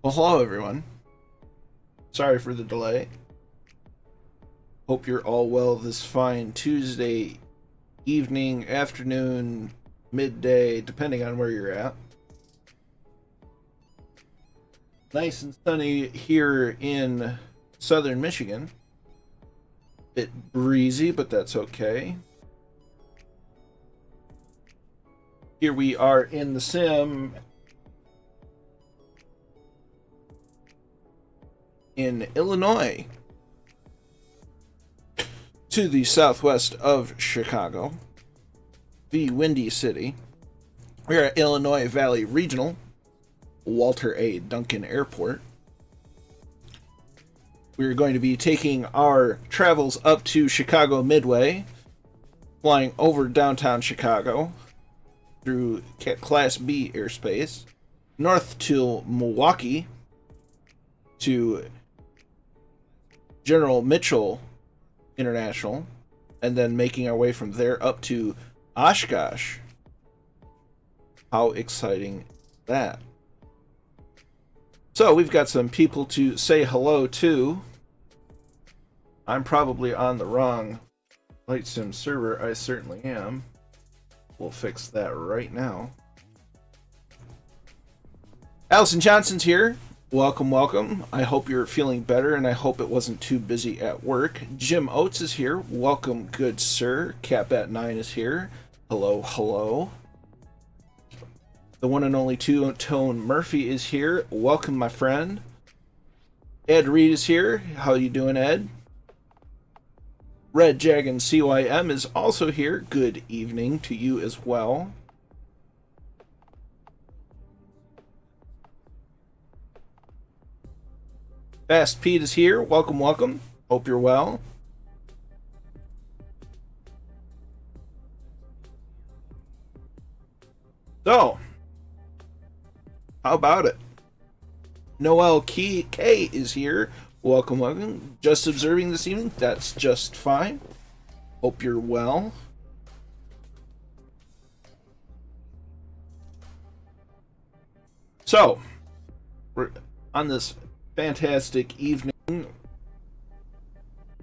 Well, hello everyone. Sorry for the delay. Hope you're all well this fine Tuesday evening, afternoon, midday, depending on where you're at. Nice and sunny here in southern Michigan. Bit breezy, but that's okay. Here we are in the sim in Illinois, to the southwest of Chicago, the Windy City. We're at Illinois Valley Regional, Walter A. Duncan Airport. We're going to be taking our travels up to Chicago Midway, flying over downtown Chicago through Class B airspace, north to Milwaukee, to General Mitchell International, and then making our way from there up to Oshkosh. How exciting is that? So we've got some people to say hello to. I'm probably on the wrong Flight Sim server. I certainly am. We'll fix that right now. Allison Johnson's here. Welcome, welcome. I hope you're feeling better, and I hope it wasn't too busy at work. Jim Oates is here. Welcome, good sir. Cap9 is here. Hello, hello. The one and only Two-Tone Murphy is here. Welcome, my friend. Ed Reed is here. How you doing, Ed? Red Dragon CYM is also here. Good evening to you as well. Fast Pete is here. Welcome, welcome. Hope you're well. So, how about it? Noel K is here. Welcome, welcome. Just observing this evening. That's just fine. Hope you're well. So, we're on this fantastic evening. I'm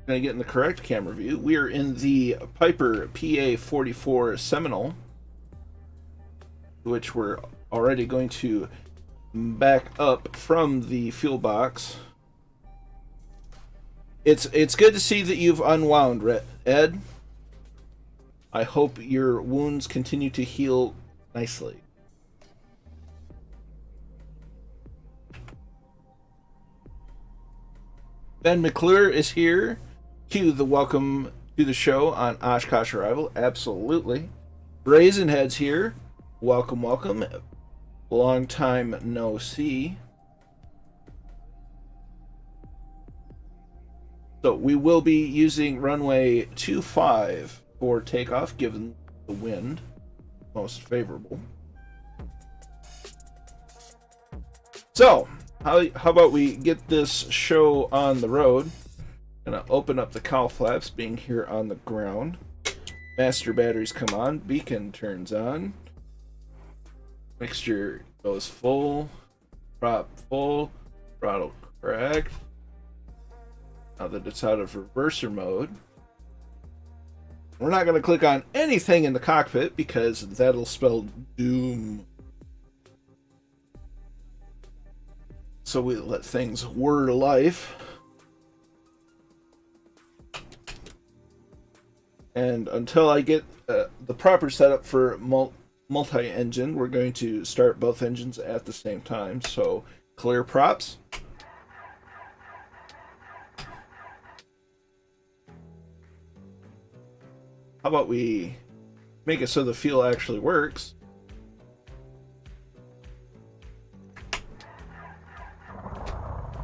going to get in the correct camera view. We are in the Piper PA44 Seminole, which we're already going to back up from the fuel box. It's good to see that you've unwound, Ed. I hope your wounds continue to heal nicely. Ben McClure is here. Cue the welcome to the show on Oshkosh arrival. Absolutely. Raisinhead's here. Welcome, welcome. Long time no see. So we will be using runway 25 for takeoff, given the wind. Most favorable. So, how about we get this show on the road? Gonna open up the cowl flaps, being here on the ground. Master batteries come on, beacon turns on. Mixture goes full, prop full, throttle correct. Now that it's out of reverser mode, we're not going to click on anything in the cockpit because that'll spell doom. So we let things whir to life. And until I get the proper setup for multi-engine, we're going to start both engines at the same time. So clear props. How about we make it so the fuel actually works?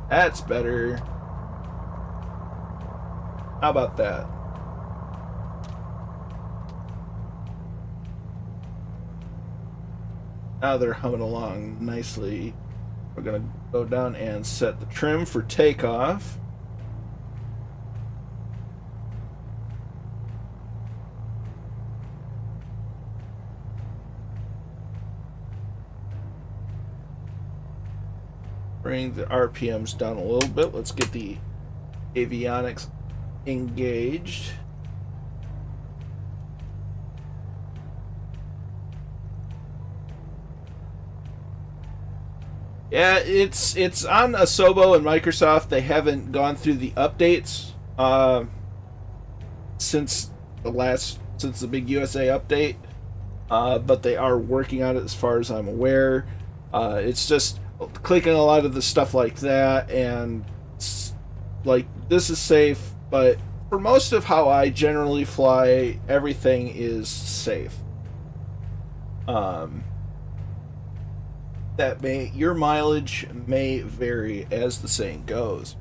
That's better. How about that? Now they're humming along nicely. We're going to go down and set the trim for takeoff. Bring the RPMs down a little bit. Let's get the avionics engaged. Yeah, it's on Asobo and Microsoft. They haven't gone through the updates since the big USA update, but they are working on it as far as I'm aware. It's just clicking a lot of the stuff like that, and like this is safe, but for most of how I generally fly, everything is safe. Your mileage may vary, as the saying goes.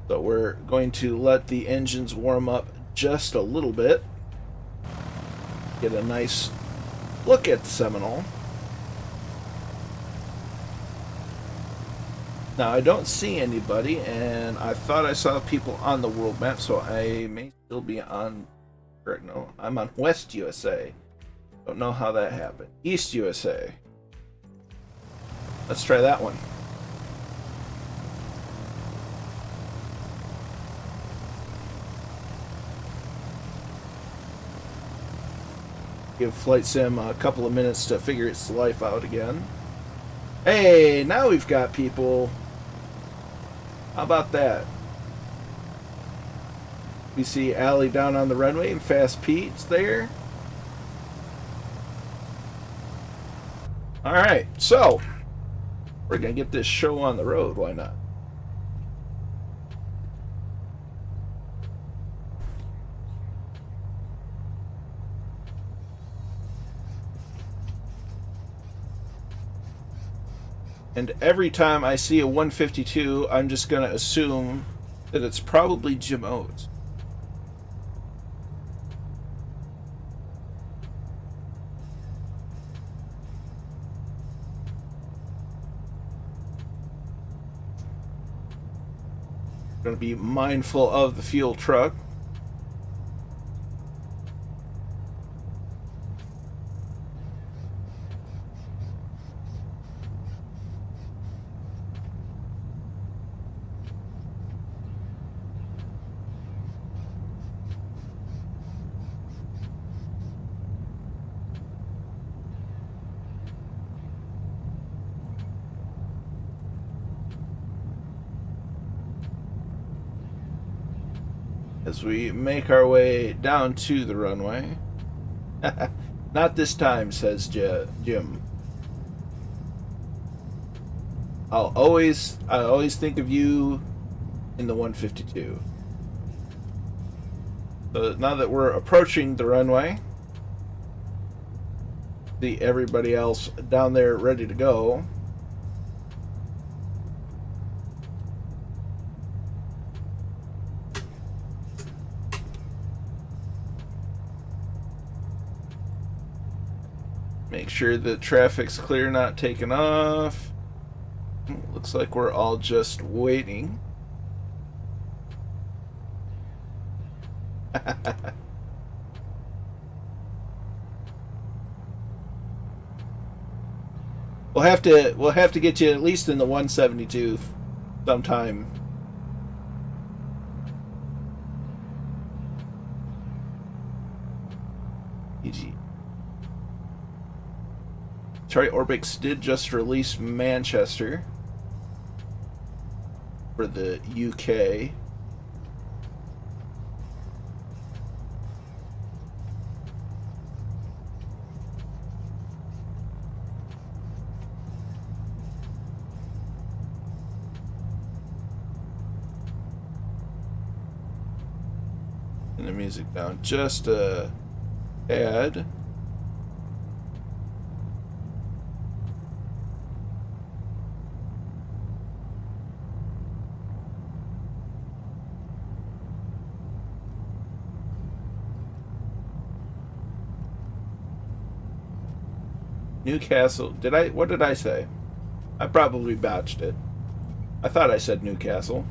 So we're going to let the engines warm up just a little bit. Get a nice look at the Seminole. Now, I don't see anybody, and I thought I saw people on the world map, so I may still be on... Correct, no, I'm on West USA. Don't know how that happened. East USA. Let's try that one. Give Flight Sim a couple of minutes to figure its life out again. Hey, now we've got people. How about that? We see Allie down on the runway and Fast Pete's there. Alright, so we're going to get this show on the road. Why not? And every time I see a 152, I'm just going to assume that it's probably Jim Oates. Going to be mindful of the fuel truck. As we make our way down to the runway. Not this time, says Jim. I always think of you in the 152. So now that we're approaching the runway, see everybody else down there ready to go. Make sure the traffic's clear, not taking off. Looks like we're all just waiting. We'll have to get you at least in the 172 sometime. EG. Orbix did just release Manchester for the UK. And the music down just a tad. Newcastle. What did I say? I probably botched it. I thought I said Newcastle.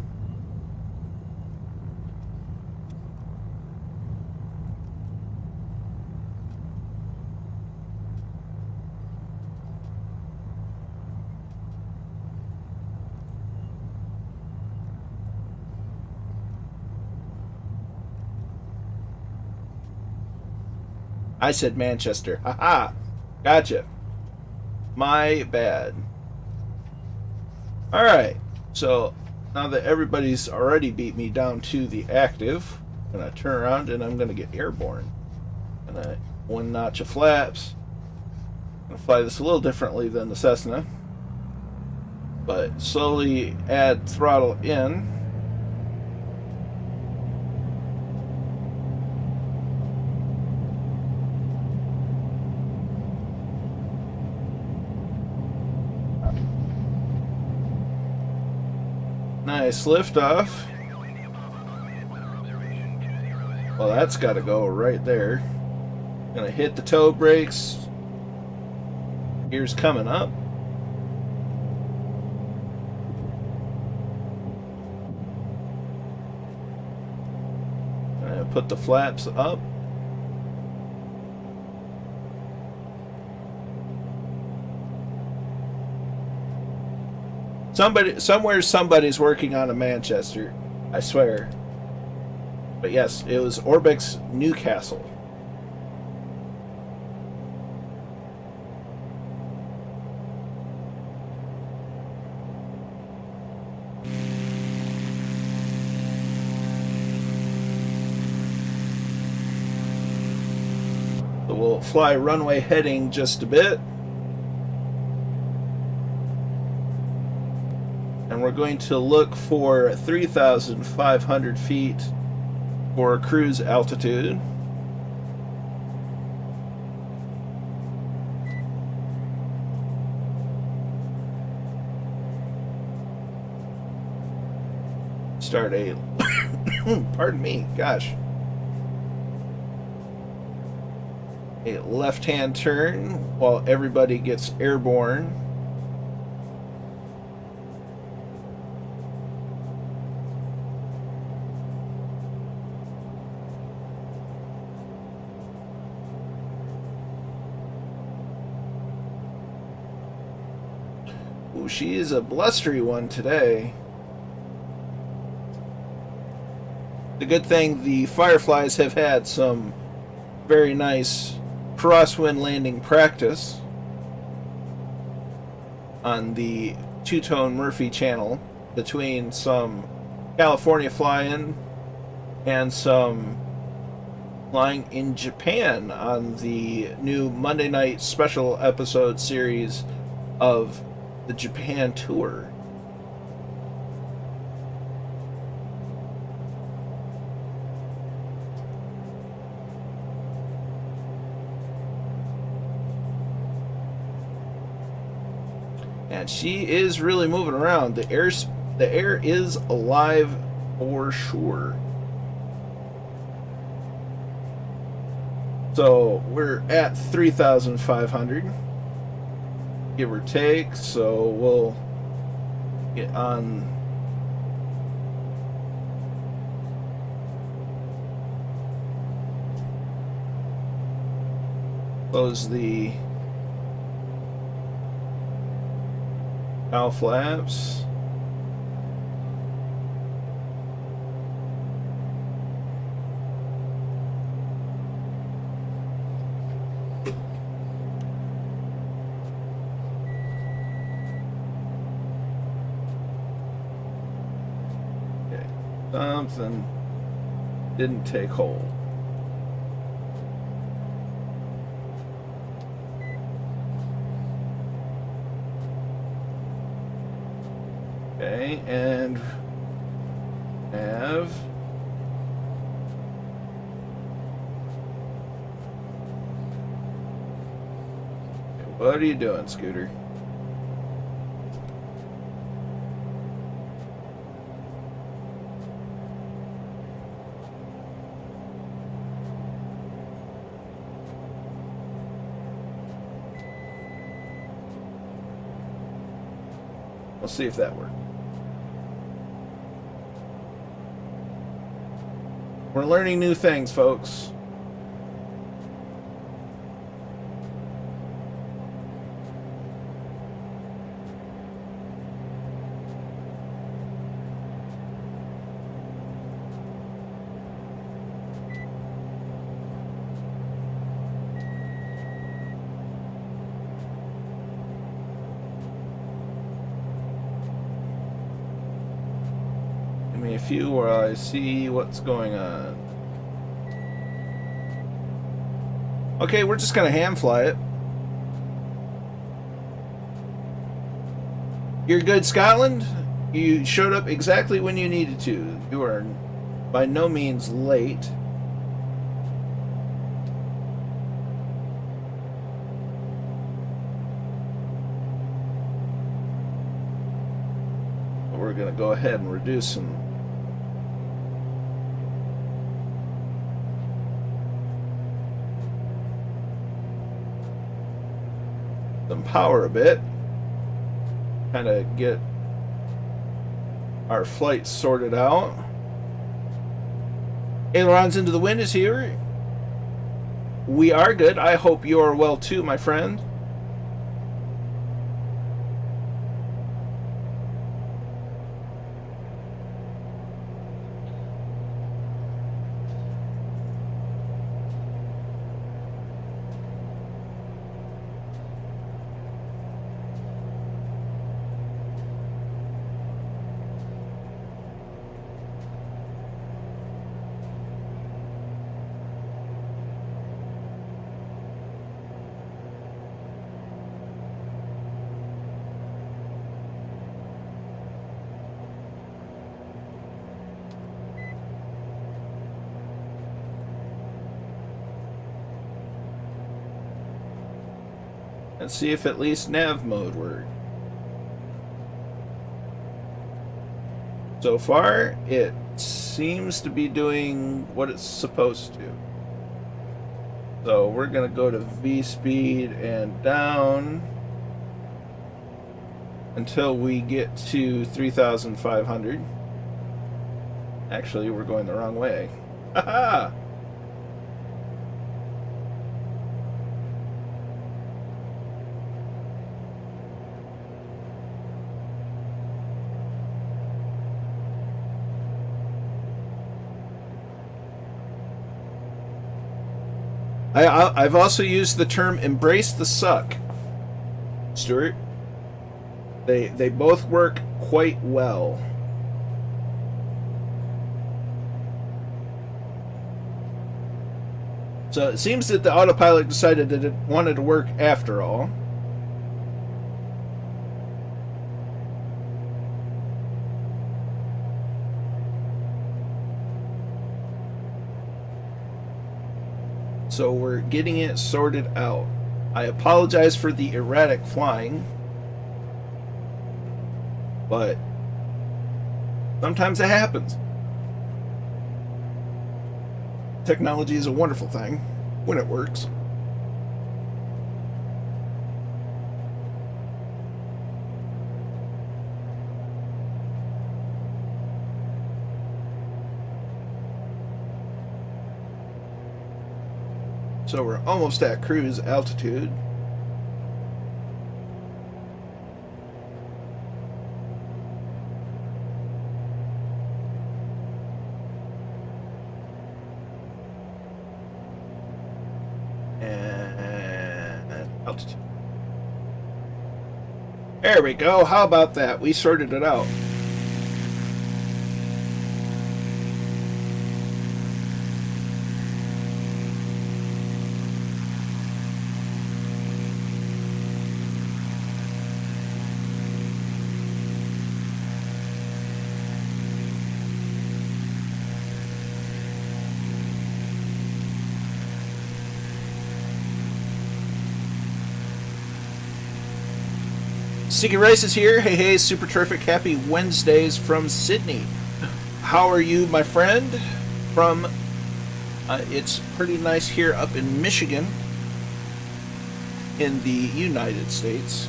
I said Manchester. Haha. Gotcha. My bad. Alright. So, now that everybody's already beat me down to the active, I'm going to turn around and I'm going to get airborne. And I one notch of flaps. I'm going to fly this a little differently than the Cessna. But slowly add throttle in. Nice liftoff. Well, that's got to go right there. Gonna hit the toe brakes. Gears coming up. Gonna put the flaps up. Somebody's working on a Manchester, I swear. But yes, it was Orbix Newcastle. So we'll fly runway heading just a bit. And we're going to look for 3,500 feet for cruise altitude. Start a pardon me, gosh. A left-hand turn while everybody gets airborne. Ooh, she is a blustery one today. The good thing, the Fireflies have had some very nice crosswind landing practice on the two-tone Murphy channel between some California flying and some flying in Japan on the new Monday night special episode series of the Japan tour. And she is really moving around. The air is alive for sure. So we're at 3,500, give or take. So we'll get on. Close the bow flaps. Okay, something didn't take hold. Okay, and have what are you doing, Scooter? We'll see if that works. We're learning new things, folks. me a few where I see what's going on. Okay, we're just gonna hand fly it. You're good, Scotland. You showed up exactly when you needed to. You are by no means late. But we're gonna go ahead and reduce some power a bit. Kind of get our flight sorted out. Ailerons into the wind is here. We are good. I hope you are well too, my friend. Let's see if at least nav mode works. So far, it seems to be doing what it's supposed to. So we're going to go to V speed and down until we get to 3,500. Actually, we're going the wrong way. Haha! I've also used the term "embrace the suck," Stuart. They both work quite well. So it seems that the autopilot decided that it wanted to work after all. So we're getting it sorted out. I apologize for the erratic flying, but sometimes it happens. Technology is a wonderful thing when it works. So we're almost at cruise altitude. And altitude. There we go. How about that? We sorted it out. Sticky Rice is here. Hey, hey, super terrific. Happy Wednesdays from Sydney. How are you, my friend? From, it's pretty nice here up in Michigan, in the United States.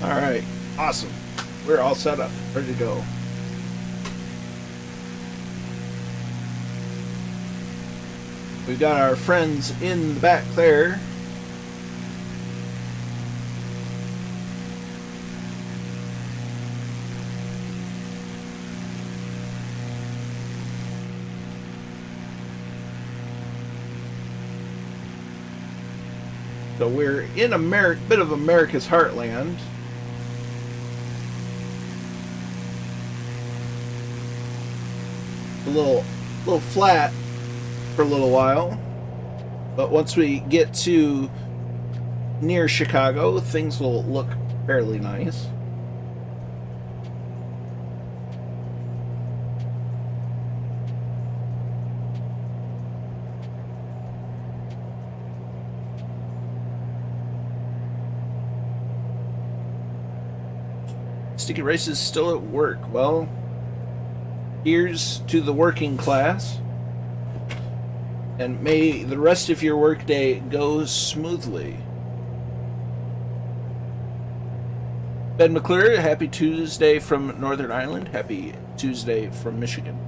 All right, awesome. we're all set up, ready to go. We've got our friends in the back there. So we're in a bit of America's heartland. A little flat for a little while, but once we get to near Chicago, things will look fairly nice. Sticky Rice is still at work. Well, here's to the working class, and may the rest of your workday go smoothly. Ben McClure, happy Tuesday from Northern Ireland. Happy Tuesday from Michigan.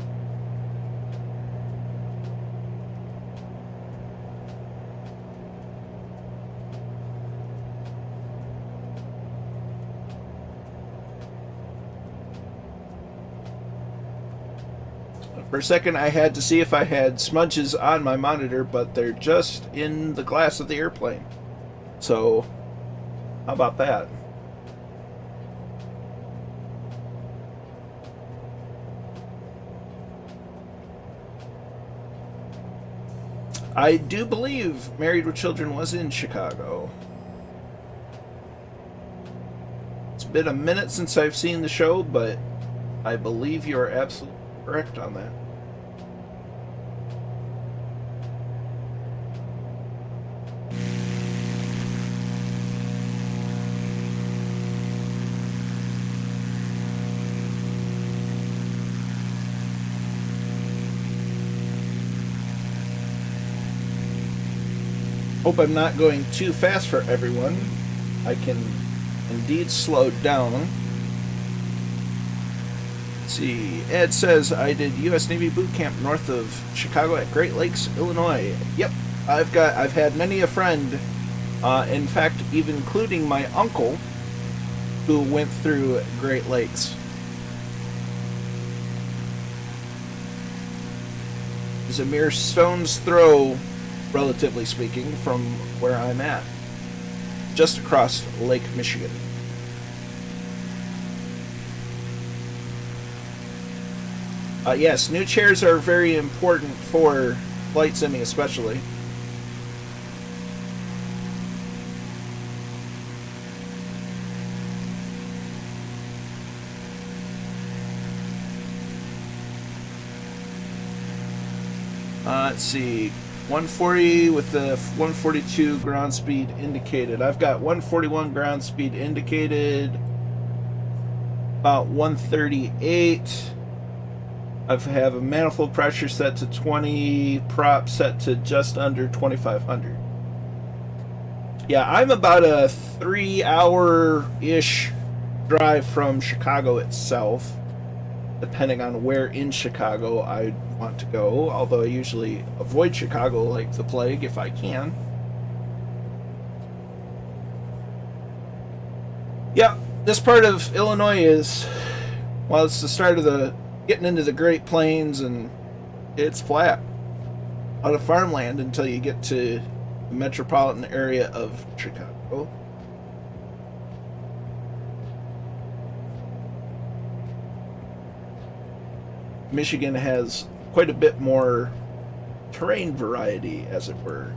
For a second, I had to see if I had smudges on my monitor, but they're just in the glass of the airplane. So, how about that? I do believe Married with Children was in Chicago. It's been a minute since I've seen the show, but I believe you are absolutely correct on that. Hope I'm not going too fast for everyone. I can indeed slow down. Let's see. Ed says I did U.S. Navy boot camp north of Chicago at Great Lakes, Illinois. Yep, I've had many a friend, in fact, even including my uncle, who went through Great Lakes. It's a mere stone's throw, relatively speaking, from where I'm at, just across Lake Michigan. Yes, new chairs are very important for flight simming, especially. Let's see. 140 with the 142 ground speed indicated. I've got 141 ground speed indicated. About 138. I have a manifold pressure set to 20, prop set to just under 2,500. Yeah, I'm about a 3-hour-ish drive from Chicago itself, depending on where in Chicago I want to go, although I usually avoid Chicago like the plague if I can. Yeah, this part of Illinois is, well, it's the start of the getting into the Great Plains, and it's flat. A lot of farmland until you get to the metropolitan area of Chicago. Michigan has quite a bit more terrain variety, as it were.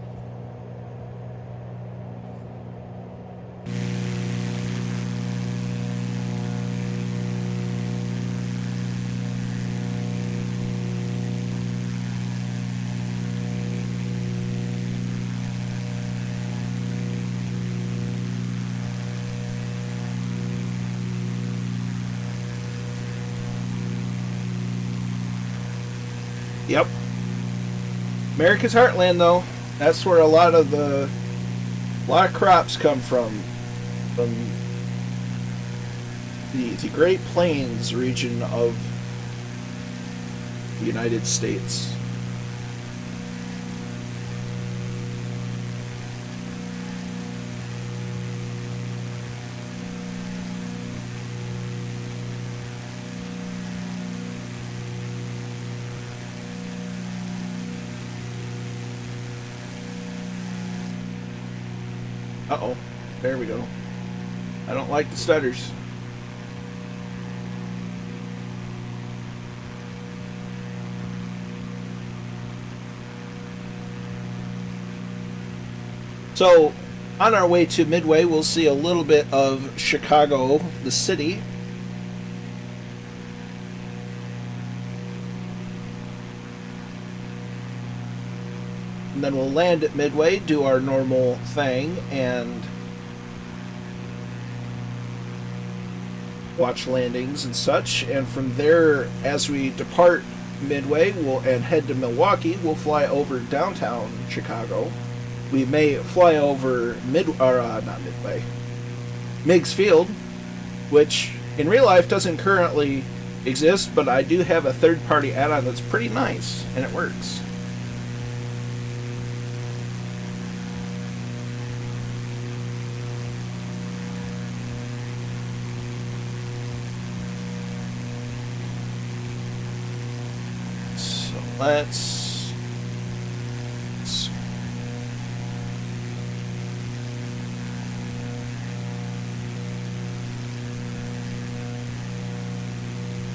Yep. America's heartland, though. That's where a lot of crops come from the Great Plains region of the United States. Uh-oh. There we go. I don't like the stutters. So, on our way to Midway, we'll see a little bit of Chicago, the city. And then we'll land at Midway, do our normal thing, and watch landings and such. And from there, as we depart Midway and head to Milwaukee, we'll fly over downtown Chicago. We may fly over not Midway, Meigs Field, which in real life doesn't currently exist, but I do have a third-party add-on that's pretty nice, and it works.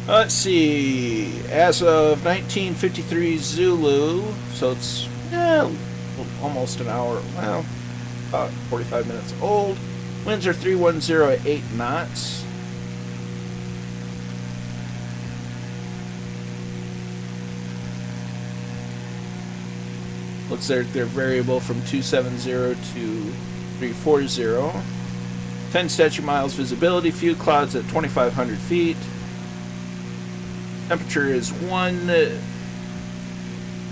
Let's see. As of 1953 Zulu, so it's almost an hour. Well, about 45 minutes old. Winds are 310 at 8 knots. Looks like they're variable from 270 to 340. 10 statute miles visibility, few clouds at 2,500 feet. Temperature is 1.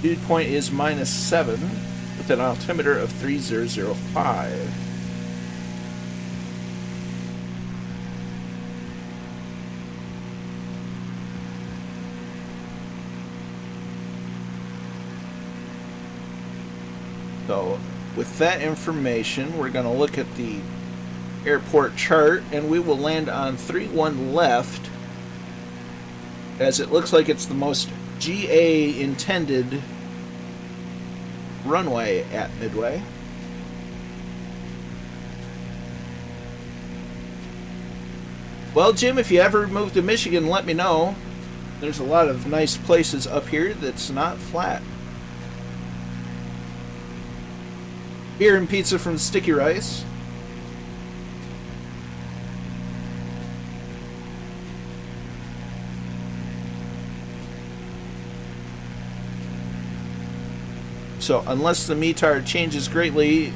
Dew point is -7 with an altimeter of 3005. So, with that information, we're going to look at the airport chart, and we will land on 31 left, as it looks like it's the most GA intended runway at Midway. Well, Jim, if you ever move to Michigan, let me know. There's a lot of nice places up here that's not flat. Beer and pizza from Sticky Rice. So, unless the METAR changes greatly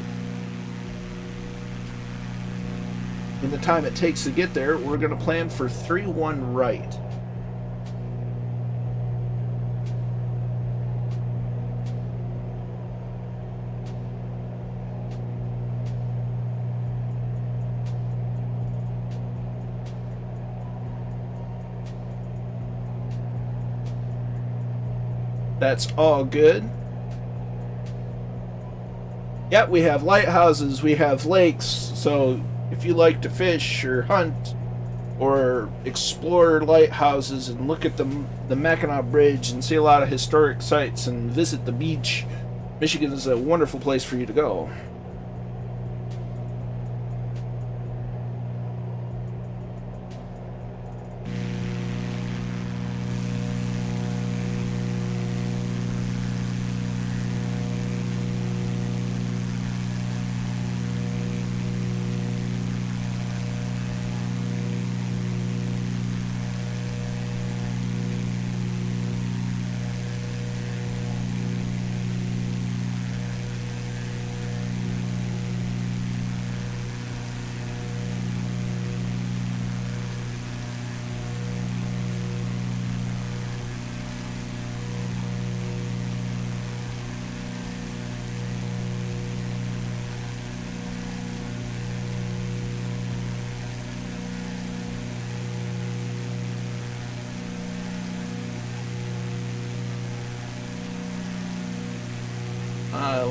in the time it takes to get there, we're going to plan for 3-1 right. That's all good. Yeah, we have lighthouses, we have lakes, so if you like to fish or hunt or explore lighthouses and look at the Mackinac Bridge and see a lot of historic sites and visit the beach, Michigan is a wonderful place for you to go.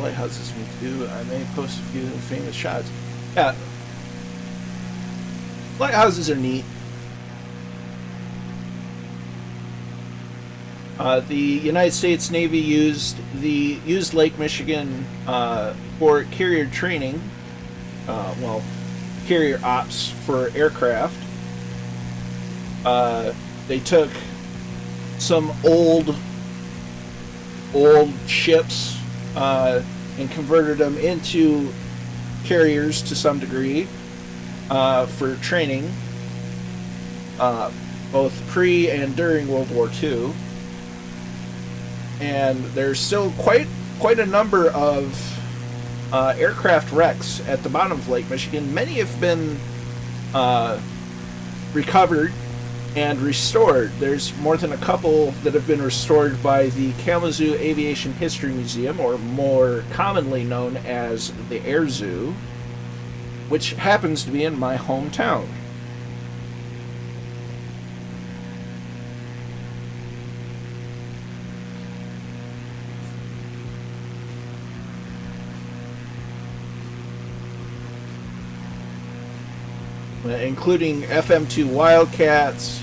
lighthouses me too. I may post a few famous shots. Yeah. Lighthouses are neat. The United States Navy used Lake Michigan for carrier training. Carrier ops for aircraft. They took some old ships and converted them into carriers to some degree for training, both pre and during World War II. And there's still quite a number of aircraft wrecks at the bottom of Lake Michigan. Many have been recovered and restored. There's more than a couple that have been restored by the Kalamazoo Aviation History Museum, or more commonly known as the Air Zoo, which happens to be in my hometown. Including FM2 Wildcats,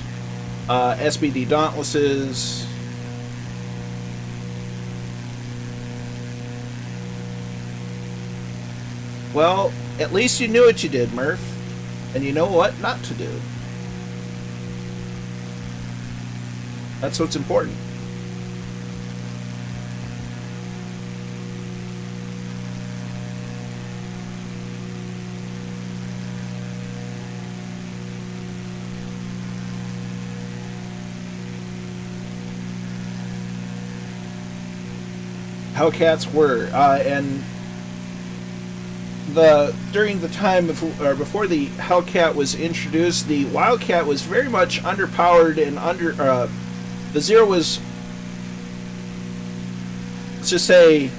SBD Dauntlesses, well, at least you knew what you did, Murph, and you know what not to do. That's what's important. Hellcats were, and during the time before the Hellcat was introduced, the Wildcat was very much underpowered and the Zero was, let's just say,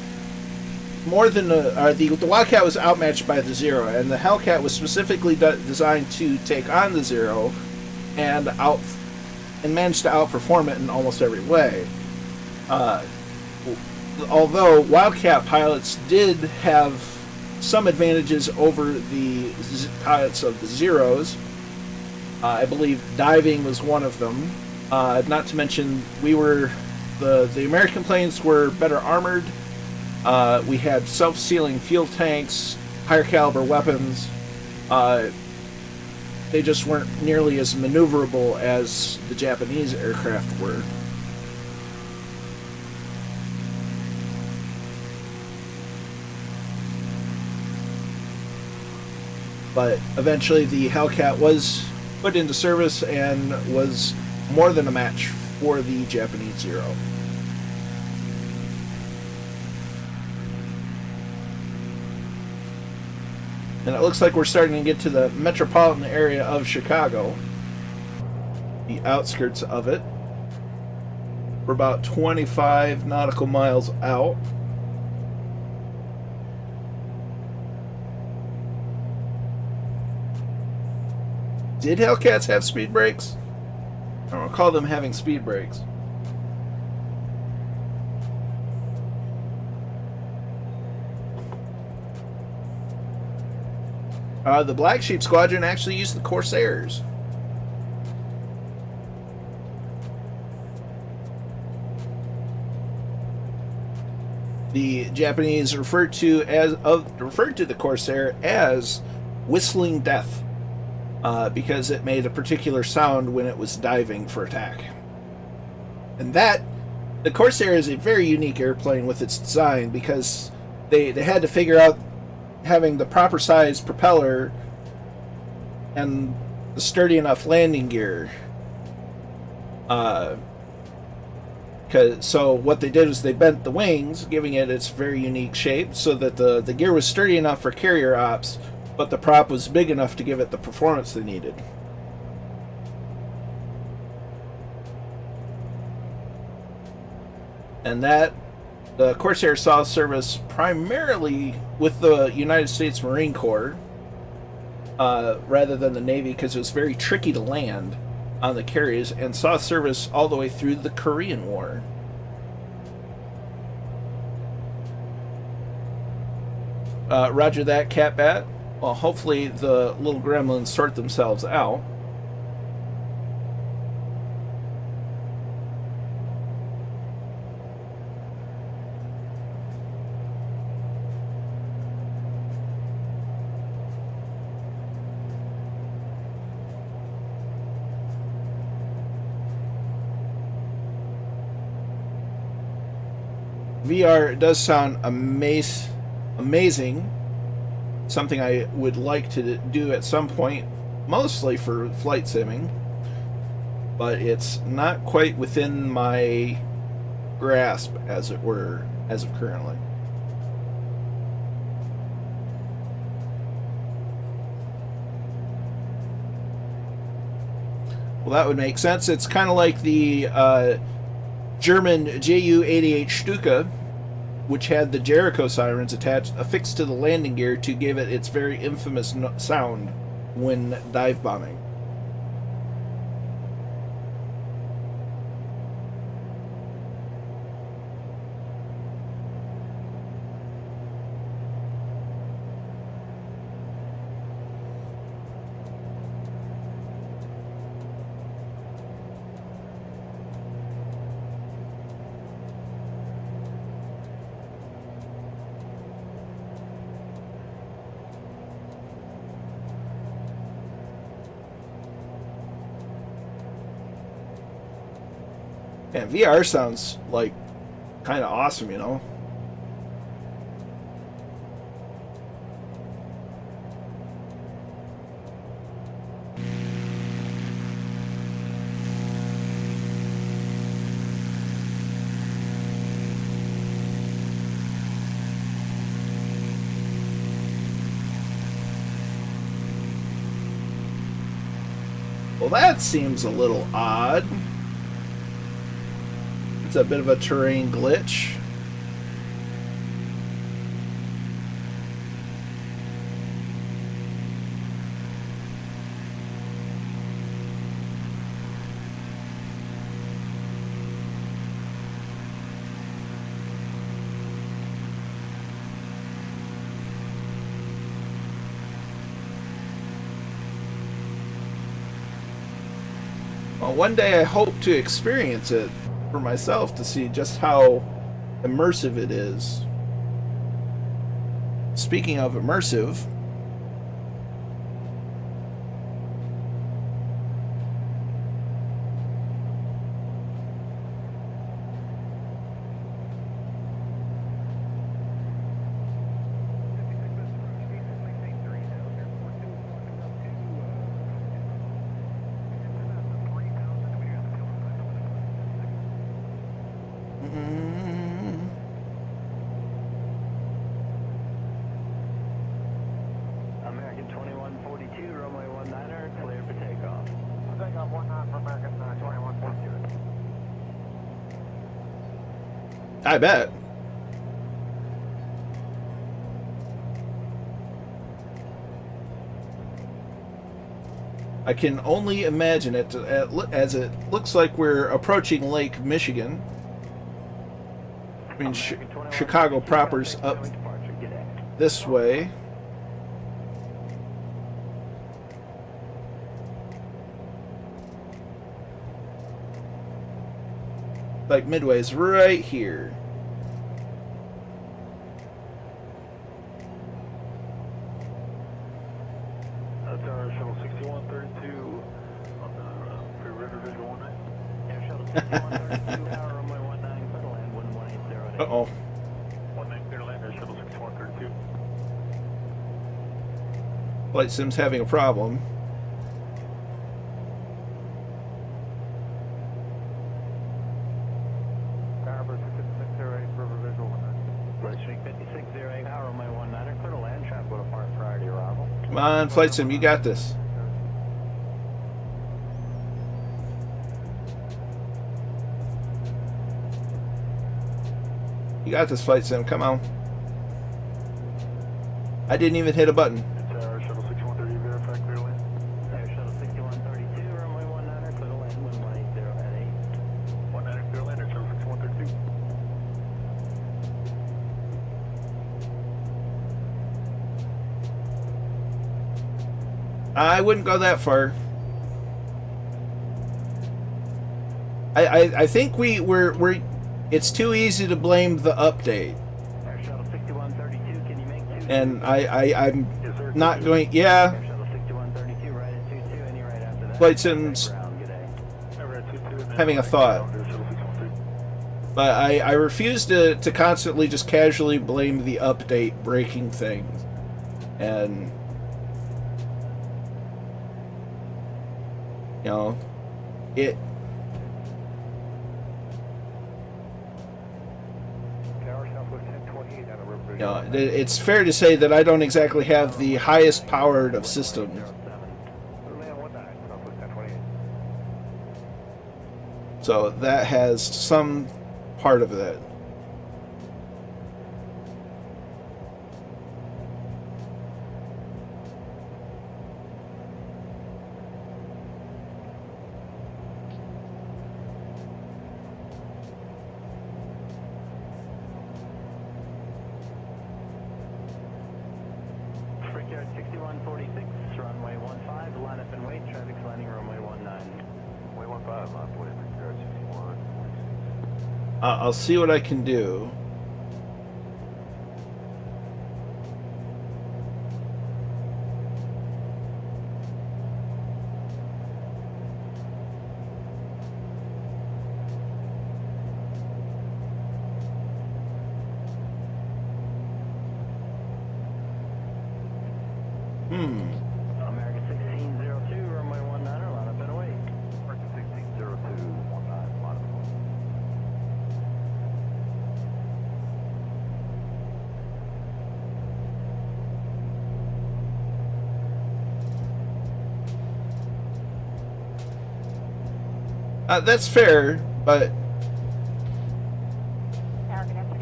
more than the Wildcat was outmatched by the Zero, and the Hellcat was specifically designed to take on the Zero and managed to outperform it in almost every way. Although Wildcat pilots did have some advantages over the pilots of the Zeros, I believe diving was one of them. Not to mention, the American planes were better armored. We had self-sealing fuel tanks, higher caliber weapons. They just weren't nearly as maneuverable as the Japanese aircraft were. But eventually the Hellcat was put into service and was more than a match for the Japanese Zero. And it looks like we're starting to get to the metropolitan area of Chicago, the outskirts of it. We're about 25 nautical miles out. Did Hellcats have speed brakes? I don't recall them having speed brakes. The Black Sheep Squadron actually used the Corsairs. The Japanese referred to the Corsair as Whistling Death. Because it made a particular sound when it was diving for attack. And the Corsair is a very unique airplane with its design, because they had to figure out having the proper size propeller and the sturdy enough landing gear. So what they did was they bent the wings, giving it its very unique shape, so that the gear was sturdy enough for carrier ops, but the prop was big enough to give it the performance they needed. And the Corsair saw service primarily with the United States Marine Corps rather than the Navy, because it was very tricky to land on the carriers, and saw service all the way through the Korean War. Roger that, Catbat. Well, hopefully the little gremlins sort themselves out. VR does sound amazing. Something I would like to do at some point, mostly for flight simming, but it's not quite within my grasp, as it were, as of currently. Well, that would make sense. It's kind of like the German Ju-88 Stuka, which had the Jericho sirens affixed to the landing gear to give it its very infamous sound when dive bombing. And VR sounds like kind of awesome, you know. Well, that seems a little odd. It's a bit of a terrain glitch. Well, one day I hope to experience it for myself to see just how immersive it is. Speaking of immersive, American 2142, runway 19er, clear for takeoff. Takeoff 19 for American 2142. I bet. I can only imagine it as it looks like we're approaching Lake Michigan. I mean, Chicago proper's up this way. Like Midway's right here. That's our shuttle 6132 on the River Visual 19. Yeah, shuttle 6132, power runway 19, clear to land 11808. Uh-oh. 19 clear to land, air shuttle 6132. Flight Sim's having a problem. Power 5608, River Visual 19. Right, Street 5608, power runway 19er, clear to land, traffic will depart prior to arrival. Come on, Flight Sim, you got this. You got this, Flight Sim, come on. I didn't even hit a button. It's our shuttle 6130, verify clear to land. Air shuttle 6132, runway 19er, clear to land 1180 at 8. 19er clear to land, air shuttle 6132. I wouldn't go that far. I think we're it's too easy to blame the update. Air Shuttle 6132, can you make 22? And I'm Yes, sir. not going. Yeah, Air Shuttle 6132, right at 22, any right after that. Flight Sim's Ground, good day. Over at 22 and then having a right thought. ground, Air Shuttle 613. But I refuse to constantly just casually blame the update breaking things. And, you know, it... Tower Southwest 1028 out of River You know, it's fair to say that I don't exactly have the highest powered of systems. Land 19, Southwest 1028. So that has some part of that. Brickyard 6146, runway 15, line up and wait, traffic's landing runway 19. Way 15, line wait, Brickyard 6146. I'll see what I can do. American 1602, runway 19, line up and wait. American 1602, 19, line up and wait. That's fair, but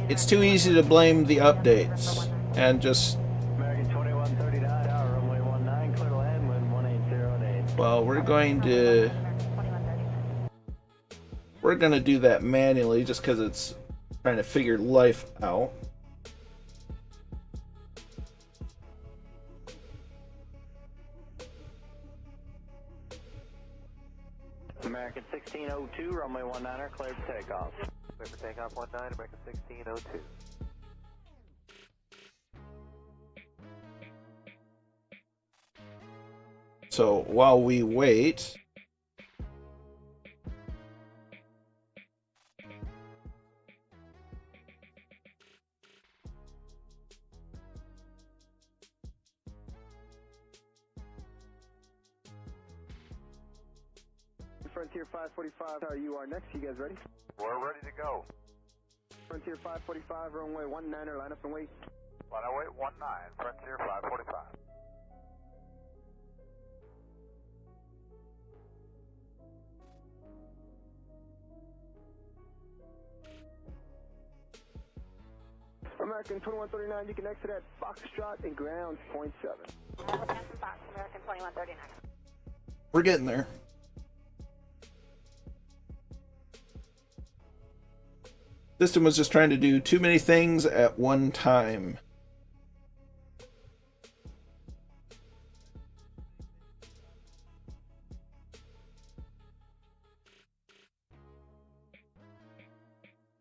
it's too easy to blame the updates and just, American 2139, tower, runway 19, clear to land, wind 180 at 8. well, we're going to do that manually just because it's trying to figure life out. American 1602, runway 19, clear for takeoff. Clear for takeoff 19, American 1602. So while we wait, Frontier 545, you are next. You guys ready? We're ready to go. Frontier 545, runway 19, line up and wait. Line up wait 19, Frontier 545. American 2139, you can exit at Foxtrot and ground point 7. American 2139. we're getting there. System was just trying to do too many things at one time.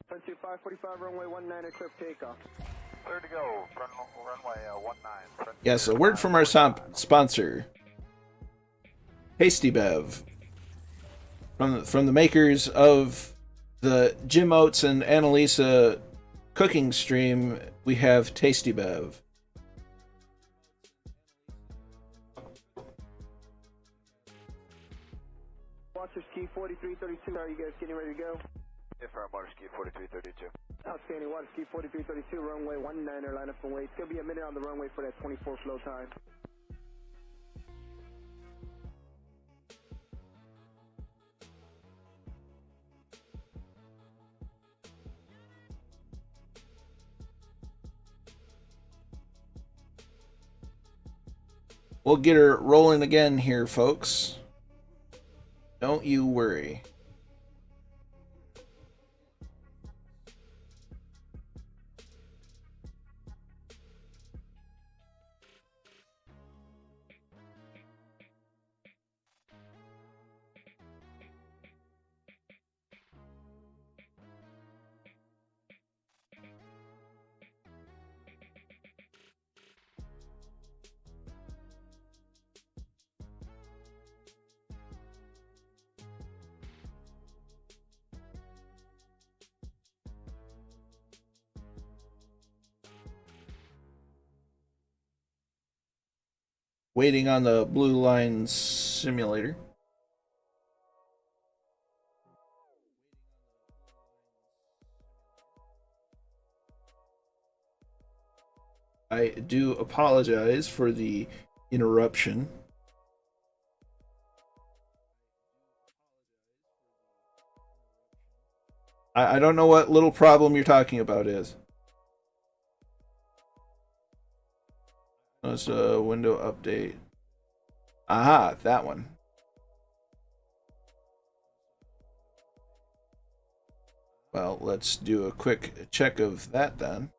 Frontier 545, runway 19, clear for takeoff. Clear to go, runway 19. Yes, a word from our sponsor, Tasty Bev, from the makers of the Jim Oates and Annalisa cooking stream. We have Tasty Bev. Watcher ski 4332, are you guys getting ready to go? Affirm, water ski 4332. Outstanding, water ski 4332, runway 19, line up and wait. It's going to be a minute on the runway for that 24 flow time. We'll get her rolling again here, folks. Don't you worry. waiting on the blue line simulator. I do apologize for the interruption. I don't know what little problem you're talking about is. That's a window update. Aha, that one. Well, let's do a quick check of that then.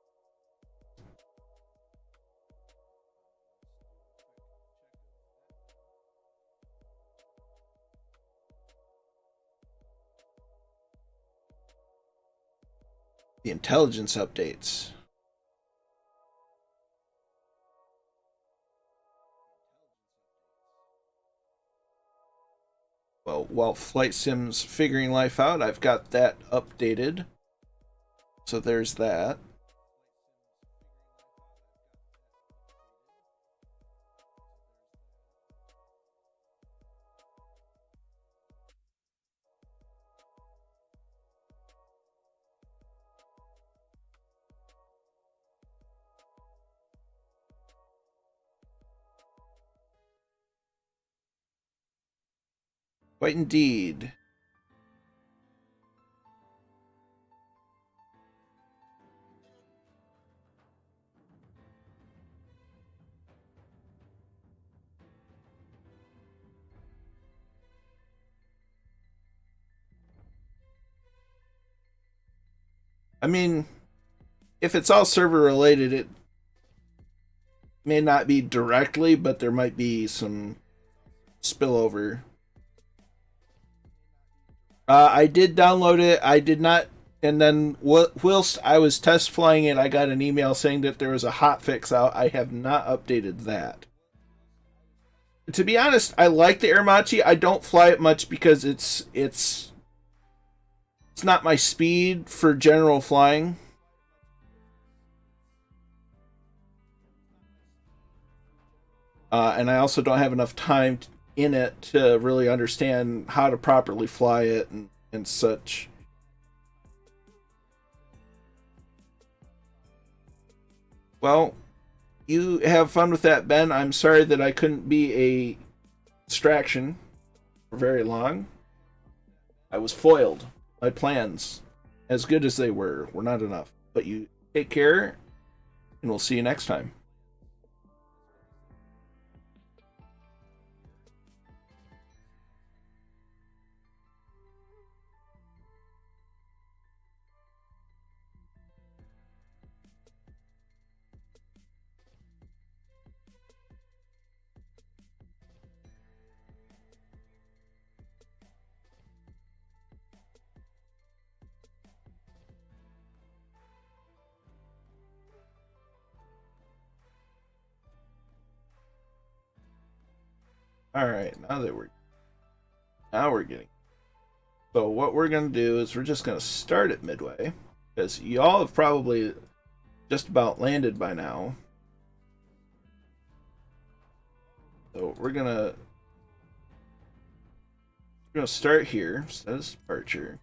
The intelligence updates. Well, while Flight Sim's figuring life out, I've got that updated. So there's that. Quite indeed. I mean, if it's all server related, it may not be directly, but there might be some spillover. I did download it. I did not, and then whilst I was test flying it, I got an email saying that there was a hotfix out. I have not updated that. To be honest, I like the Airmachi. I don't fly it much because it's not my speed for general flying. And I also don't have enough time in it to really understand how to properly fly it and such. Well, you have fun with that, Ben. I'm sorry that I couldn't be a distraction for very long. I was foiled. My plans, as good as they were not enough. But you take care, and we'll see you next time. All right, now we're getting. So what we're gonna do is we're just gonna start at Midway, because y'all have probably just about landed by now. So we're gonna start here. Status departure.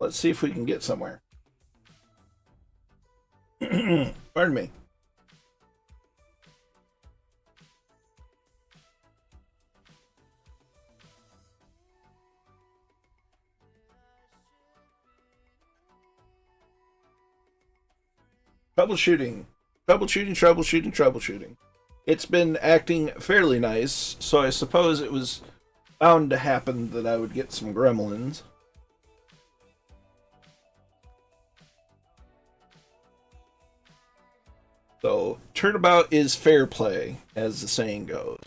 Let's see if we can get somewhere. Pardon me. Troubleshooting. It's been acting fairly nice, so I suppose it was bound to happen that I would get some gremlins. So, turnabout is fair play, as the saying goes.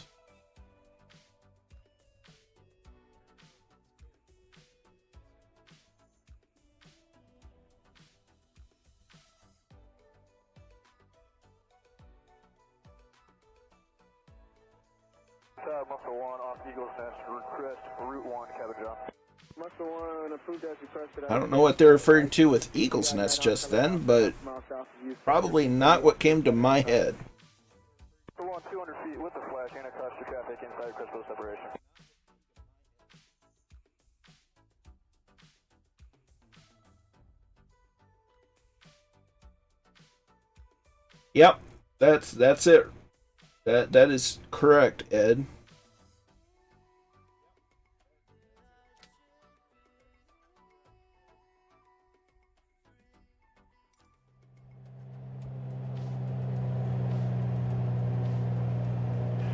Muscle 1 off Eagle's Nest, request Route 1, Cabin John. Muscle 1, approved as requested. I don't know what they're referring to with Eagle's Nest just then, but probably not what came to my head. Muscle 1, 200 feet with the flash, anti-crash to traffic inside crystal separation. Yep, that's it. That is correct, Ed.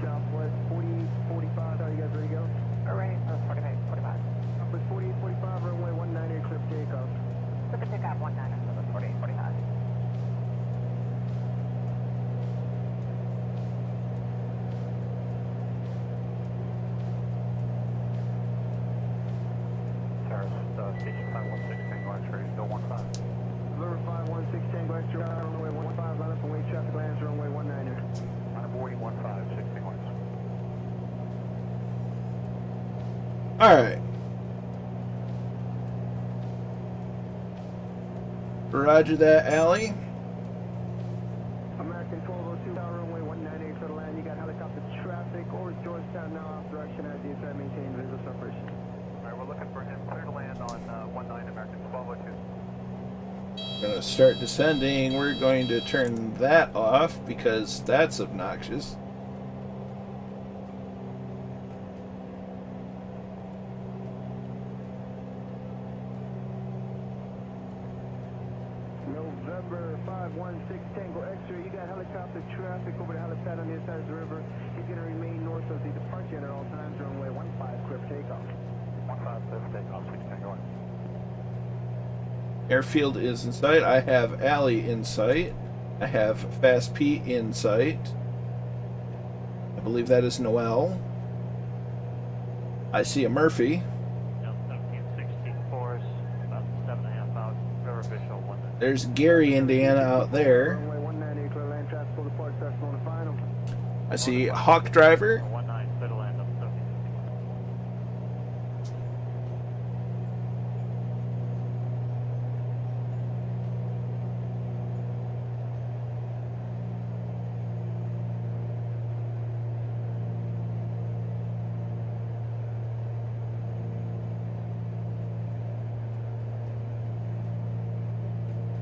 Southwest 4045, how are you guys ready to go? We're ready for 45. Southwest 4845, runway 198, clear for takeoff. Click and pick up 19 for the 4845. Station 516, Tango X-ray, still 15. River 516, Tango X-ray, runway 15, line up and wait, traffic lands, runway 19. On boarding 15, 16 west. Alright. Roger that, Allie. American 1202, runway 198 for the land. You got helicopter traffic over Georgetown now, off direction as the inside maintain visual separation. Alright, we're looking for him clear to land on 19 American 1202. Gonna start descending. We're going to turn that off because that's obnoxious. November 516 Tango X-ray. You got helicopter traffic over the helipad on the other side of the river. He's going to remain north of the departure at all times. Runway 15, clear for takeoff. 15, clear for takeoff, 6 Tango X. Airfield is in sight. I have Allie in sight. I have Fast P in sight. I believe that is Noel. I see a Murphy. Yep, 1764 is about 7.5 out. River Visual 1. There's Gary, Indiana out there. Runway 198 clear land traffic for the port. That's on the final. I see Hawk Driver. 19, clear to land up 17.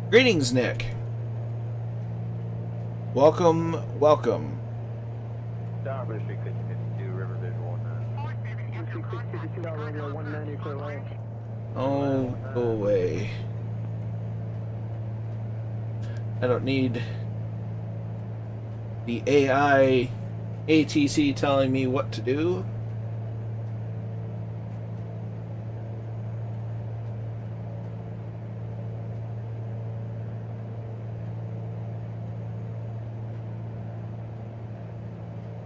Greetings, Nick. Welcome. Tower Street 5052, River Visual 19. 652 runway 198 clear land. Oh, go away. I don't need the AI ATC telling me what to do.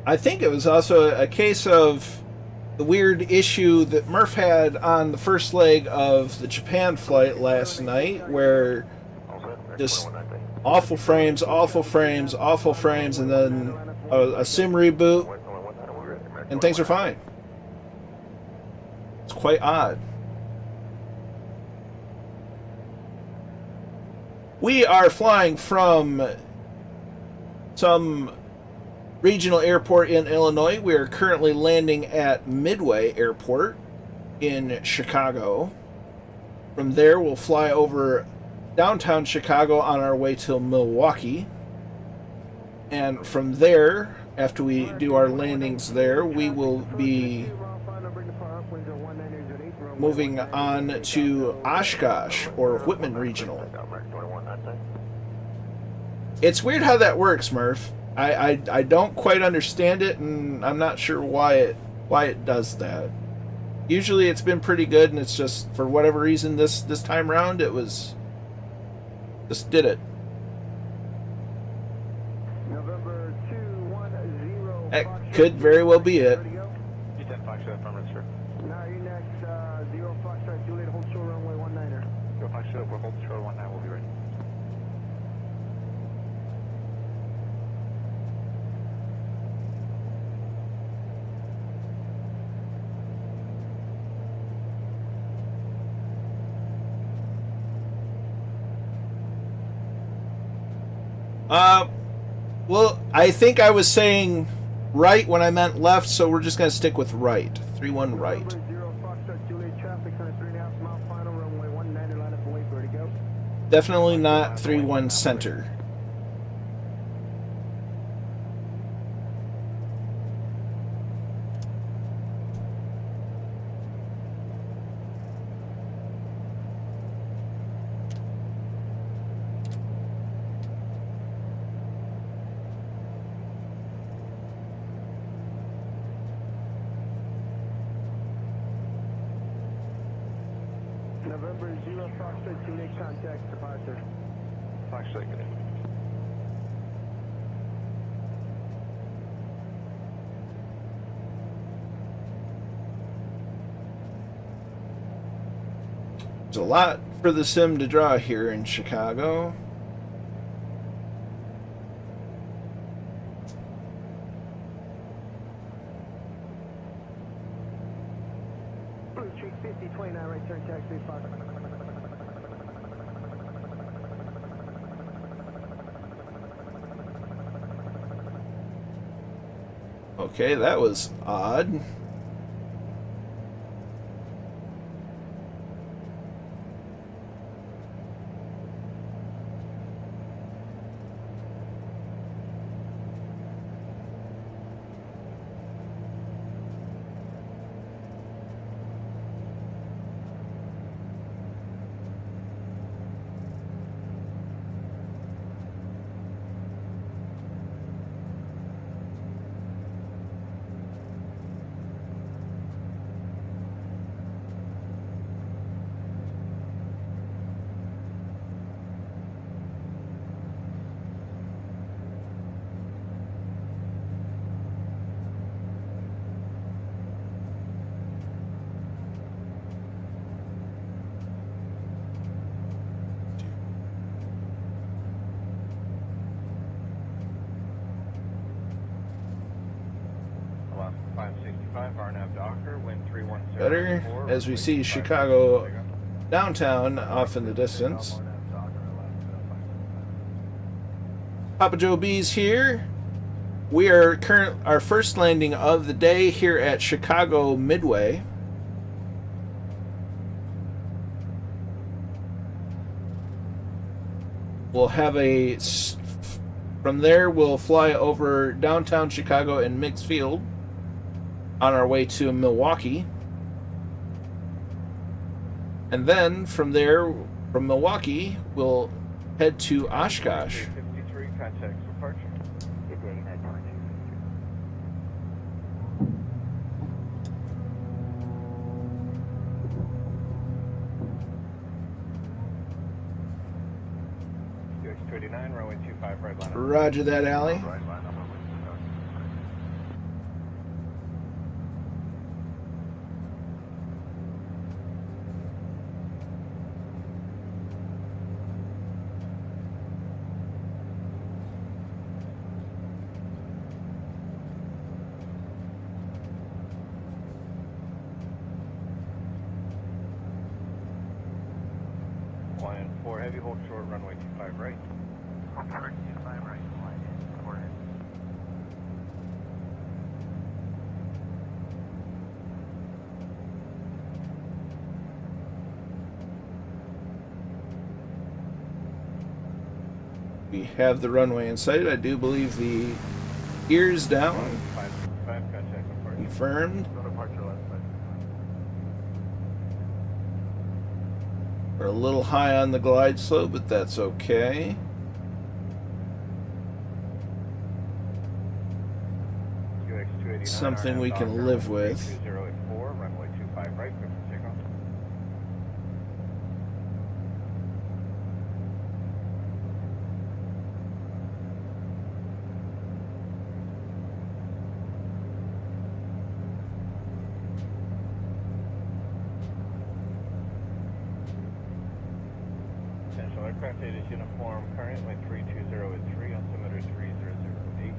I think it was also a case of the weird issue that Murph had on the first leg of the Japan flight last night, where just awful frames, and then a sim reboot, and things are fine. It's quite odd. We are flying from some regional airport in Illinois. We are currently landing at Midway Airport in Chicago. From there, we'll fly over downtown Chicago on our way to Milwaukee. And from there, after we do our landings there, we will be moving on to Oshkosh or Whittman Regional. It's weird how that works, Murph. I don't quite understand it, and I'm not sure why it does that. Usually it's been pretty good, and it's just for whatever reason this time around it was just did it. November 210. That could very well be it. You 10 Foxtrot from sir. Now you next 0 Foxtrot Juliet, hold short runway 19er. 0 Foxtrot, we're hold short 19, we'll be ready. Well, I think I was saying right when I meant left, so we're just going to stick with right. 31 right. November 0 Foxtrot Juliet, traffic on a 3.5 mile final, runway 19er, line up and wait for it to go. Definitely not 31 center. November 0 Foxtrot Juliet, contact departure. Foxtrot, good. There's a lot for the sim to draw here in Chicago. Blue Street 5029, right turn taxi, Fox. Okay, that was odd. Better as we see Chicago downtown off in the distance. Papa Joe B's here. We are our first landing of the day here at Chicago Midway. We'll have from there we'll fly over downtown Chicago and Mix Field on our way to Milwaukee. And then from there, from Milwaukee, we'll head to Oshkosh. 53, contact departure. 58, UX-289, runway 25, right line. Roger that, Allie. Right line, Line 4 heavy, hold short, runway 25 right. 25 right, line 4 heavy. We have the runway in sight. I do believe the gear's down. 5 contact departure. Confirmed. No departure left side. We're a little high on the glide slope, but that's okay. UX-289, Something we can Docker, live with. 3084, runway 25 right. aircraft data is uniform, currently 320 at 3, altimeter 3008.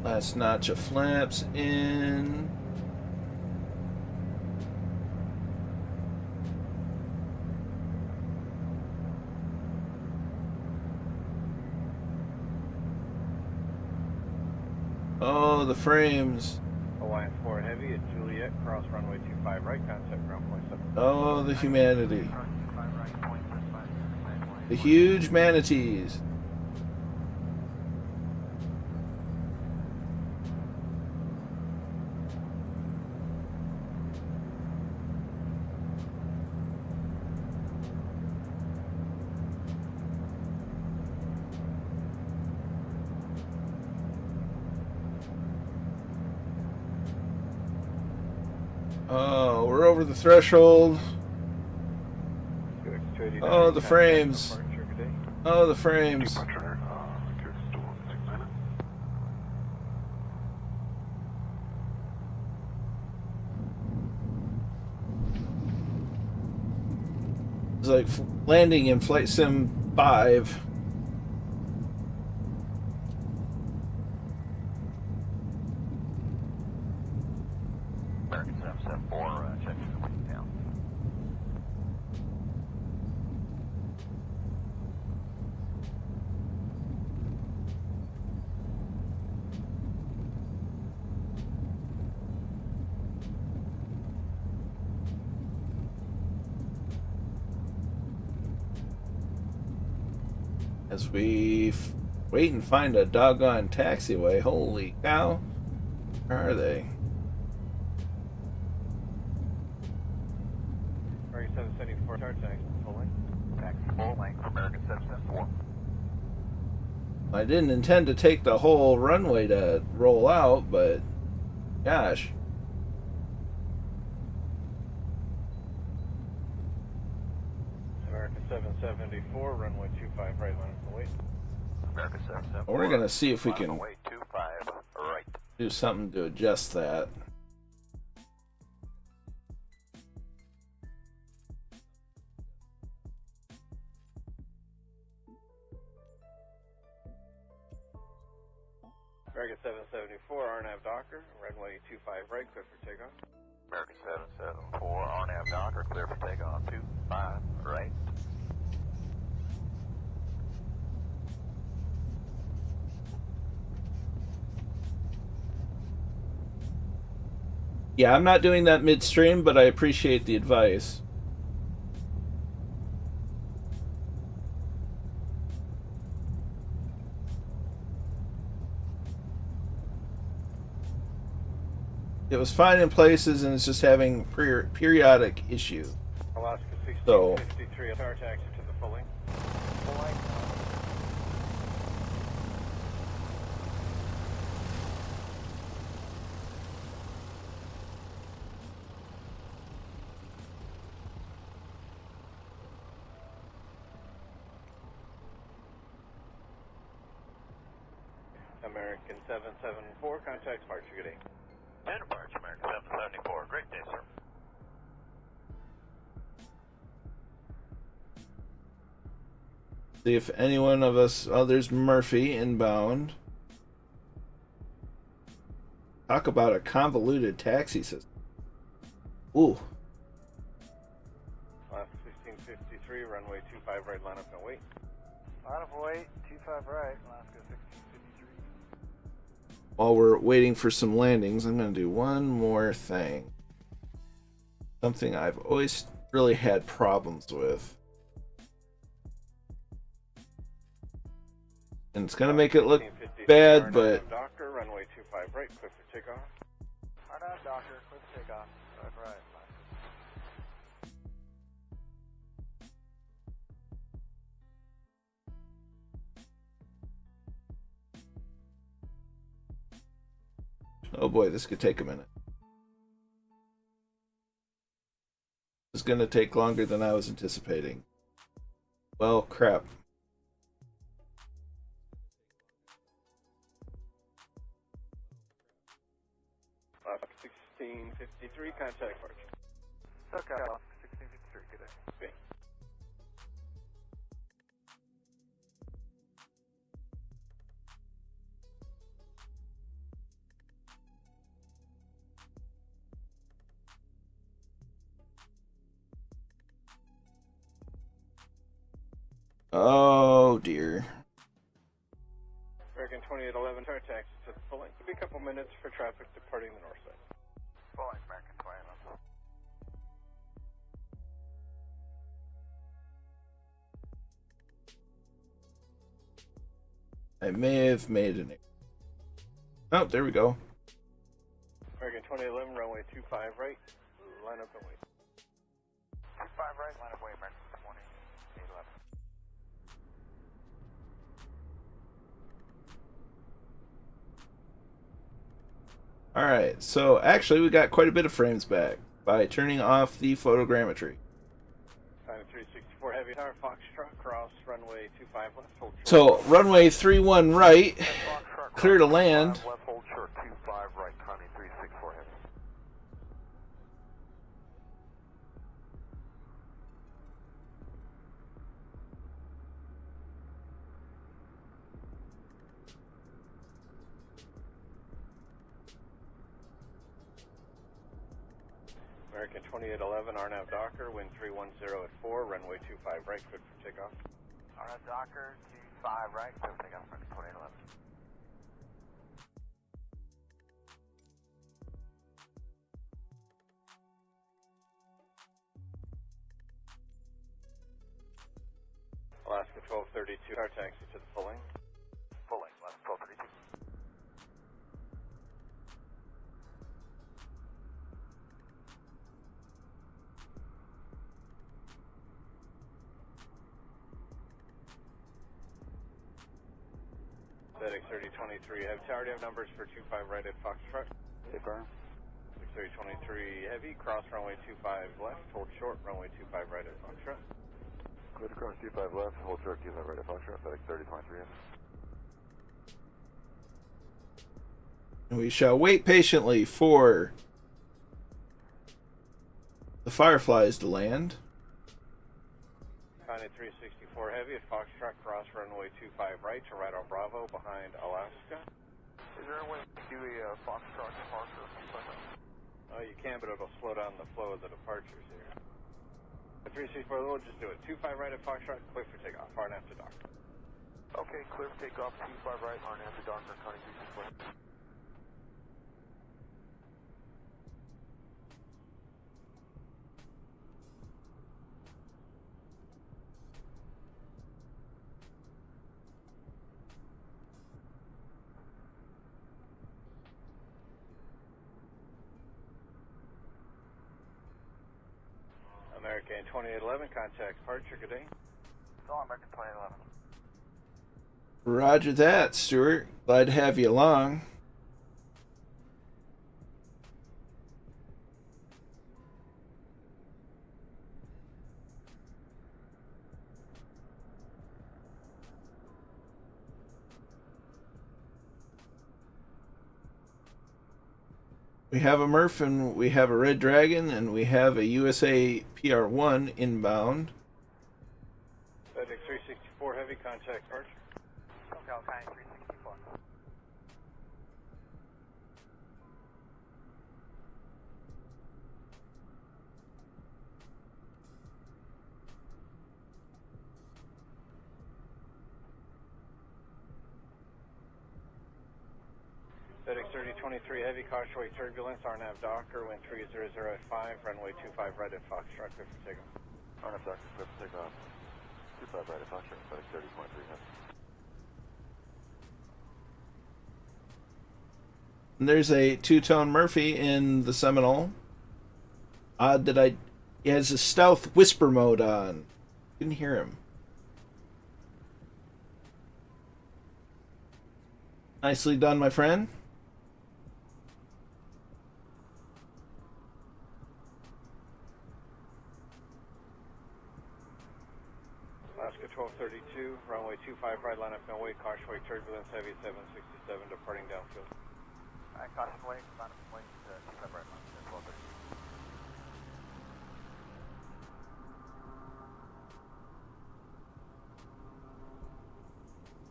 Last notch of flaps in. Oh, the frames. Hawaiian 4 Heavy at Juliet, cross runway 25 right, contact ground point 7. Oh, the humanity. The huge manatees. Oh, we're over the threshold. Oh, the frames. Oh, the frames. It's like landing in Flight Sim 5. American 774, check the wing down. As we wait and find a doggone taxiway. Holy cow. Where are they? American 774, charge taxi, full length. Taxi full length, American 774. I didn't intend to take the whole runway to roll out, but gosh. American 774, runway 25 right, line up and wait. American 774. We're gonna see if we can Runway 25 right. do something to adjust that. American 774, RNAV Docker, runway 25 right, clear for takeoff. American 774, RNAV Docker, clear for takeoff, 25 right. Yeah, I'm not doing that midstream, but I appreciate the advice. It was fine in places, and it's just having periodic issue. Alaska So- 1653, tower taxi to the full length. Full length. American 774, contact departure, good day. And departure, American 774. Great day, sir. See if any one of us. Oh, there's Murphy inbound. Talk about a convoluted taxi system. Ooh. Alaska 1653, runway 25 right, line up and wait. Line of wait, 25 right, Alaska 1653. While we're waiting for some landings, I'm going to do one more thing. Something I've always really had problems with. And it's going to make it look 1653, bad, RNAV but Docker, runway 25 right, clear for takeoff. RNAV Docker, clear for takeoff, 25 right, oh boy, this could take a minute. It's going to take longer than I was anticipating. Well, crap. Alaska 1653, contact departure. Okay, 1653, good day. Okay. Oh dear. American 2811, our taxi to the full length. It'll be a couple minutes for traffic departing the north side. Full length, American 2811. I may have made an. Oh, there we go. American 2811, runway 25 right. Line up and wait. 25 right, line of way, American 2811. All right, so actually we got quite a bit of frames back by turning off the photogrammetry. Time 364 heavy tower, Foxtrot, cross, runway 25 left, hold short. So runway 31 right, Foxtrot, clear to cross, land. 25 left, hold short, 25 right, Connie 364 heavy. American 2811, RNAV Docker, wind 310 at 4, runway 25 right, good for takeoff. RF Docker, 25 right, clear for takeoff, American 2811. Alaska 1232, our taxi to the full length. Full length, left 1232. FedEx 3023, heavy tower, do you have numbers for 25 right at Foxtrot? Affirm. FedEx 3023, heavy, cross runway 25 left, hold short, runway 25 right at Foxtrot. Clear to cross 25 left, hold short, 25 right at Foxtrot, FedEx 3023 heavy. We shall wait patiently for the Fireflies to land. Connie 364 heavy at Foxtrot, cross runway 25 right to right on Bravo behind Alaska. Is there a way to do a Foxtrot departure? You can, but it'll slow down the flow of the departures here. The 364, we'll just do it. 25 right at Foxtrot, clear for takeoff, far and after dock. Okay, clear for takeoff, 25 right, RN after Docker, Connie 364. American 2811, contact departure, good day. So American 2811. Roger that, Stuart. Glad to have you along. We have a Murph and we have a Red Dragon and we have a USA PR1 inbound. FedEx 364 heavy, contact departure. SoCal Connie 364. FedEx 3023 heavy, cautious turbulence, RNAV Docker, wind 300 at 5, runway 25 right at Foxtrot, clear for takeoff. RF Docker, clear for takeoff. 25 right at Foxtrot, FedEx 3023 heavy. And there's a two-tone Murphy in the Seminole. Odd that he has a stealth whisper mode on. Couldn't hear him. Nicely done, my friend. Alaska 1232, runway 25 right, line up and wait, cautious turbulence, heavy 767, departing downfield. Caution wing, final wing, 25 right, 1230.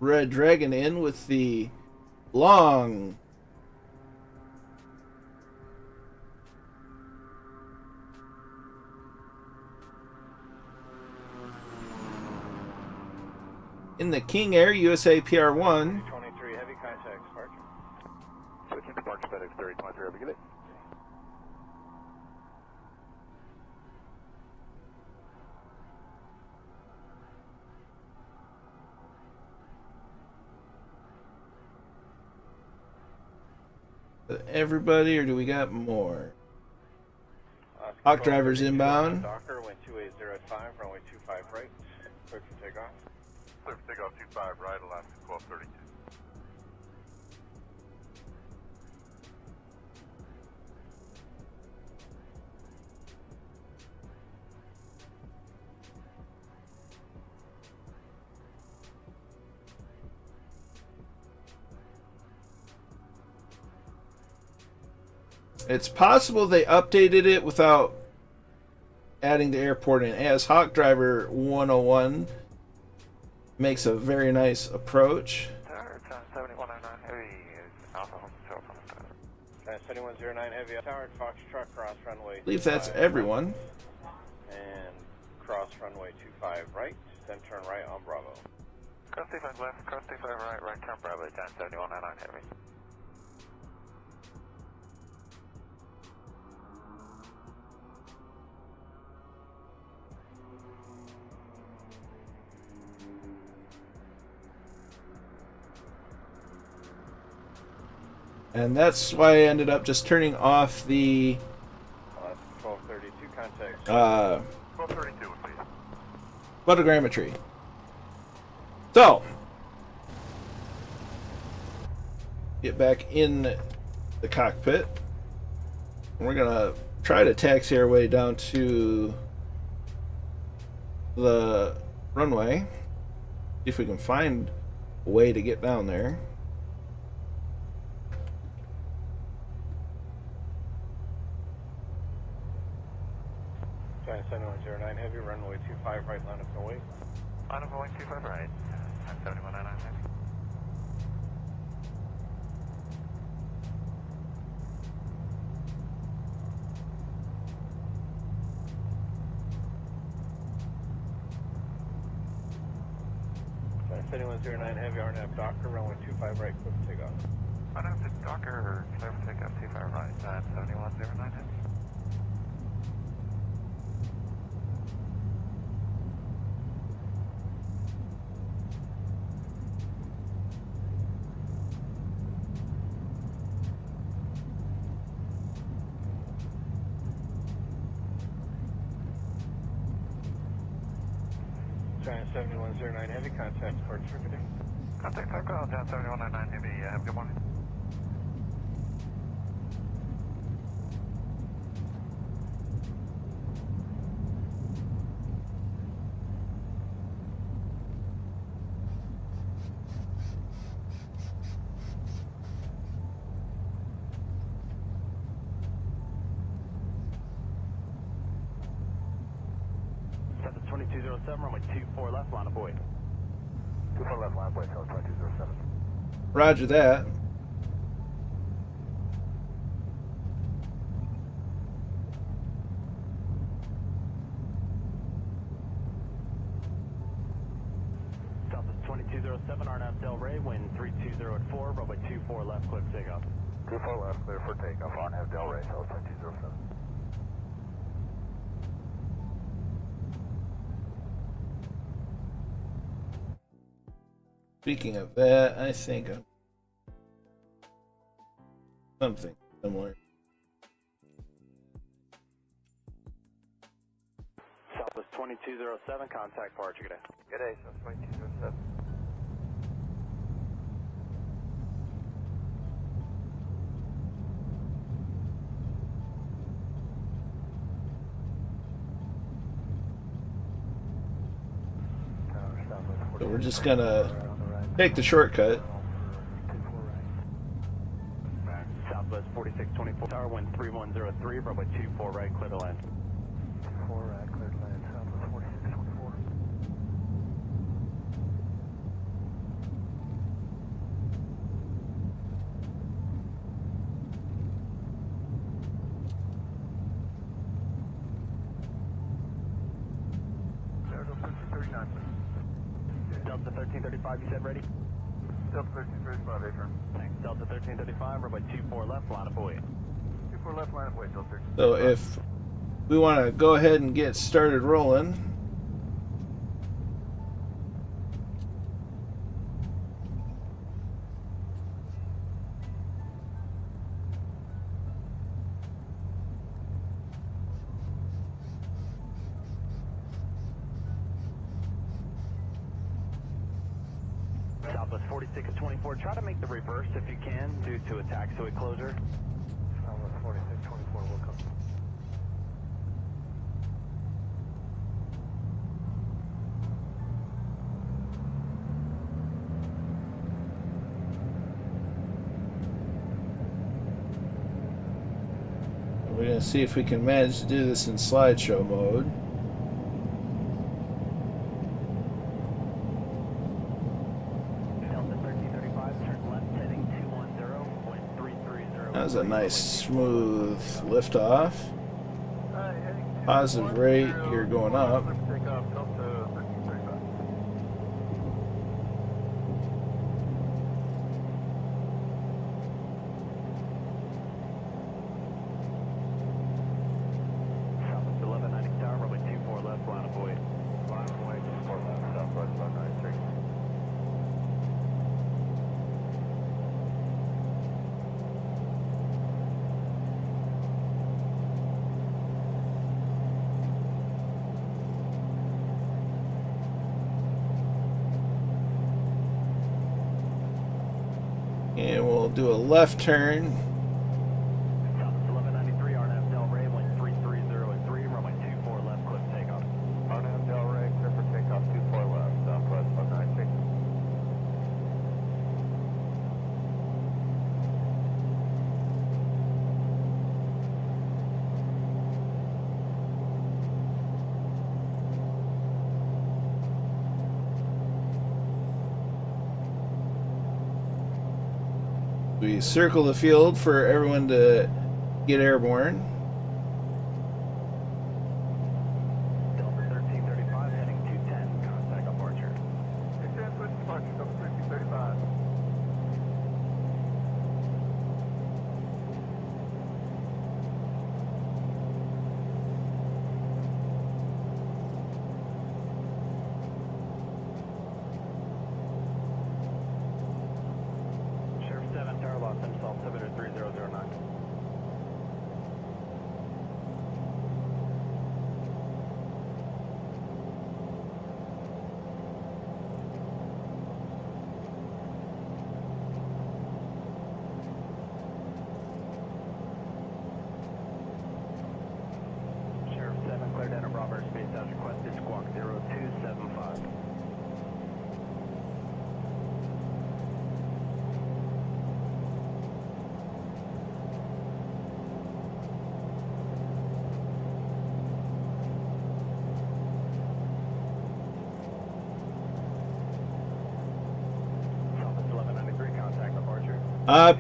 Red Dragon in with the long. In the King Air USA PR1. 23 heavy contact departure. Switching to Park FedEx 3023, over, get it. Everybody, or do we got more? Hawk drivers inbound. Docker, wind 280 at 5, runway 25 right. Clear for takeoff. Clear for takeoff 25 right, Alaska 1232. It's possible they updated it without adding the airport in, as Hawk Driver 101 makes a very nice approach. Tower, 7109 heavy, Alpha Home Hotel. 7109 heavy, Tower, Foxtrot, cross runway. I believe that's everyone. And cross runway 25 right, then turn right on Bravo. Cross 25 left, cross 25 right, right turn Bravo, 7109 heavy. And that's why I ended up just turning off the 1232 contact. 1232, please. photogrammetry. So, get back in the cockpit. And we're gonna try to taxi our way down to the runway. See if we can find a way to get down there. Giant 7109 heavy, runway 25 right, line up no wait. Line up no wait, 25 right, 7109 heavy. Giant 7109 heavy, RNAV Docker, runway 25 right, quick takeoff. RNAV Docker, clear for takeoff 25 right, 7109 heavy. Giant 7109 heavy, contact departure ticketing. Contact Taco, Giant 7109 heavy, have a good morning. That's 2207, runway 24 left, line of boy. 24 left, line boy, tell 2207. Roger that. Southwest 2207, RNAV Del Rey, wind 320 at 4, runway 24 left, quick takeoff. 24 left, clear for takeoff, RNAV Del Rey, tell 2207. Speaking of that, I think of something similar. Southwest 2207, contact departure, good day. Good day, so 2207. So we're just gonna take the shortcut. Southwest 4624 tower, wind 3103, runway 24 right, clear to land. 24 right, clear to land, Southwest 4624. Delta 1335, you said ready? Delta 1335, A-turn. Thanks. Delta 1335, runway 24 left, line of buoy. 24 left, line of way, Delta 1335. So if we want to go ahead and get started rolling, Southwest 4624, try to make the reverse if you can due to a taxiway closure. Southwest 4624, will come. we're going to see if we can manage to do this in slideshow mode. Delta 1335, turn left, heading 210, wind 330. That was a nice smooth liftoff. Positive rate here going up. Take off, Delta 1335. Southwest 1190 tower, runway 24 left, line of buoy. Line of buoy, 24 left, Southwest 193. And we'll do a left turn. Southwest 1193, RNAV Del Rey, wind 330 runway 24 left, cliff takeoff. RNAV Del Rey, clear for takeoff, 24 left, Southwest 193. We circle the field for everyone to get airborne. Delta 1335, heading 210, contact departure. 210, push departure, Delta 1335. Sheriff 7, tower lost himself, 73009. Sheriff 7, cleared enter Bravo space as requested, squawk 0275. Southwest 1193, contact departure.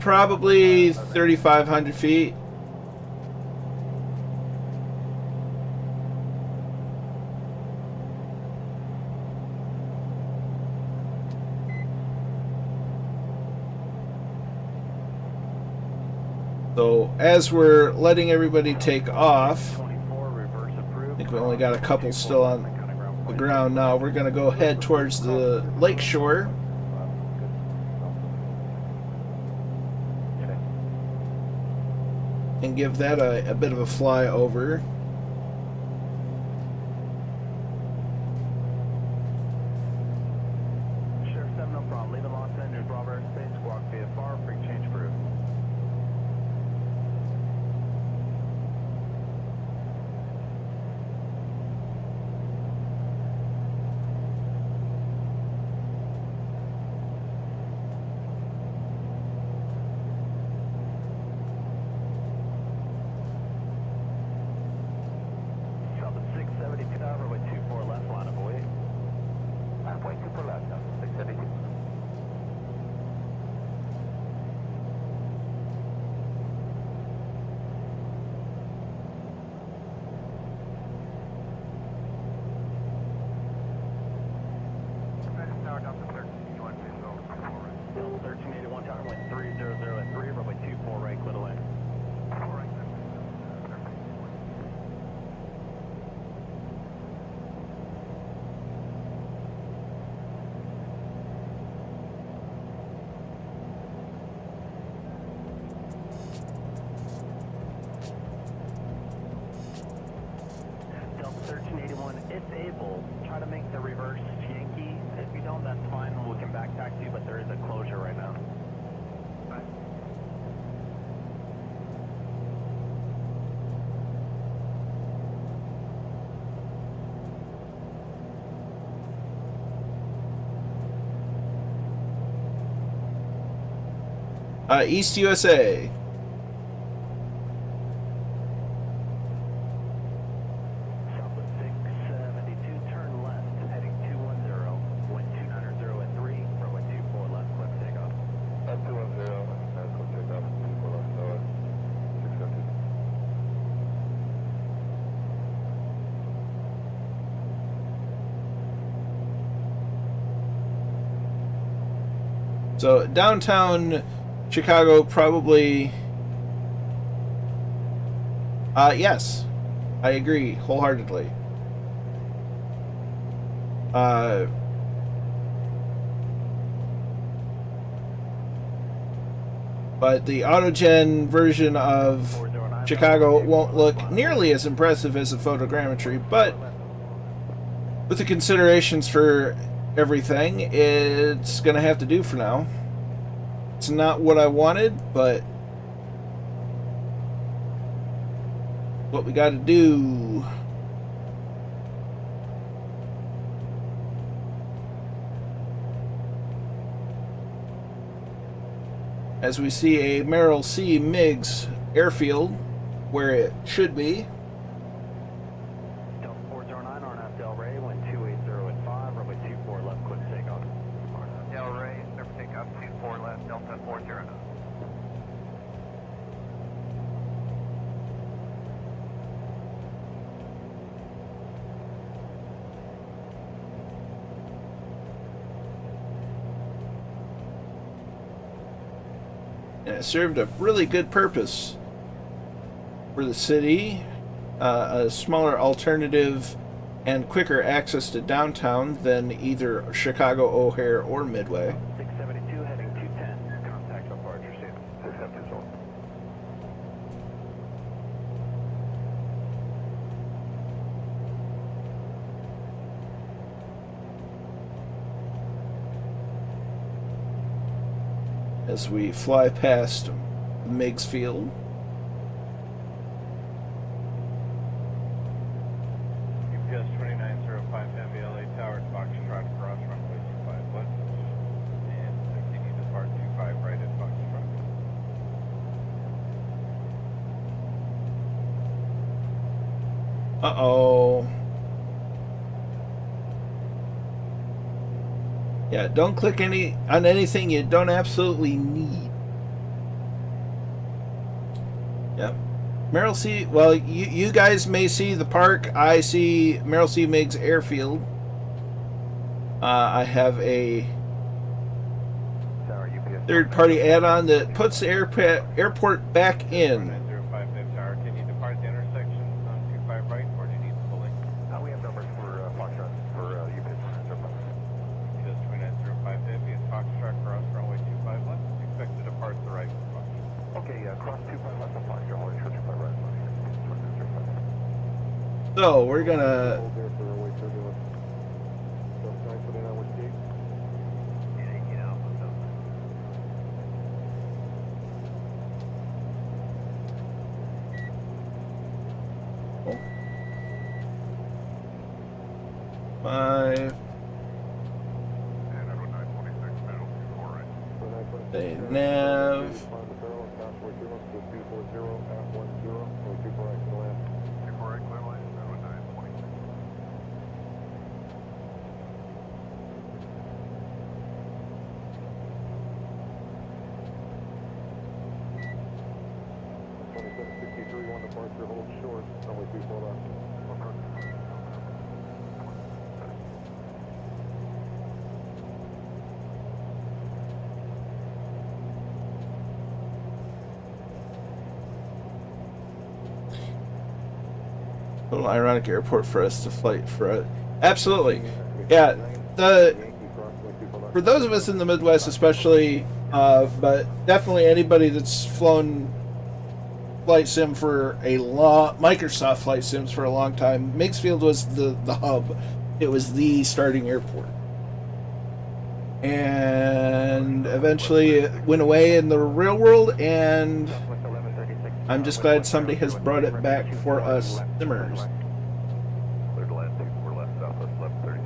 Probably 3,500 feet. So as we're letting everybody take off, 24, reverse approved. I think we only got a couple still on the ground now. We're going to go head towards the lake shore. And give that a bit of a flyover. Sheriff 7, no problem. Leaving Los Angeles, Bravo airspace, squawk VFR, free change approved. try to make the reverse Yankee. If you don't, that's fine. We can back taxi, but there is a closure right now. East USA. Southwest 672, turn left, heading 210, wind 290 at 3, runway 24 left, clear for takeoff. 210, clear takeoff, 24 left, so 670. So downtown Chicago probably. Yes, I agree wholeheartedly. But the autogen version of Chicago won't look nearly as impressive as the photogrammetry, but with the considerations for everything, it's gonna have to do for now. It's not what I wanted, but what we gotta do. As we see a Merrill C. Meigs airfield where it should be. Delta 409 on Del Rey, wind 280 at 5, runway 24 left, clear for takeoff. Del Rey, clear for takeoff, 24 left, Delta 409. And it served a really good purpose for the city, a smaller alternative and quicker access to downtown than either Chicago O'Hare or Midway. 672, heading 210, contact departure, see you. 672. As we fly past Meigs Field. UPS 2905 MBLA Tower, Foxtrot, cross runway 25 left, and continue to depart 25 right at Foxtrot. Uh-oh. Yeah, don't click on anything you don't absolutely need. Yep. Merrill C. Well, you guys may see the park. I see Merrill C. Meigs Airfield. I have a third-party add-on that puts the airport back in. 2905 Tower, can you depart the intersection on 25 right, or do you need the full length? We have numbers for Foxtrot, for UPS. UPS 2905 Heavy and Foxtrot, cross runway 25 left, expect to depart the right from Foxtrot. Okay, cross 25 left on Foxtrot, holding short 25 right. So we're gonna. Hold there for runway turbulence. Delta 929 with gate. Five. And runway 926 middle, 24 right. They nav. Find the barrel and pass away 2 months to 240 at 10, or 24 right to the land. 24 right, clear line, runway 926. One departure, hold short, runway 24 left. A little ironic airport for us to flight for. Absolutely. Yeah. For those of us in the Midwest, especially, but definitely anybody that's flown flight sim for a long Microsoft flight sims for a long time, Meigs Field was the hub. It was the starting airport. And eventually it went away in the real world, and I'm just glad somebody has brought it back for us simmers. Clear to land 24 left, southwest 1136.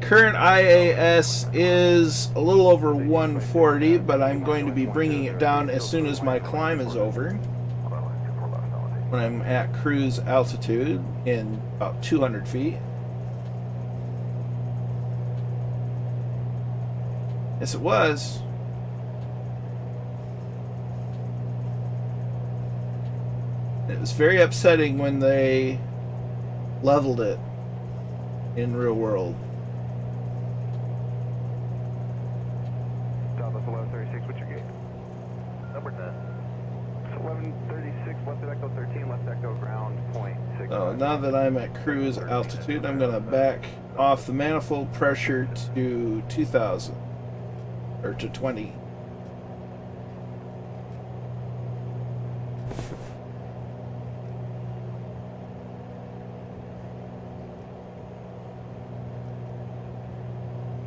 Current IAS is a little over 140, but I'm going to be bringing it down as soon as my climb is over. When I'm at cruise altitude in about 200 feet. Yes, it was. It was very upsetting when they leveled it in real world. Southwest 1136, what's your gate? Number 10. 1136, left echo 13, left echo ground, point 6. So now that I'm at cruise altitude, I'm going to back off the manifold pressure to 2,000. Or to 20.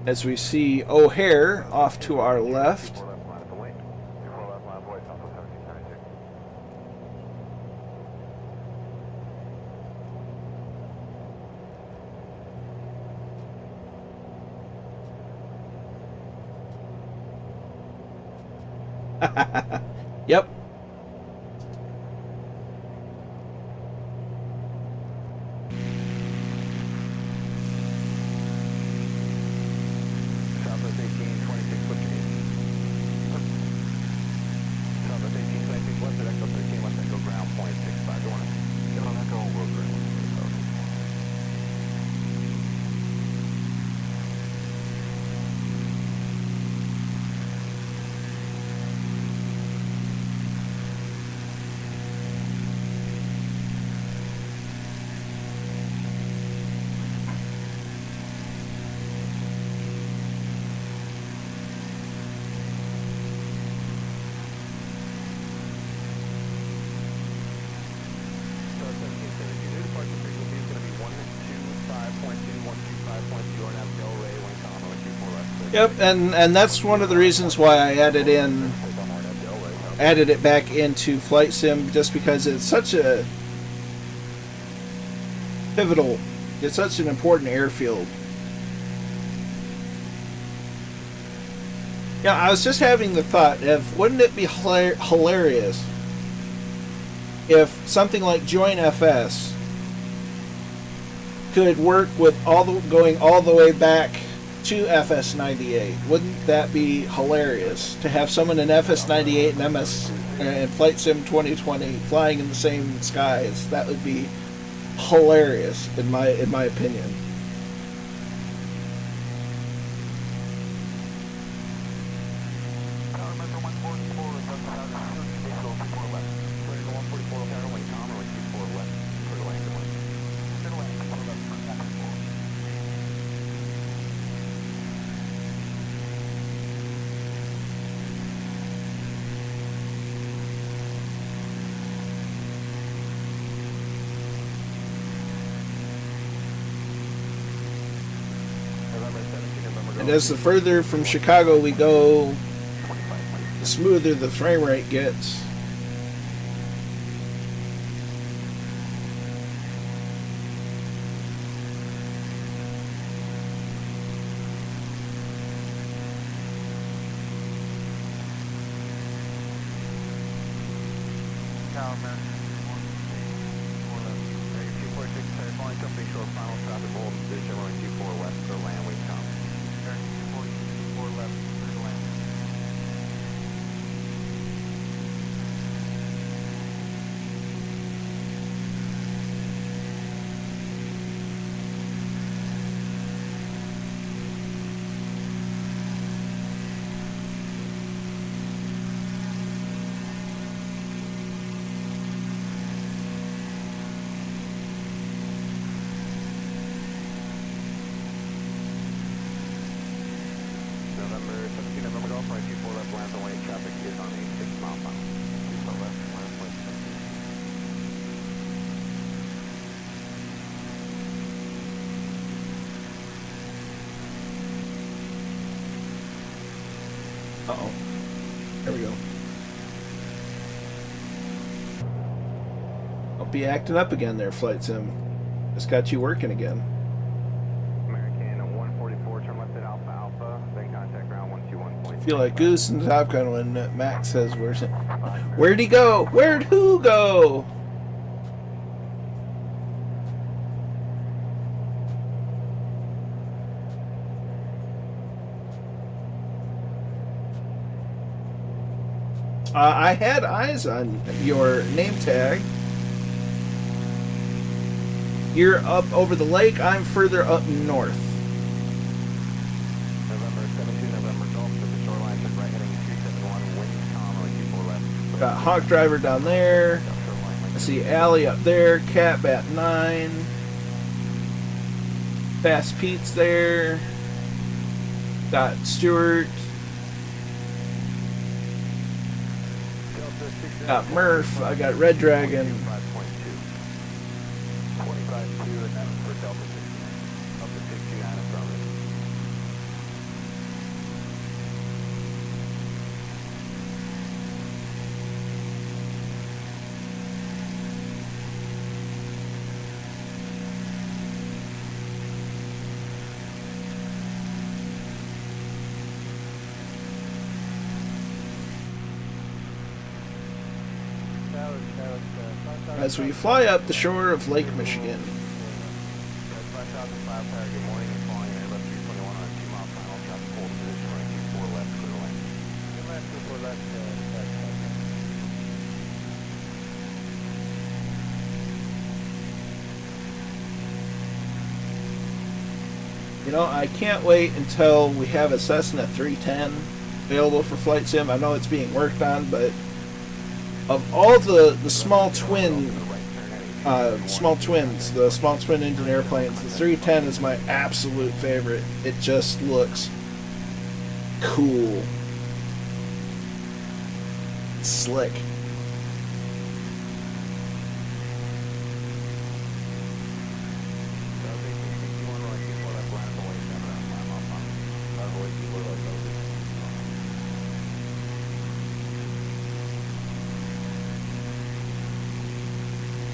As we see O'Hare off to our left. 4 left line at the wing. 4 left line, boy, southwest 1796. Yep. Southwest 1826, what's your gate? Southwest 1826, left echo 13, left echo ground, point 65. Go on. Get on echo, world ground. Yep, and that's one of the reasons why I added it back into Flight Sim, just because it's such a pivotal, it's such an important airfield. Yeah, I was just having the thought of, wouldn't it be hilarious if something like Join FS could work with going all the way back to FS98? Wouldn't that be hilarious to have someone in FS98 and Flight Sim 2020 flying in the same skies? That would be hilarious in my opinion. And as the further from Chicago we go, the smoother the frame rate gets. left away traffic is on a 6 mile final. 24 left, left way. Uh-oh. There we go. Don't be acting up again there, Flight Sim. Just got you working again. American 144, turn left at Alpha Alpha, then contact ground 121. Feel like Goose in Top Gun when Max says, "Where'd he go? Where'd who go?" I had eyes on your name tag. You're up over the lake. I'm further up north. November 17, November Gulf, to the shoreline, turn right heading 371, wind calm, like 24 left. Got Hawk Driver down there. I see Alley up there. Cat Bat 9. Fast Pete's there. Got Stewart. Got Murph. I got Red Dragon. 25.2. 25.2, and that's for Delta 69. Up to 69 in front of it. As we fly up the shore of Lake Michigan. 5005 Tower, good morning, and following Airbus 321 on a 2 mile final, traffic hold position, running 24 left, clear lane. Good left, 24 left, You know, I can't wait until we have a Cessna 310 available for Flight Sim. I know it's being worked on, but of all the small twins, the small twin engine airplanes, the 310 is my absolute favorite. It just looks cool, slick.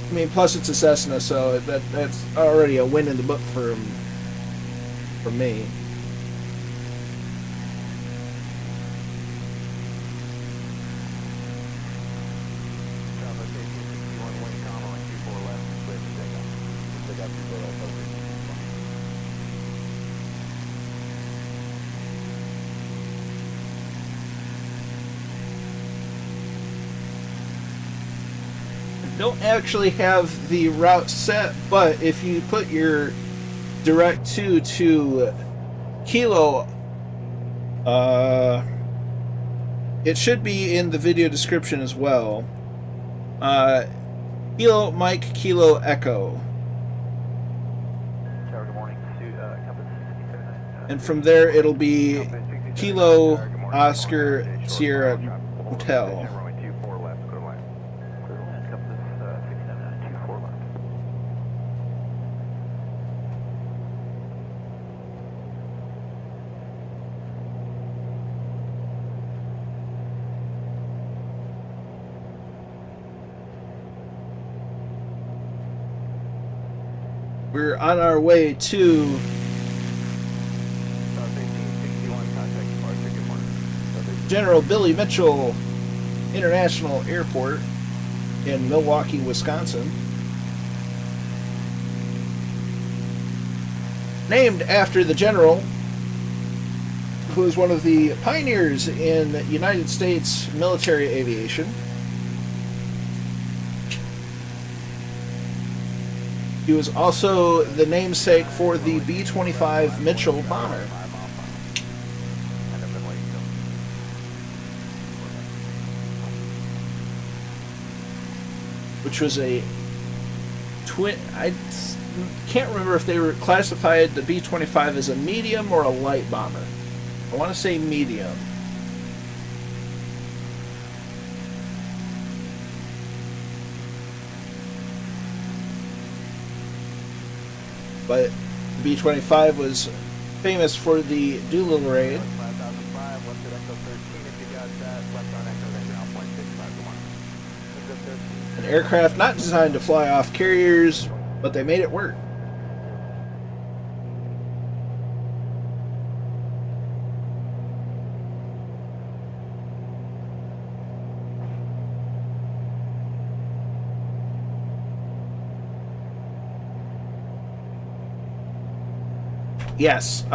I mean, plus it's a Cessna, so that's already a win in the book for me. Don't actually have the route set, but if you put your direct to Kilo, it should be in the video description as well. Kilo Mike Kilo Echo, Tower, good morning. Compass 67. and from there it'll be Kilo Oscar Sierra Hotel. We're on our way to General Billy Mitchell International Airport in Milwaukee, Wisconsin. Named after the general who is one of the pioneers in United States military aviation. He was also the namesake for the B-25 Mitchell bomber. Which was a twin. I can't remember if they were classified the B-25 as a medium or a light bomber. I want to say medium. but the B-25 was famous for the Doolittle raid. 5005, left at Echo 13 if you got that, left on Echo, then ground point 65 to 1. Echo 13. An aircraft not designed to fly off carriers, but they made it work. Yes,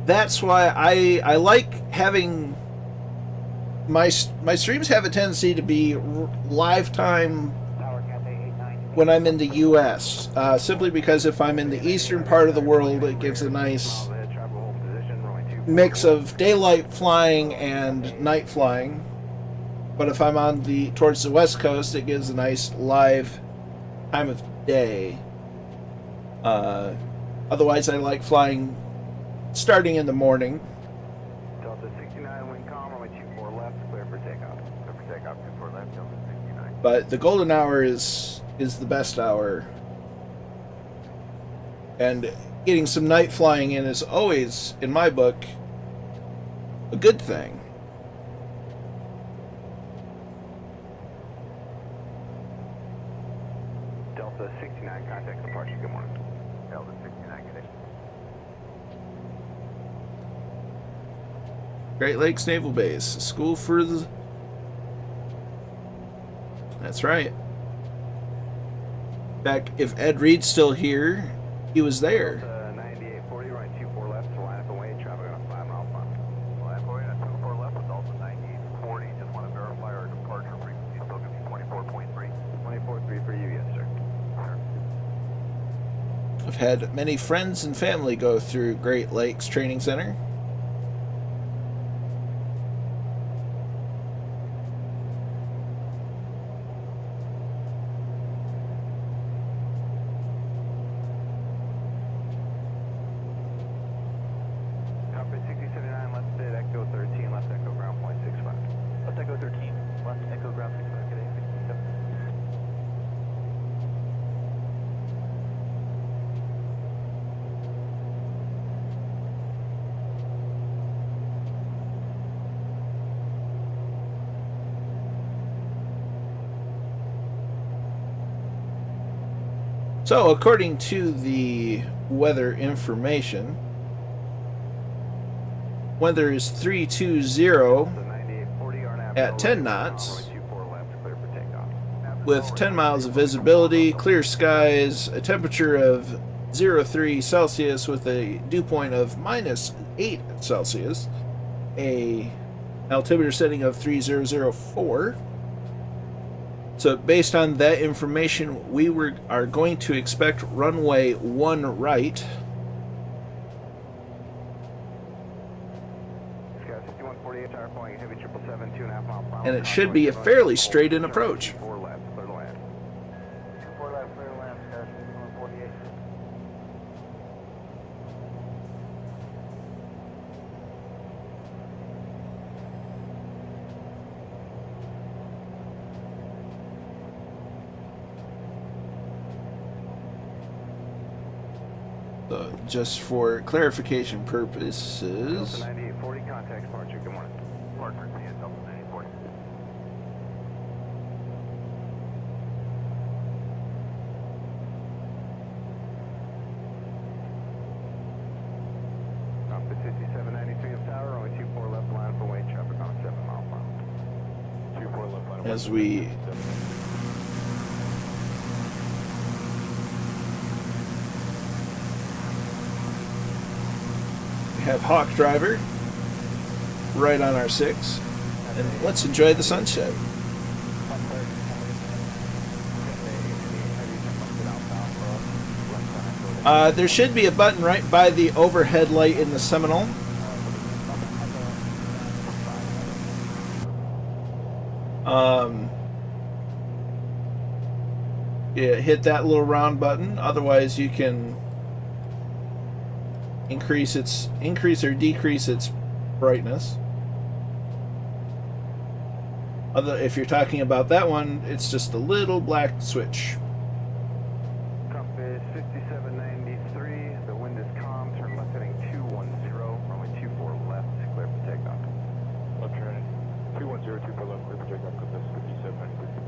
that's why I like having my streams have a tendency to be live time when I'm in the U.S. Simply because if I'm in the eastern part of the world, it gives a nice mix of daylight flying and night flying. But if I'm on towards the west coast, it gives a nice live time of day. Otherwise, I like flying starting in the morning. Delta 69, wind calm, runway 24 left, clear for takeoff. Clear for takeoff, 24 left, Delta 69. But the golden hour is the best hour. And getting some night flying in is always, in my book, a good thing. Delta 69, contact departure, good morning. Delta 69, good day. Great Lakes Naval Base, school for the... That's right. In fact, if Ed Reed's still here, he was there. Delta 9840, runway 24 left, so line up and wait, traffic on a 5 mile front. Line up and wait, 24 left with Delta 9840, just want to verify our departure frequency still going to be 24.3. 24.3 for you, yes sir. I've had many friends and family go through Great Lakes Training Center. Copy 6079, left at Echo 13, left Echo ground point 65. Left Echo 13, left Echo ground 65, good day, 67. So, according to the weather information, weather is 320 at 10 knots with 10 miles of visibility, clear skies, a temperature of 0.3 Celsius with a dew point of -8 Celsius, a altimeter setting of 3004. So based on that information, we are going to expect runway 1 right. And it should be a fairly straight-in approach. So just for clarification purposes, Delta 9840, contact departure, good morning. Partner, Delta 9840. Copy 5793 of tower, only 24 left line for weight, traffic on a 7 mile front. 24 left line. as we have Hawk Driver right on our 6, and let's enjoy the sunset. There should be a button right by the overhead light in the Seminole. Yeah, hit that little round button. Otherwise, you can increase or decrease its brightness. If you're talking about that one, it's just a little black switch. Copy is 5793. The wind is calm. Turn left heading 210. Runway 24 left. Clear for takeoff. Left turning. 210, 24 left, clear for takeoff. Compass 5793.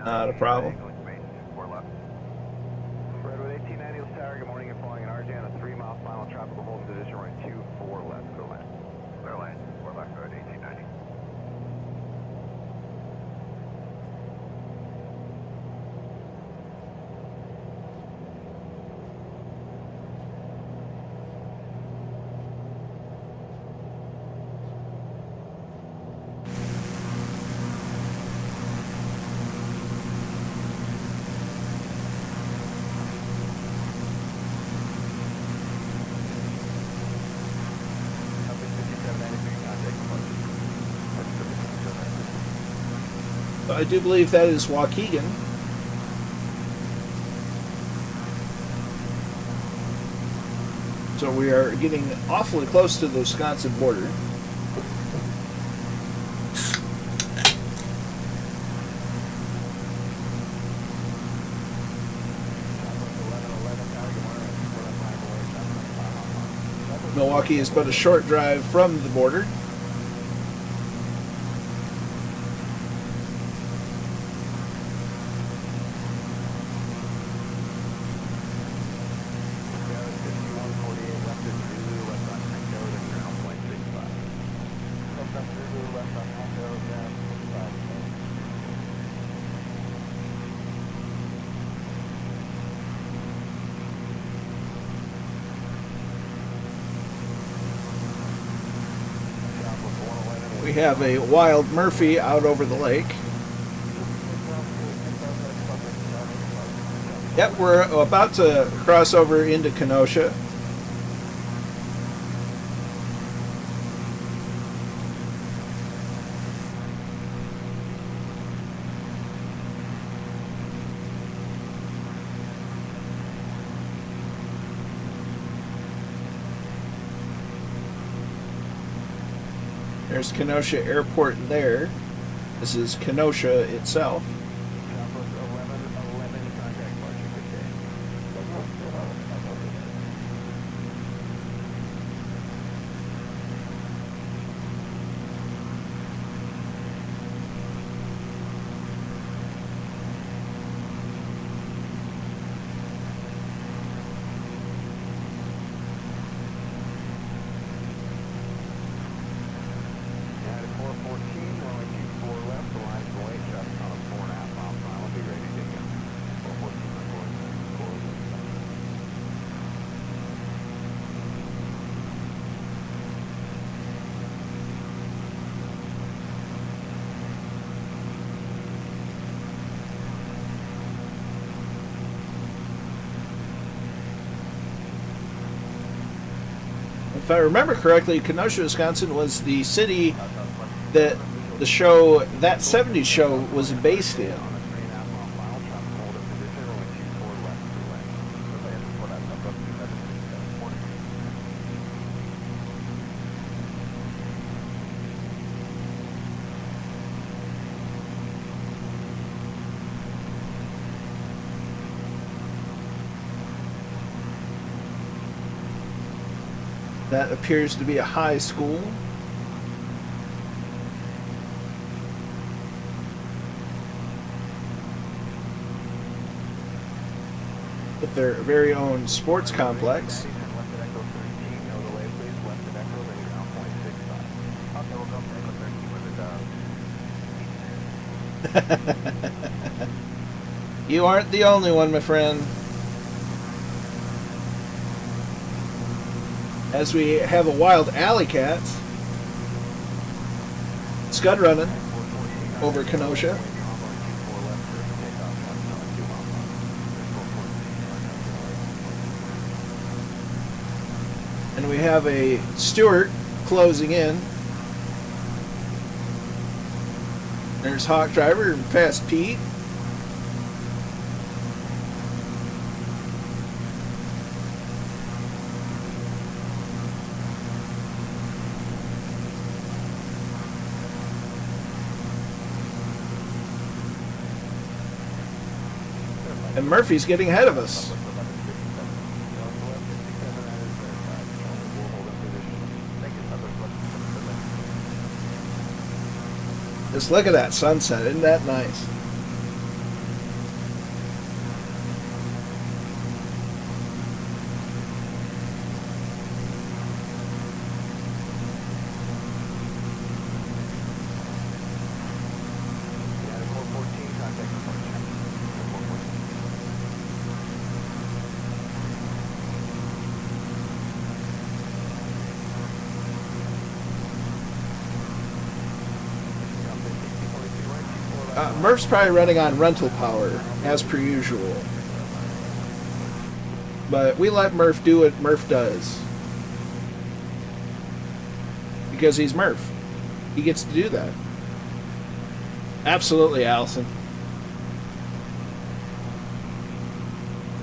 Not a problem. Redwood 1890 Tower, good morning. You're flying an RJ on a 3-mile final tropical hold position, running 24 left, clear land. Clear land, 4 left, road 1890. I do believe that is Waukegan. So we are getting awfully close to the Wisconsin border. Milwaukee is but a short drive from the border. We have a Wild Murphy out over the lake. Yep, we're about to cross over into Kenosha. There's Kenosha Airport there. This is Kenosha itself. If I remember correctly, Kenosha, Wisconsin was the city that the show, That 70s Show, was based in. That appears to be a high school. With their very own sports complex. You aren't the only one, my friend. As we have a wild alley cat scud running over Kenosha. And we have a Stewart closing in. There's Hawk Driver and Fast Pete. And Murphy's getting ahead of us. Just look at that sunset, isn't that nice? Murph's probably running on rental power, as per usual. But we let Murph do what Murph does. Because he's Murph. He gets to do that. Absolutely, Allison.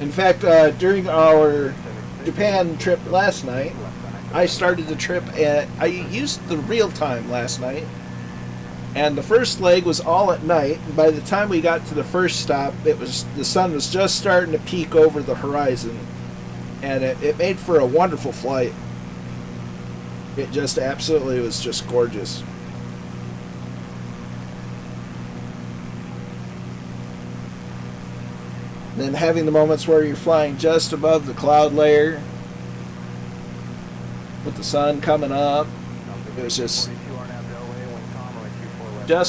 In fact, during our Japan trip last night, I started the trip I used the real time last night. And the first leg was all at night. And by the time we got to the first stop, the sun was just starting to peek over the horizon. And it made for a wonderful flight. It just absolutely was just gorgeous. And then having the moments where you're flying just above the cloud layer with the sun coming up, it was just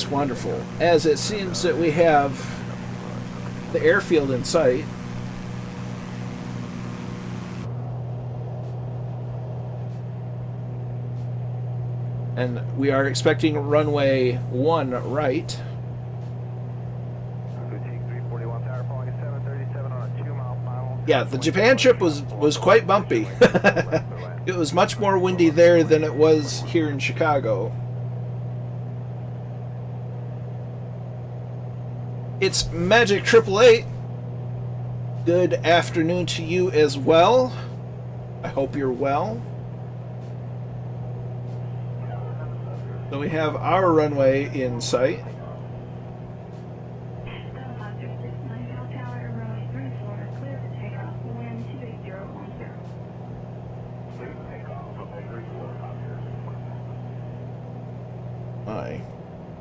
wonderful. As it seems that we have the airfield in sight. And we are expecting runway 1 right. Yeah, the Japan trip was quite bumpy. It was much more windy there than it was here in Chicago. It's Magic 888. Good afternoon to you as well. I hope you're well. So we have our runway in sight. My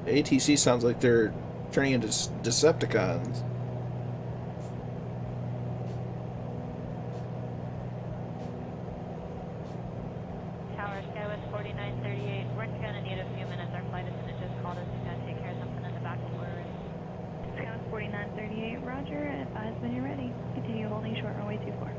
ATC sounds like they're turning into Decepticons. Tower, KVYS 4938. We're gonna need a few minutes. Our flight attendant just called us. He's gonna take care of something in the back of the room. KVYS 4938, roger. Advise when you're ready. Continue holding short runway 24.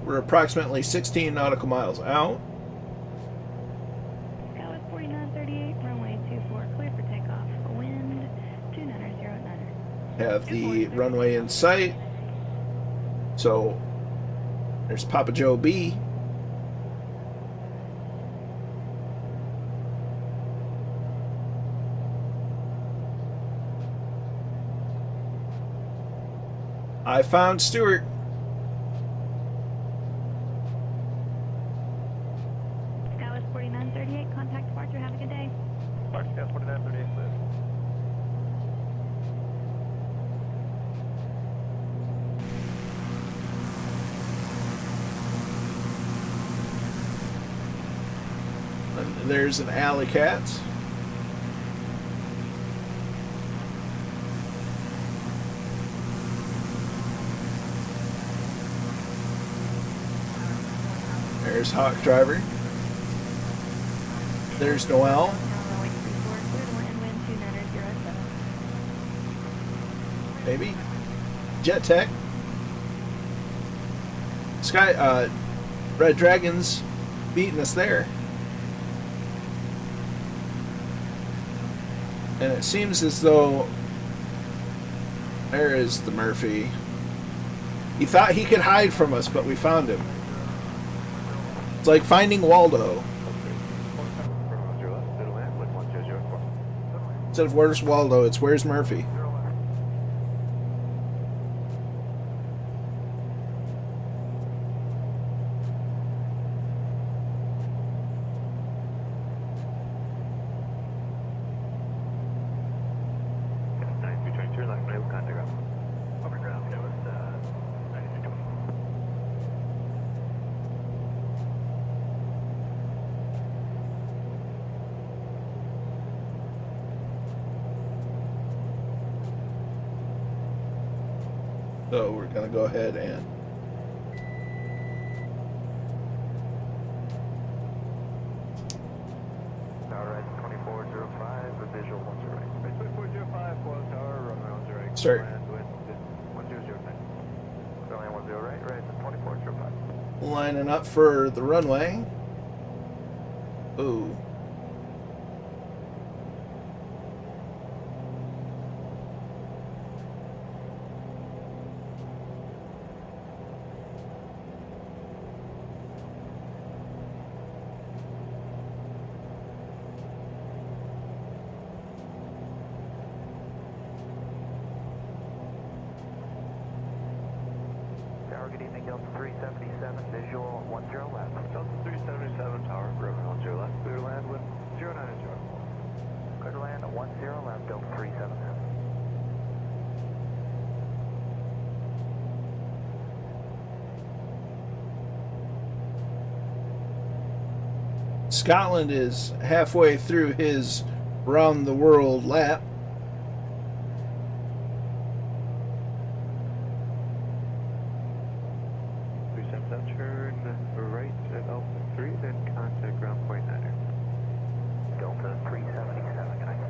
We're approximately 16 nautical miles out. KVYS 4938, runway 24, clear for takeoff. Wind 29009. Have the runway in sight. So there's Papa Joe B. I found Stuart. KVYS 4938, contact departure. Have a good day. KVYS 4938, please. And there's an alley cat. There's Hawk Driver. There's Noel. Runway 24, clear to land, wind 29007. Maybe. Jet Tech. Sky, Red Dragon's beating us there. And it seems as though there is the Murphy. He thought he could hide from us, but we found him. It's like finding Waldo. Instead of where's Waldo, it's where's Murphy. So we're going to go ahead and Alright, 2405, the visual 10. 2405, close tower, runway 10. Start. Land wind 1009. Runway 10 right, 2405. lining up for the runway. Ooh. Tower, good evening, Delta 377, visual 10 left. Delta 377, tower, runway 10 left, clear to land with 09 0. Clear to land at 10 left, Delta 377. Scotland is halfway through his round the world lap. Turn right at Alpha 3, then contact ground point 9. Delta 377, good night.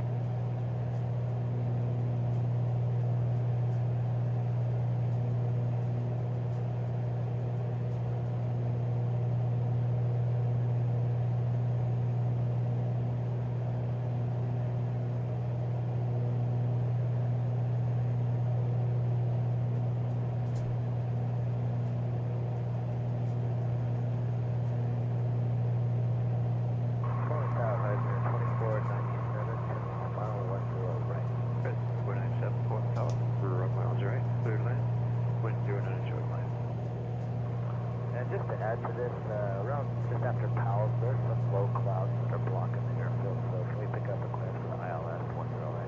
Just to add to this, around just after Powell's, there's some low clouds that are blocking the airfield, so can we pick up a clearance for the ILS 108?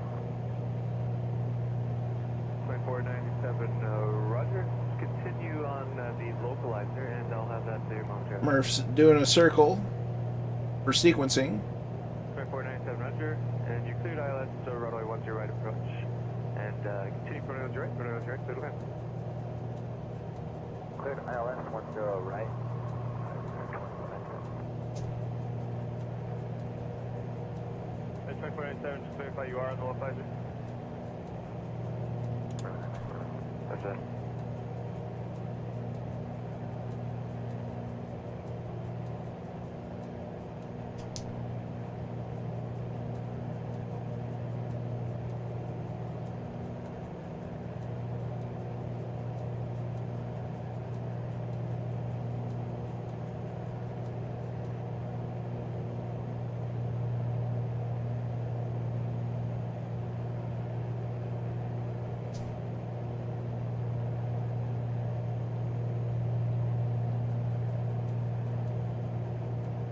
2497, Roger. Continue on the localizer, and I'll have that there momentarily. Murph's doing a circle for sequencing. 2497, Roger. And you cleared ILS, so runway 10 right approach. And continue for runway 10 right, clear to land. Cleared ILS 10 right. That's 2497, just clarify you are on the localizer. That's it.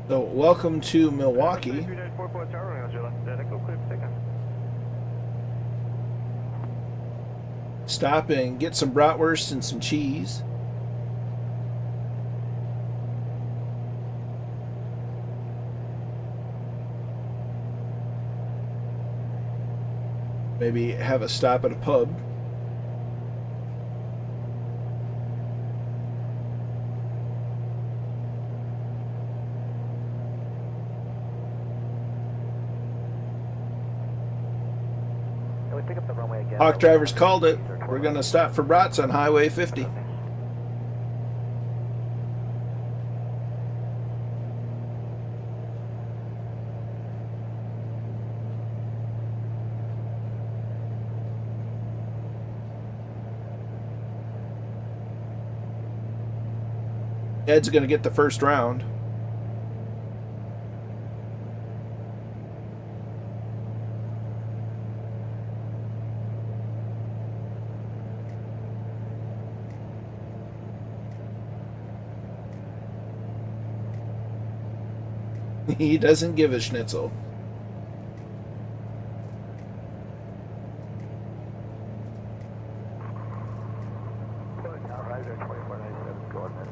So, welcome to Milwaukee. Stop and get some bratwurst and some cheese. Maybe have a stop at a pub. Pick up the runway again. Hawk drivers called it. We're going to stop for brats on Highway 50. Ed's going to get the first round. He doesn't give a schnitzel. Riser 2497, go ahead.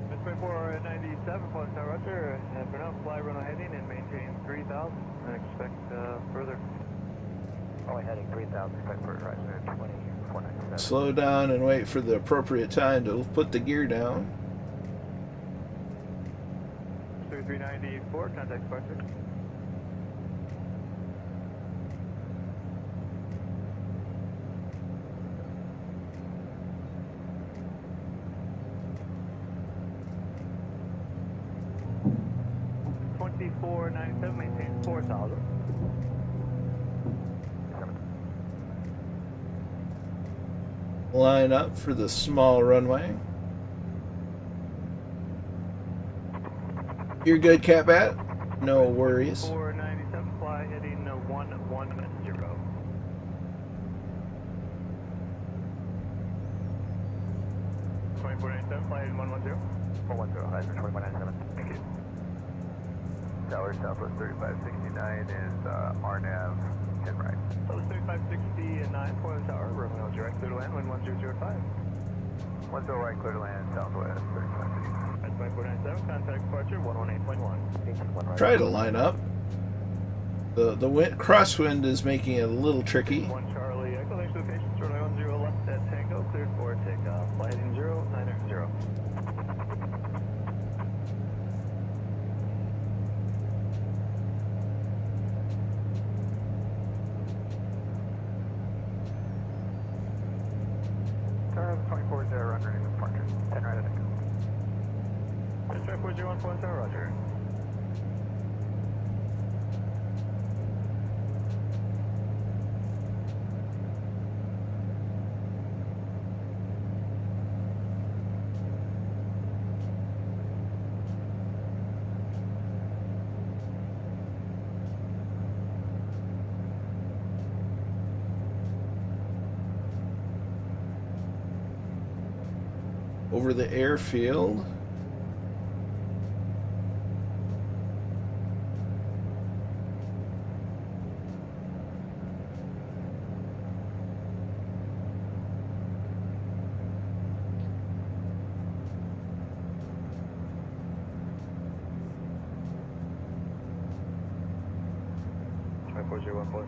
2497, Police Tower, Roger. And for now, fly runway heading and maintain 3000. And expect further. Only heading 3000, expect for riser 2497. Slow down and wait for the appropriate time to put the gear down. 3394, contact departure. Maintain 4000. Line up for the small runway. You're good, Catbat. No worries. 497, fly heading 110. 2497, fly heading 110. 110, riser 2497. Thank you. Tower Southwest 3569 is RNAV, hit right. Southwest 3569, for the tower, runway direct, clear to land, wind 1005. 10 right, clear to land, Southwest 3569. That's 2497, contact departure 118.1. Try to line up. The wind, crosswind is making it a little tricky. 1 Charlie, Echo, thanks for the patience, runway 10 left at Tango, cleared for takeoff, fly heading 090. Tower 24 underneath departure. 10 right, I think. That's 401, Roger. Over the airfield.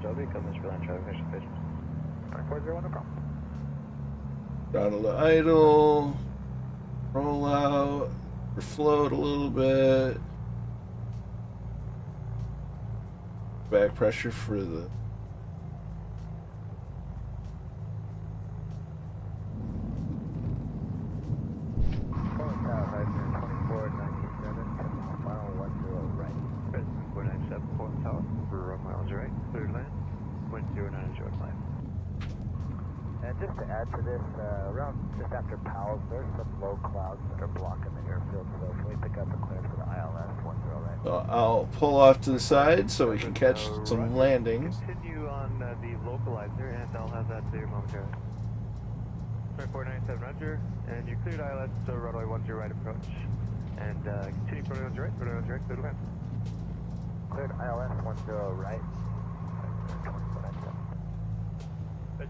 Charlie, comments for land traffic mission patience. 2401, no problem. Throttle to idle. Roll out. Or float a little bit. Back pressure for the And just to add to this, around just after Powell's, there's some low clouds that are blocking the airfield, so can we pick up a clearance for the ILS 10 right? So I'll pull off to the side so we can catch some landings. Continue on the localizer, and I'll have that there momentarily. 497 Roger, and you cleared ILS, so runway 10 right approach. And continue runway 10 right, clear to land. Cleared ILS 10 right.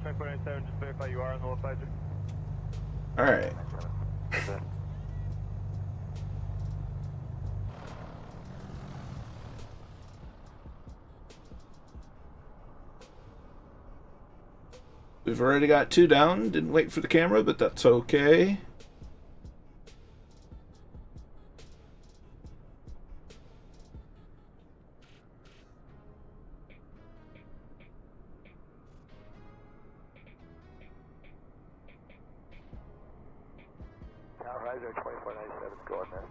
2497, just verify you are on the localizer. Alright. We've already got 2 down. Didn't wait for the camera, but that's okay. Riser 2497, go ahead.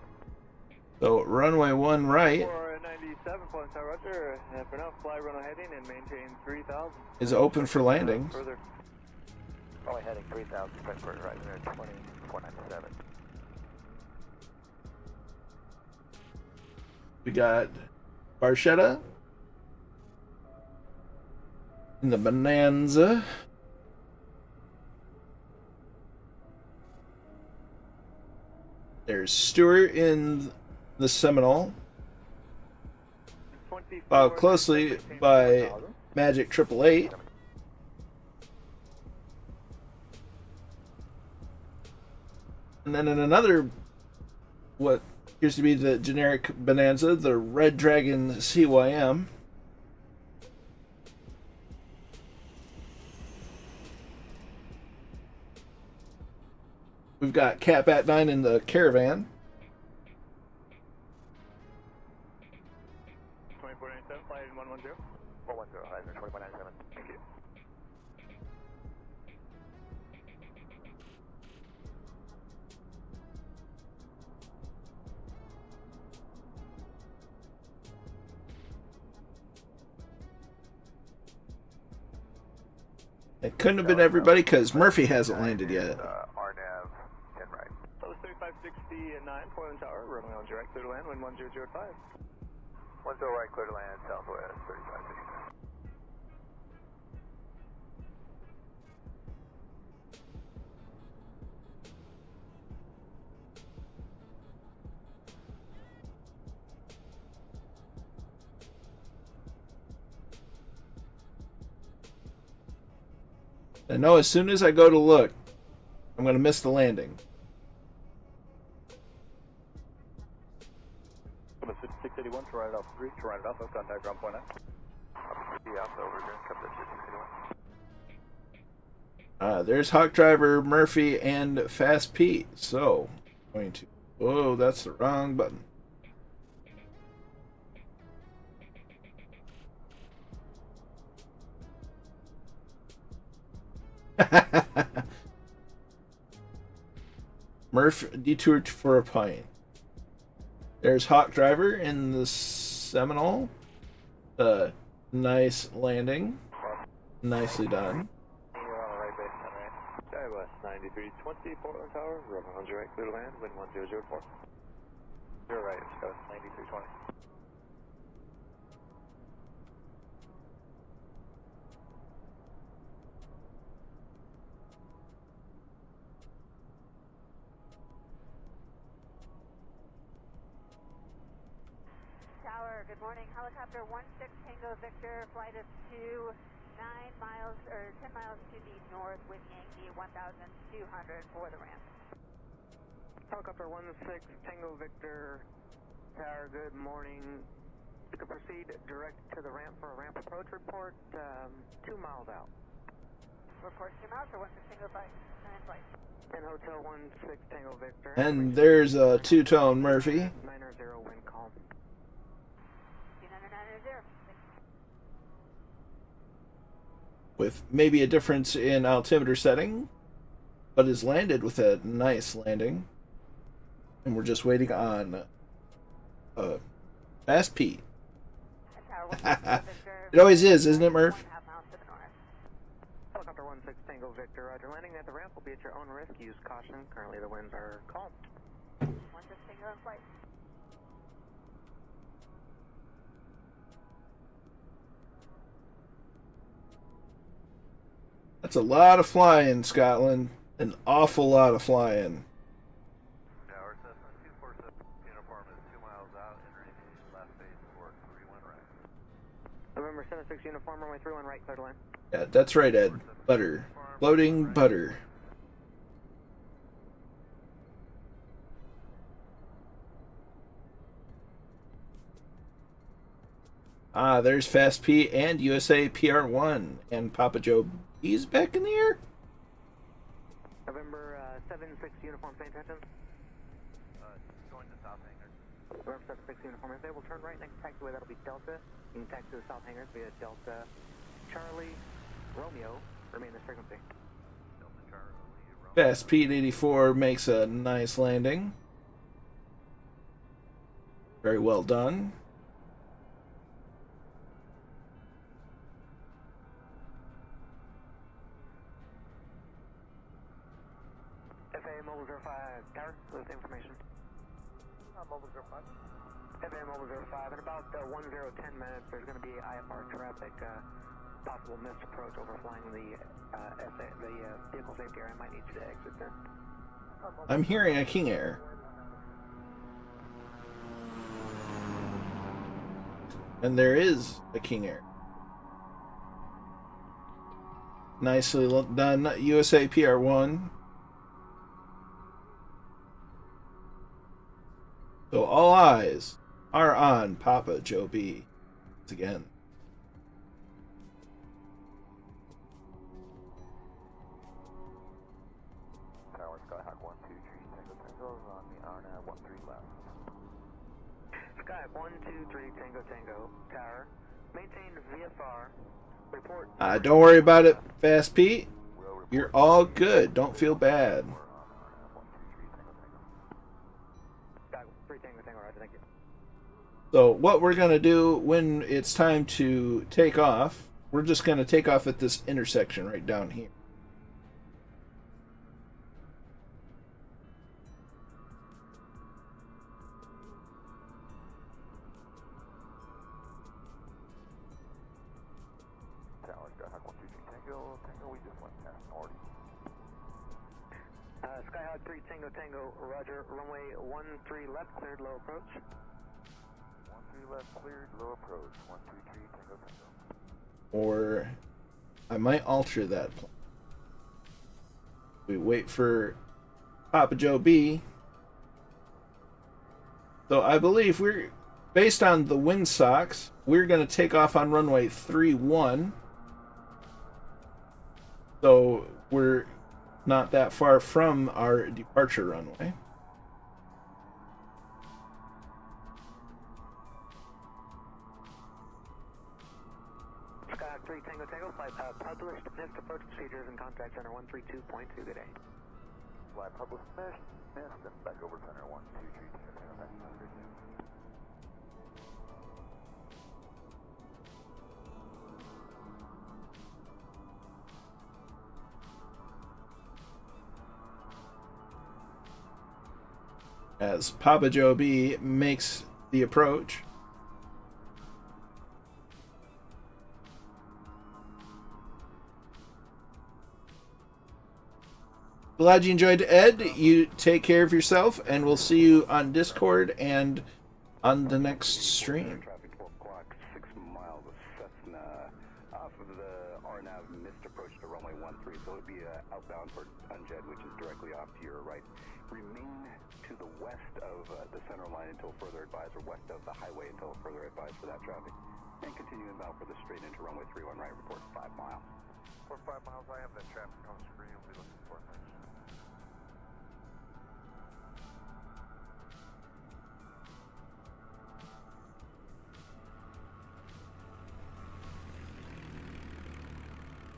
So runway 1 right 497, Police Tower, Roger. And for now, fly runway heading and maintain 3000. is open for landings. Further. Only heading 3000, Frankfurt, Riser 2497. We got Barchetta in the Bonanza. There's Stewart in the Seminole, followed closely by Magic 888. And then in another, what appears to be the generic Bonanza, the Red Dragon CYM. We've got Cat Bat 9 in the Caravan. 2497, flight 110. 110, hi, 2497. Thank you. It couldn't have been everybody because Murphy hasn't landed yet. RNAV, 10 right. That was 3560 and 9, Portland Tower, runway on direct, clear to land, wind 1005. 10 right, clear to land, southwest, 3560. I know as soon as I go to look, I'm going to miss the landing. 681 to right off 3, to right off, contact ground point 9. Yeah, over here, come to 681. There's Hawk Driver, Murphy, and Fast Pete. So, going to... Whoa, that's the wrong button. Murph detoured for a pint. There's Hawk Driver in the Seminole. Nice landing. Nicely done. You're on the right base, on right. KVYS 9320, Portland Tower, runway on direct, clear to land, wind 1004. You're right, it's got 9320. Tower, good morning. Helicopter 16 Tango Victor, flight of 2, 9 miles or 10 miles to the north with Yankee 1200 for the ramp. Helicopter 16 Tango Victor, Tower, good morning. You can proceed direct to the ramp for a ramp approach report, 2 miles out. Report 2 miles or 16 Tango flight, 9 flight. And Hotel 16 Tango Victor. And there's a two-tone Murphy. 90 wind calm. 2990. With maybe a difference in altimeter setting, but is landed with a nice landing. And we're just waiting on Fast Pete. It always is, isn't it, Murph? 1.5 miles to the north. Helicopter 16 Tango Victor, Roger. Landing at the ramp will be at your own risk. Use caution. Currently the winds are calm. 16 Tango in flight. That's a lot of flying, Scotland. An awful lot of flying. Tower Cessna 247, uniform is 2 miles out, entering the left base for 31 right. November 76 uniform, runway 31 right, clear to land. Yeah, that's right, Ed. Butter. Floating butter. There's Fast P and USA PR1. And Papa Joe B's back in the air? November 76 uniform, pay attention. Going to south hangar. November 76 uniform, if they will turn right next taxiway, that'll be Delta. You can taxi to the south hangars via Delta Charlie Romeo, remain this frequency. Delta Charlie, Romeo. Fast Pete 84 makes a nice landing. Very well done. FAA Mobile 05, Tower, with information. Mobile 05. FAA Mobile 05, in about 10 minutes, there's going to be IFR traffic, possible missed approach overflying the vehicle safety area. I might need you to exit there. I'm hearing a King Air. And there is a King Air. Nicely done, USA PR1. So all eyes are on Papa Joe B. Once again. Tower Skyhawk 123 Tango Tango on the RNAV 13 left. Skyhawk 123 Tango Tango, Tower. Maintain VFR. Report. Don't worry about it, Fast Pete. You're all good. Don't feel bad. So what we're going to do when it's time to take off, we're just going to take off at this intersection right down here. Tower Skyhawk 123 Tango Tango, we just went past Nordy. Skyhawk 3 Tango Tango, roger. Runway 13 left, cleared, low approach. 13 left, cleared, low approach. 123 Tango Tango. Or I might alter that plan. We wait for Papa Joe B. So I believe we're, based on the wind socks, we're going to take off on runway 31. So we're not that far from our departure runway. Skyhawk 3 Tango Tango, flight published missed approach procedures and contact center 132.2, good day. Fly published missed and back over center 123 Tango Tango. As Papa Joe B makes the approach. Glad you enjoyed, Ed. You take care of yourself, and we'll see you on Discord and on the next stream. Traffic 12 o'clock, 6 miles of Cessna off of the RNAV missed approach to runway 13, so it would be outbound for Unjed, which is directly off to your right. Remain to the west of the center line until further advised, or west of the highway until further advised for that traffic. And continue inbound for the straight into runway 31 right, report 5 miles. For 5 miles, I have that traffic on screen. We'll be looking for it next.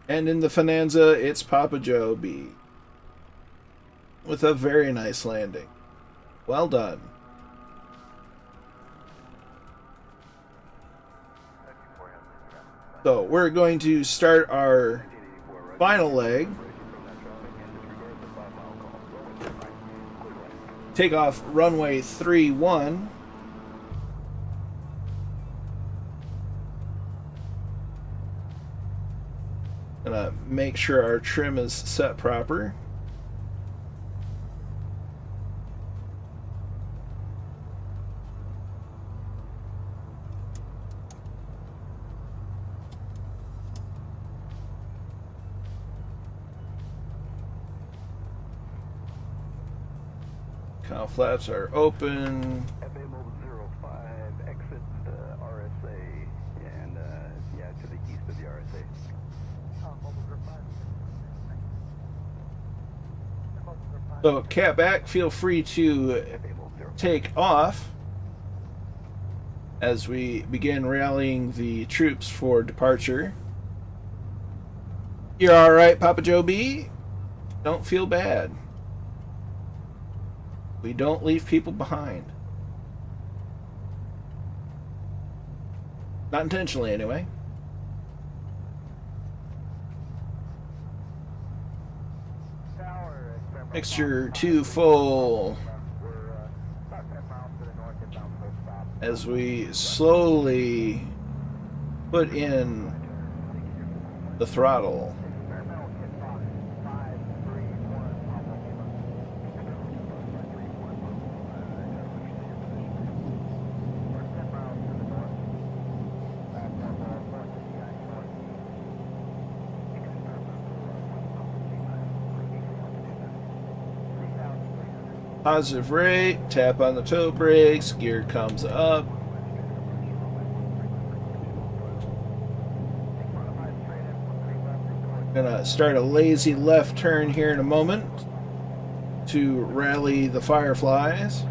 And in the Finanza, it's Papa Joe B. With a very nice landing. Well done. So we're going to start our final leg. Take off runway 31. Gonna make sure our trim is set proper. Cow flaps are open. FA 05, exit RSA, and yeah, to the east of the RSA. So, cat back, feel free to take off as we begin rallying the troops for departure. You're alright, Papa Joe B. Don't feel bad. We don't leave people behind. Not intentionally, anyway. Mixture 2 full. As we slowly put in the throttle. Positive rate, tap on the toe brakes, gear comes up. Gonna start a lazy left turn here in a moment to rally the Fireflies.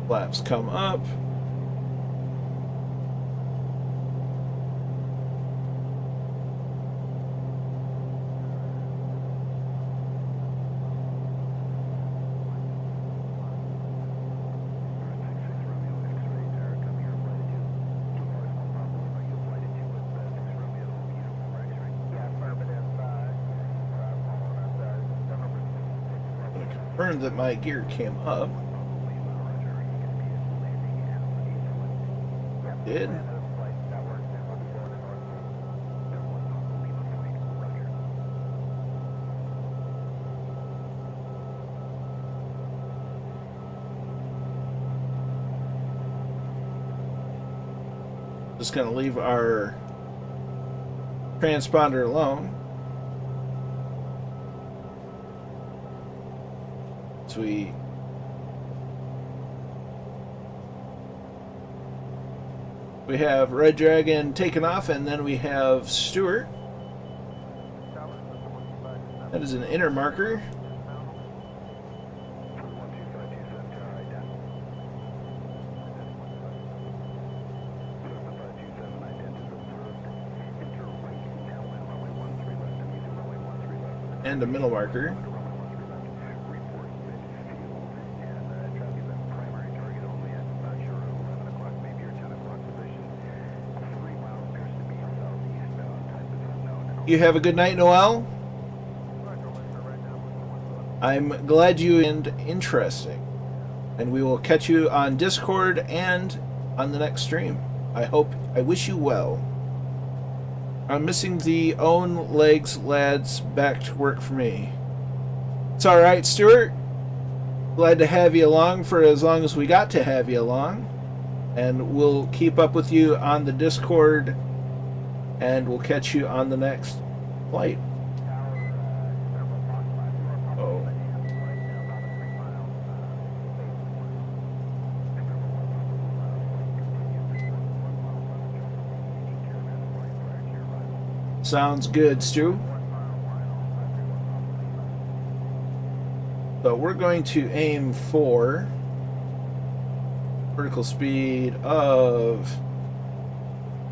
Flaps come up. Confirm that my gear came up. Did. Just gonna leave our transponder alone. Sweet. We have Red Dragon taken off, and then we have Stewart. That is an inner marker. And a middle marker. You have a good night, Noel. I'm glad you and interesting. And we will catch you on Discord and on the next stream. I wish you well. I'm missing the own legs lads back to work for me. It's alright, Stuart. Glad to have you along for as long as we got to have you along. And we'll keep up with you on the Discord. And we'll catch you on the next flight. Oh. Sounds good, Stu. So we're going to aim for vertical speed of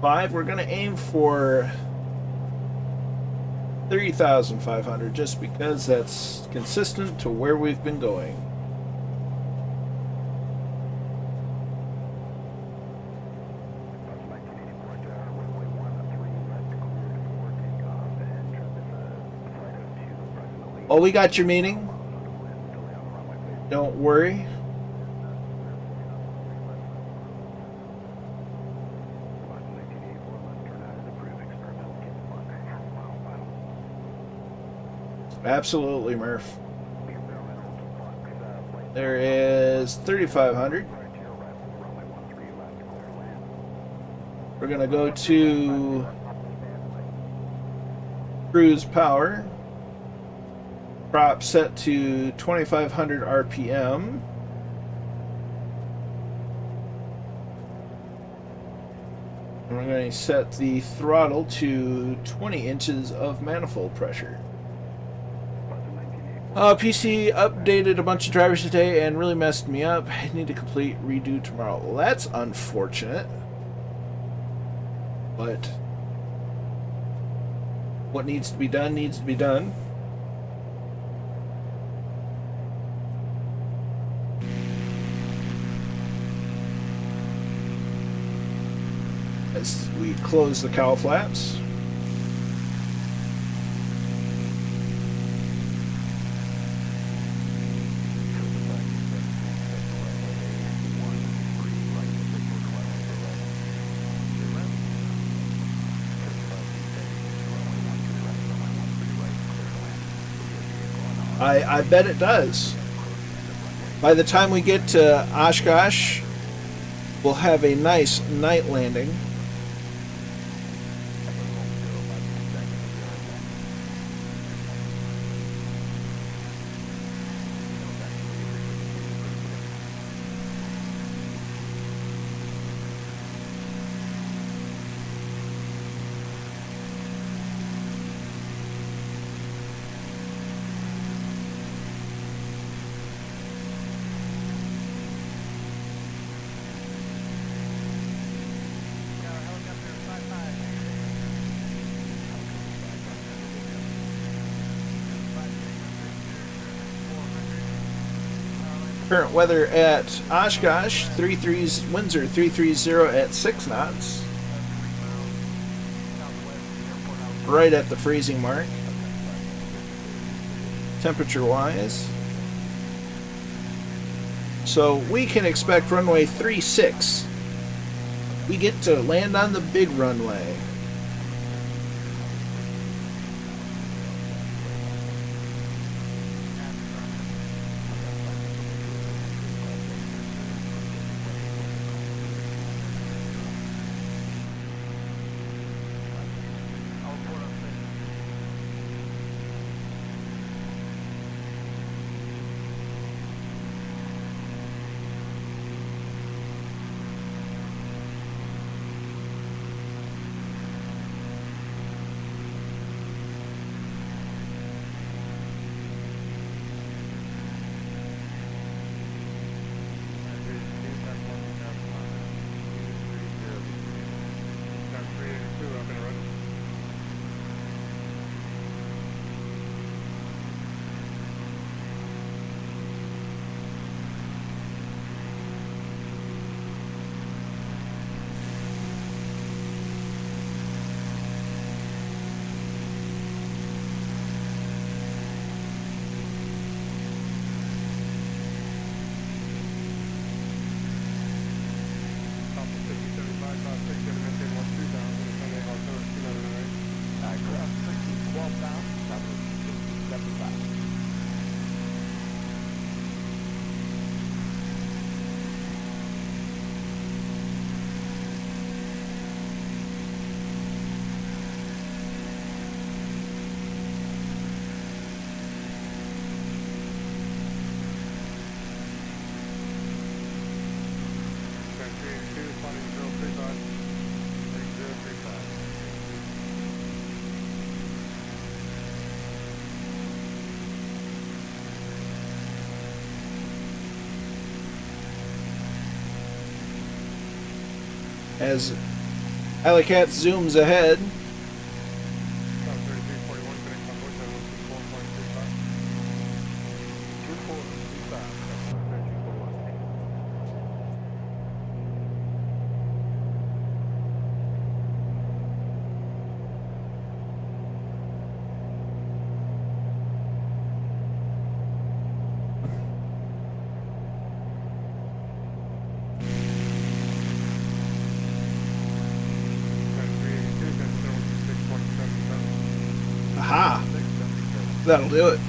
5. We're going to aim for 30,500 just because that's consistent to where we've been going. Oh, we got your meeting. Don't worry. Absolutely, Murph. There is 3,500. We're going to go to cruise power. Prop set to 2,500 RPM. And we're going to set the throttle to 20 inches of manifold pressure. PC updated a bunch of drivers today and really messed me up. I need to complete redo tomorrow. Well, that's unfortunate. But what needs to be done needs to be done. As we close the cowl flaps. I bet it does. By the time we get to Oshkosh, we'll have a nice night landing. Current weather at Oshkosh, 33's winds are 330 at 6 knots. Right at the freezing mark. Temperature wise. So we can expect runway 36. We get to land on the big runway. As Alicat zooms ahead, aha, that'll do it.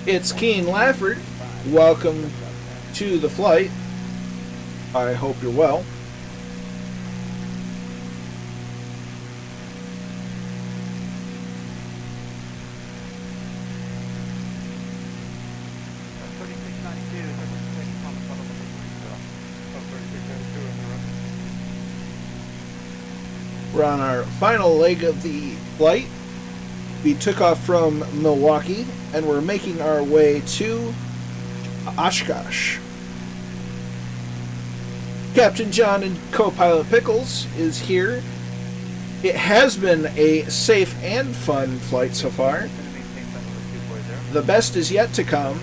It's Keen Lafford. Welcome to the flight. I hope you're well. We're on our final leg of the flight. We took off from Milwaukee and we're making our way to Oshkosh. Captain John and co-pilot Pickles is here. It has been a safe and fun flight so far. The best is yet to come.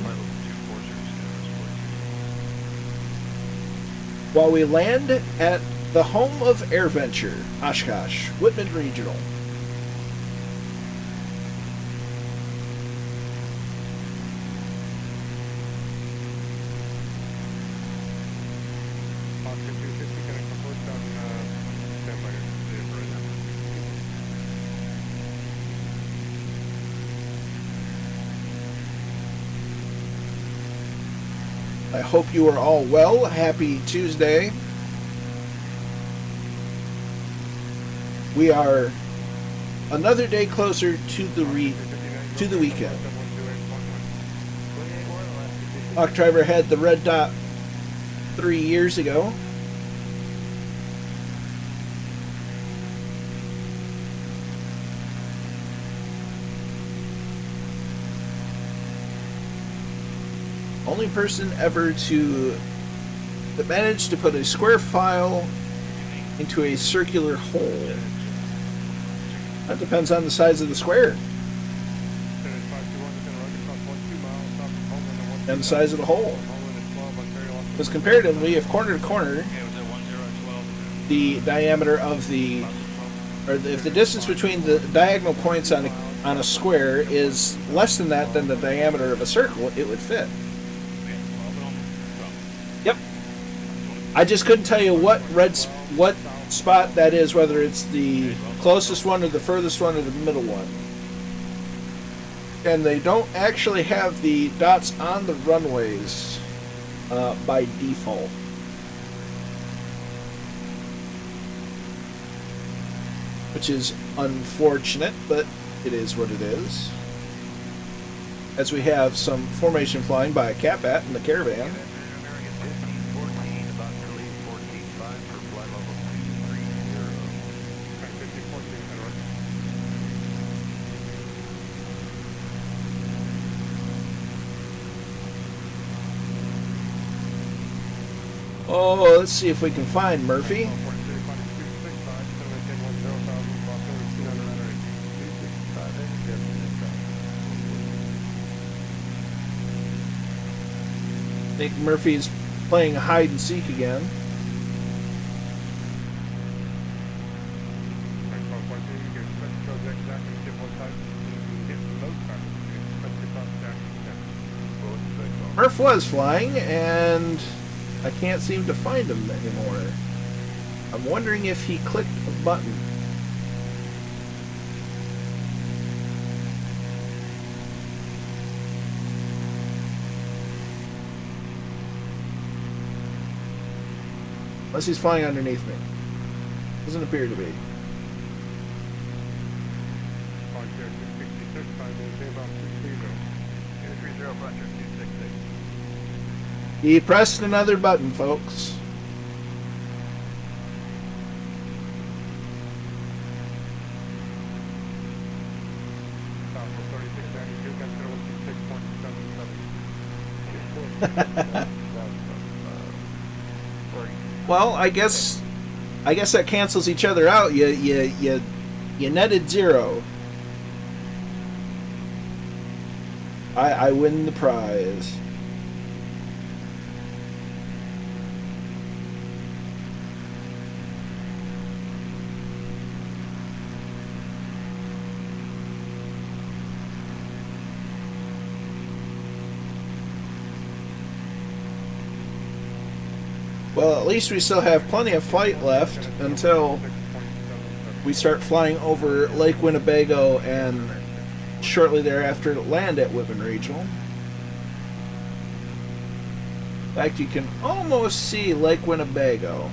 While we land at the home of Airventure, Oshkosh, Whittman Regional. I hope you are all well. Happy Tuesday. We are another day closer to the weekend. Hawk Driver had the red dot 3 years ago. Only person ever to manage to put a square file into a circular hole. That depends on the size of the square and the size of the hole. Because comparatively, if corner to corner, the diameter of if the distance between the diagonal points on a square is less than that, than the diameter of a circle, it would fit. Yep. I just couldn't tell you what spot that is, whether it's the closest one or the furthest one or the middle one. And they don't actually have the dots on the runways by default. Which is unfortunate, but it is what it is. As we have some formation flying by a Cat-Bat in the Caravan. Oh, let's see if we can find Murphy. I think Murphy's playing hide and seek again. Murph was flying, and I can't seem to find him anymore. I'm wondering if he clicked a button. Unless he's flying underneath me. Doesn't appear to be. He pressed another button, folks. Well, I guess that cancels each other out. You netted 0. I win the prize. Well, at least we still have plenty of flight left until we start flying over Lake Winnebago and shortly thereafter land at Whittman Regional. In fact, you can almost see Lake Winnebago.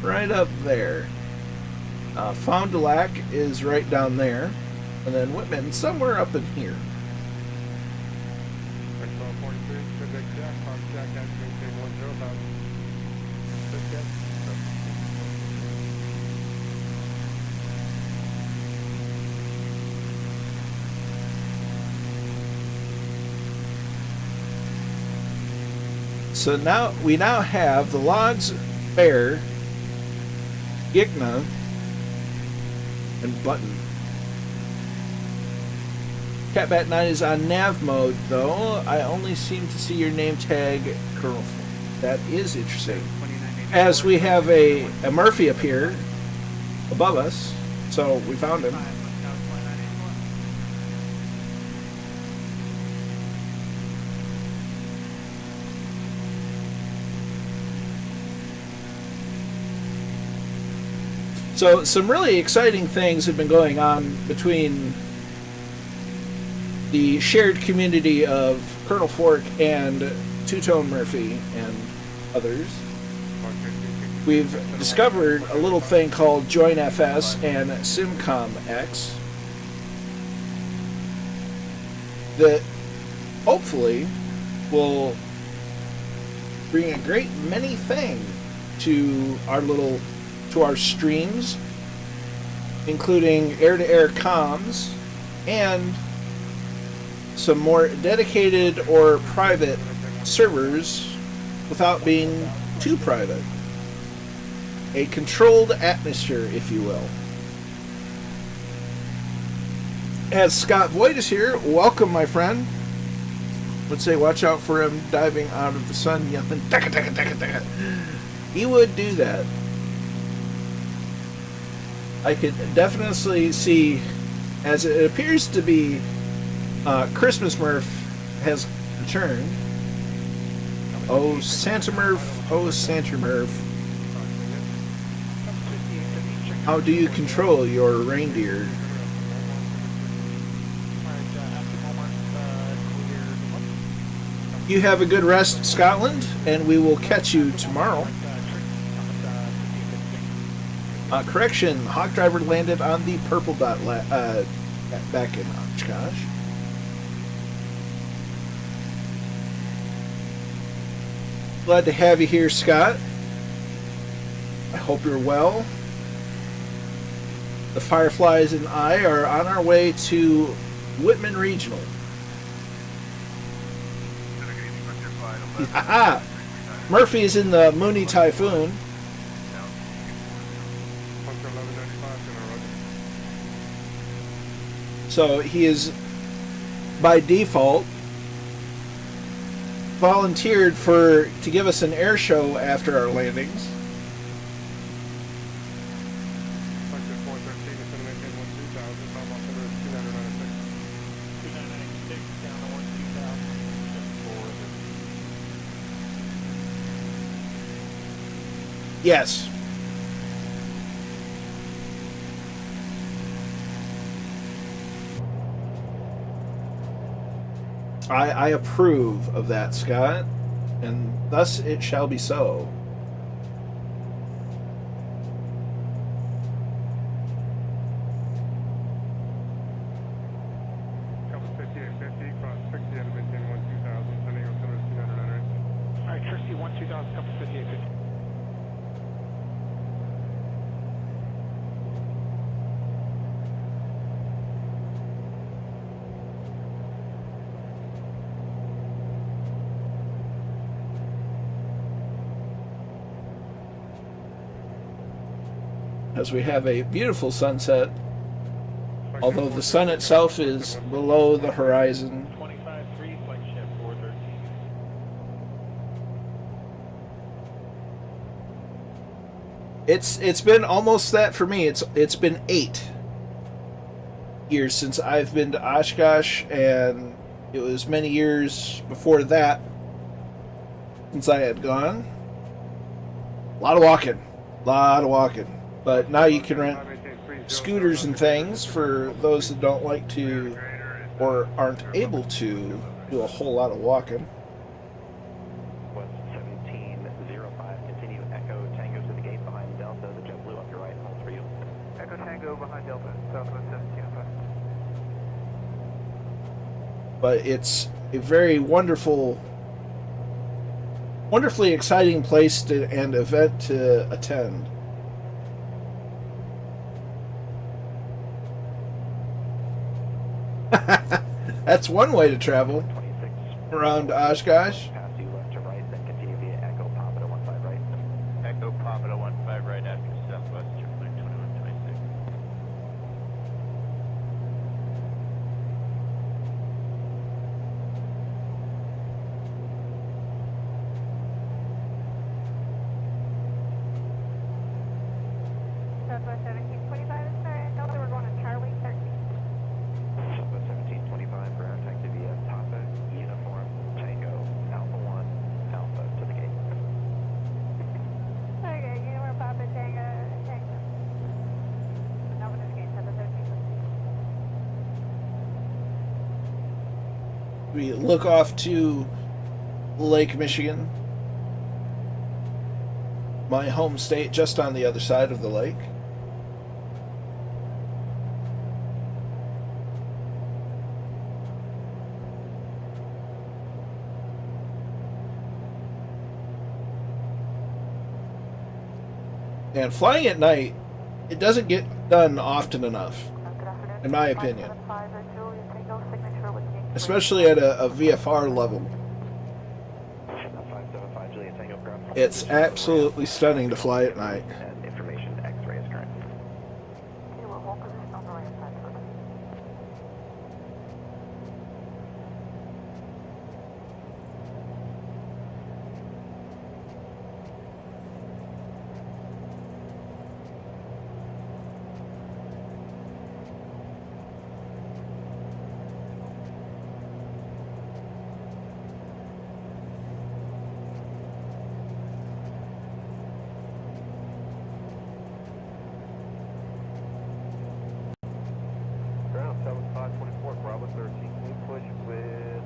Right up there. Fond du Lac is right down there. And then Whittman somewhere up in here. So now we have the logs, bear, Gigna, and button. Catbat 9 is on nav mode, though. I only seem to see your name tag, Colonel. That is interesting. As we have a Murphy up here above us, so we found him. So some really exciting things have been going on between the shared community of Colonel Fork and Two-Tone Murphy and others. We've discovered a little thing called JoinFS and SimComX that hopefully will bring a great many things to our streams, including air-to-air comms and some more dedicated or private servers without being too private. A controlled atmosphere, if you will. As Scott Voigt is here, welcome, my friend. Would say watch out for him diving out of the sun yelling, "Taka, taka, taka, taka." He would do that. I could definitely see, as it appears to be, Christmas Murph has returned. Oh, Santa Murph. Oh, Santa Murph. How do you control your reindeer? You have a good rest, Scotland, and we will catch you tomorrow. Correction, Hawk Driver landed on the purple dot back in Oshkosh. Glad to have you here, Scott. I hope you're well. The Fireflies and I are on our way to Whittman Regional. Murphy is in the Mooney Typhoon. So he is, by default, volunteered to give us an air show after our landings. Yes. I approve of that, Scott, and thus it shall be so. As we have a beautiful sunset, although the sun itself is below the horizon. It's been almost that for me. It's been 8 years since I've been to Oshkosh, and it was many years before that since I had gone. A lot of walking. But now you can rent scooters and things for those that don't like to or aren't able to do a whole lot of walking. 1705, continue Echo Tango to the gate behind Delta. The jet blew up your right, hold for you. Echo Tango behind Delta, Southwest 1705. But it's a very wonderfully exciting place and event to attend. That's one way to travel around Oshkosh. Pass you left to right, then continue Southwest 1725 is there. No, we're going to Charlie 13. Southwest 1725, ground taxi via Papa, Uniform, Tango, Alpha 1, Alpha to the gate. Okay, Uniform Papa Tango, Tango. Alpha to the gate, Southwest 13. We look off to Lake Michigan, my home state, just on the other side of the lake. And flying at night, it doesn't get done often enough, in my opinion. Especially at a VFR level. It's absolutely stunning to fly at night. And information X-ray is current. Ground 7524, Bravo 13, can you push with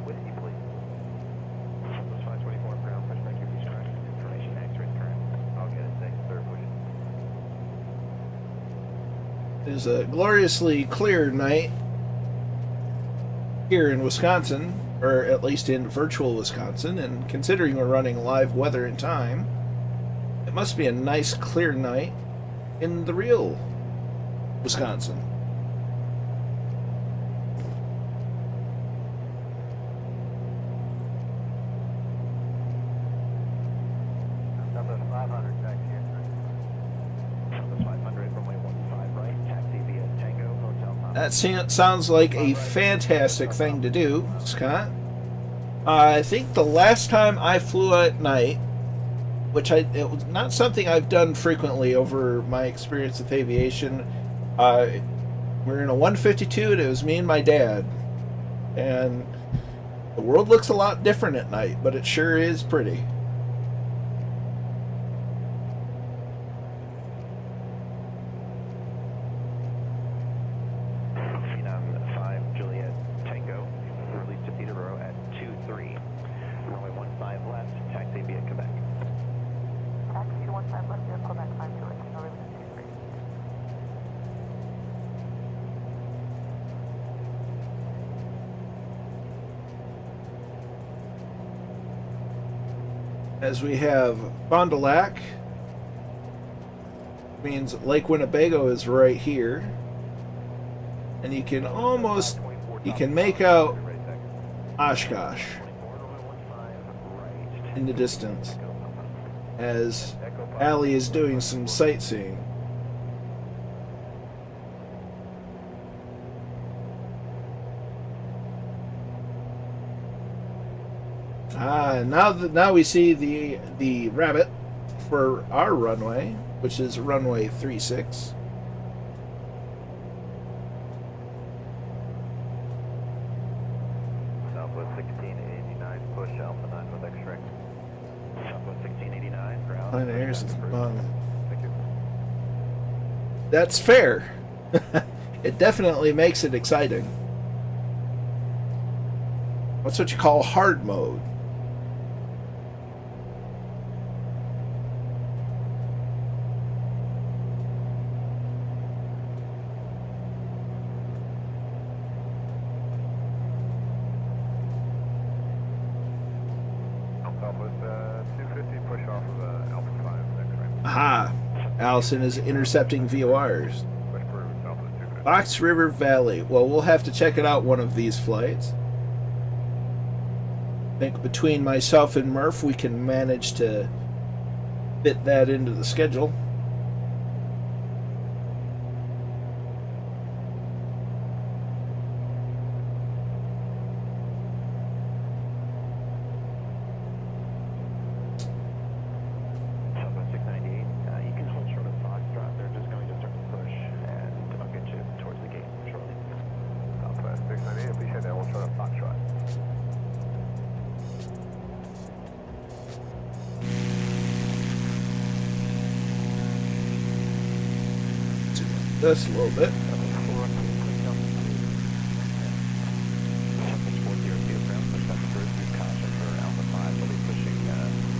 whiskey, please? Southwest 524, ground push, thank you, please correct. Information X-ray is current. I'll get it, thanks, sir, push it. It is a gloriously clear night here in Wisconsin, or at least in virtual Wisconsin, and considering we're running live weather and time, it must be a nice clear night in the real Wisconsin. Southwest 500, taxi here. Southwest 500, runway 15 right, taxi via Tango, Hotel Papa. That sounds like a fantastic thing to do, Scott. I think the last time I flew at night, which it was not something I've done frequently over my experience with aviation, we're in a 152 and it was me and my dad. And the world looks a lot different at night, but it sure is pretty. Phenom 5, Juliet, Tango, release to Peterborough at 23. Runway 15 left, taxi via Quebec. Taxi 15 left via Quebec, 5 to release to 23. As we have Fond du Lac, means Lake Winnebago is right here. And you can make out Oshkosh in the distance as Allie is doing some sightseeing. Now we see the rabbit for our runway, which is runway 36. Southwest 1689, push Alpha 9 with X-ray. Southwest 1689, ground. Line of airs is on. Thank you. That's fair. It definitely makes it exciting. What's what you call hard mode. Southwest 250, push off of Alpha 5 X-ray. Aha! Allison is intercepting VORs. Push through Southwest 250. Fox River Valley. Well, we'll have to check it out one of these flights. I think between myself and Murph, we can manage to fit that into the schedule. Southwest 698, you can hold short of Foxtrot. They're just just a little bit.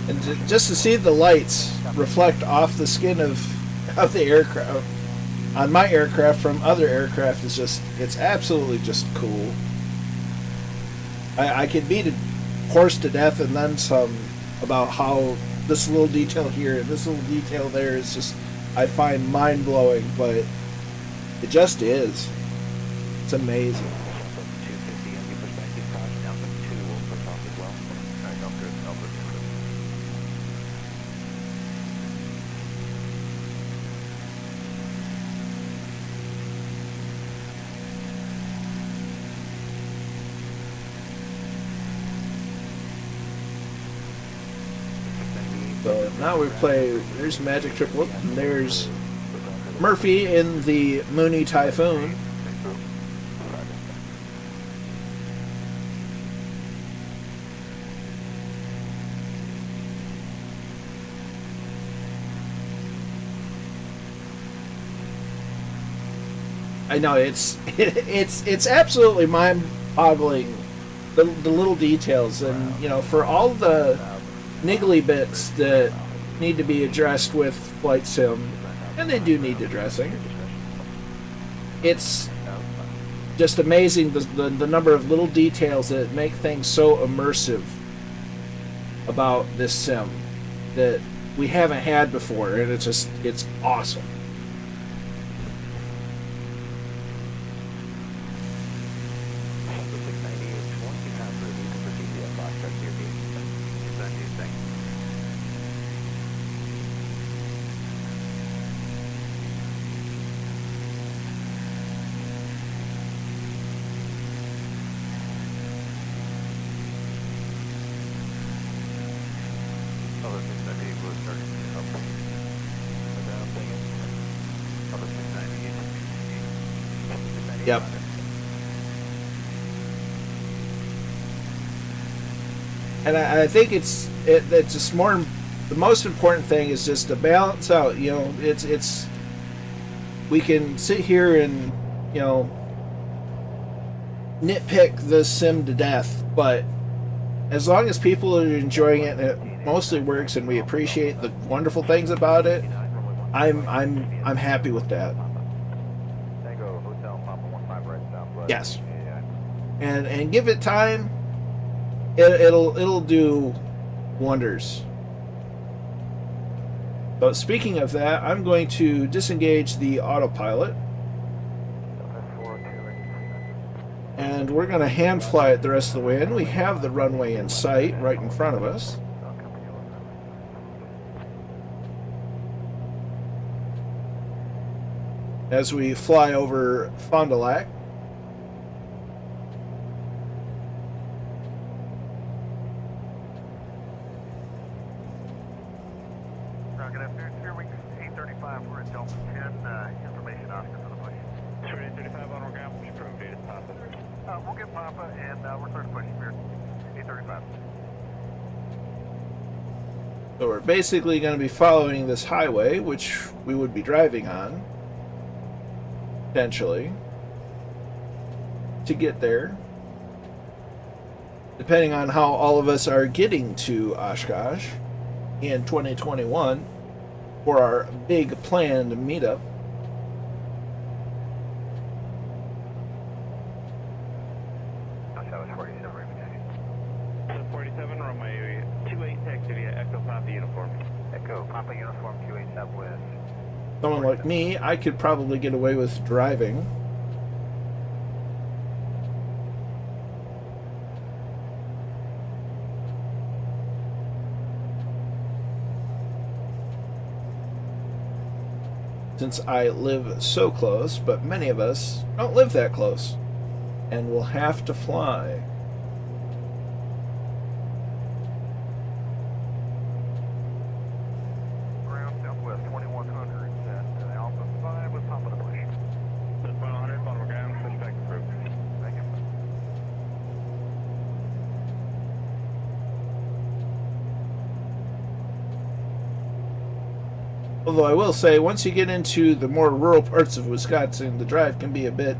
And just to see the lights reflect off the skin of the aircraft on my aircraft from other aircraft is just, it's absolutely just cool. I could beat a horse to death and then some about how this little detail here and this little detail there is just, I find mind-blowing, but it just is. It's amazing. So now we play, there's Magic Triplet, and there's Murphy in the Mooney Typhoon. I know, it's absolutely mind-boggling, the little details, and you know, for all the niggly bits that need to be addressed with flight sim, and they do need addressing. It's just amazing the number of little details that make things so immersive about this sim that we haven't had before, and it's awesome. Yep. And I think it's just more. The most important thing is just to balance out. You know, it's we can sit here and, you know, nitpick the sim to death, but as long as people are enjoying it and it mostly works and we appreciate the wonderful things about it, I'm happy with that. Yes. And give it time, it'll do wonders. But speaking of that, I'm going to disengage the autopilot, and we're going to hand fly it the rest of the way in. We have the runway in sight right in front of us. As we fly over Fond du Lac. Good afternoon, Steer Wings 835, we're at Delta 10, information Oscar for the push. Steer 835 on ground, push approved, data Papa. We'll get Papa and we're clear to push, Spirit 835. So we're basically going to be following this highway, which we would be driving on, potentially, to get there, depending on how all of us are getting to Oshkosh in 2021 for our big planned meetup. That was 47, So 47, runway 28, taxi via Echo Papa Uniform. Echo Papa Uniform 28 Southwest. Someone like me, I could probably get away with driving. Since I live so close, but many of us don't live that close and will have to fly. Ground Southwest 2100 at Alpha 5 with Papa to push. That's 100, on ground, push back approved. Thank you. Although I will say, once you get into the more rural parts of Wisconsin, the drive can be a bit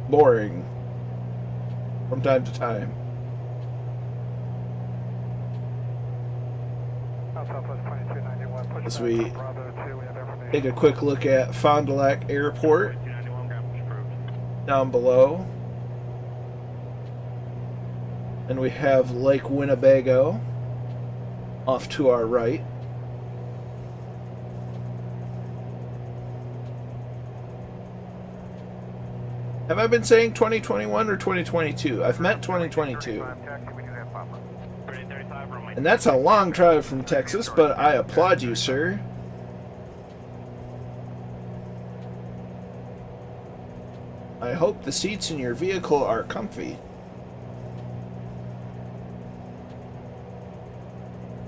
boring from time to time. As we take a quick look at Fond du Lac Airport down below. And we have Lake Winnebago off to our right. Have I been saying 2021 or 2022? I've meant 2022. And that's a long drive from Texas, but I applaud you, sir. I hope the seats in your vehicle are comfy.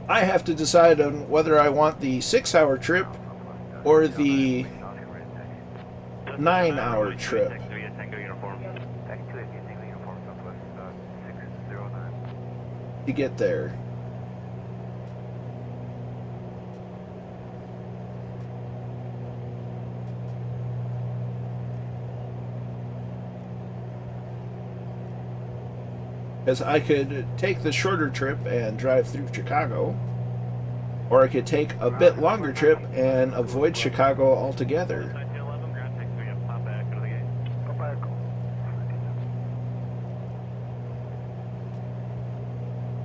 I have to decide on whether I want the 6-hour trip or the 9-hour trip to get there. Because I could take the shorter trip and drive through Chicago, or I could take a bit longer trip and avoid Chicago altogether.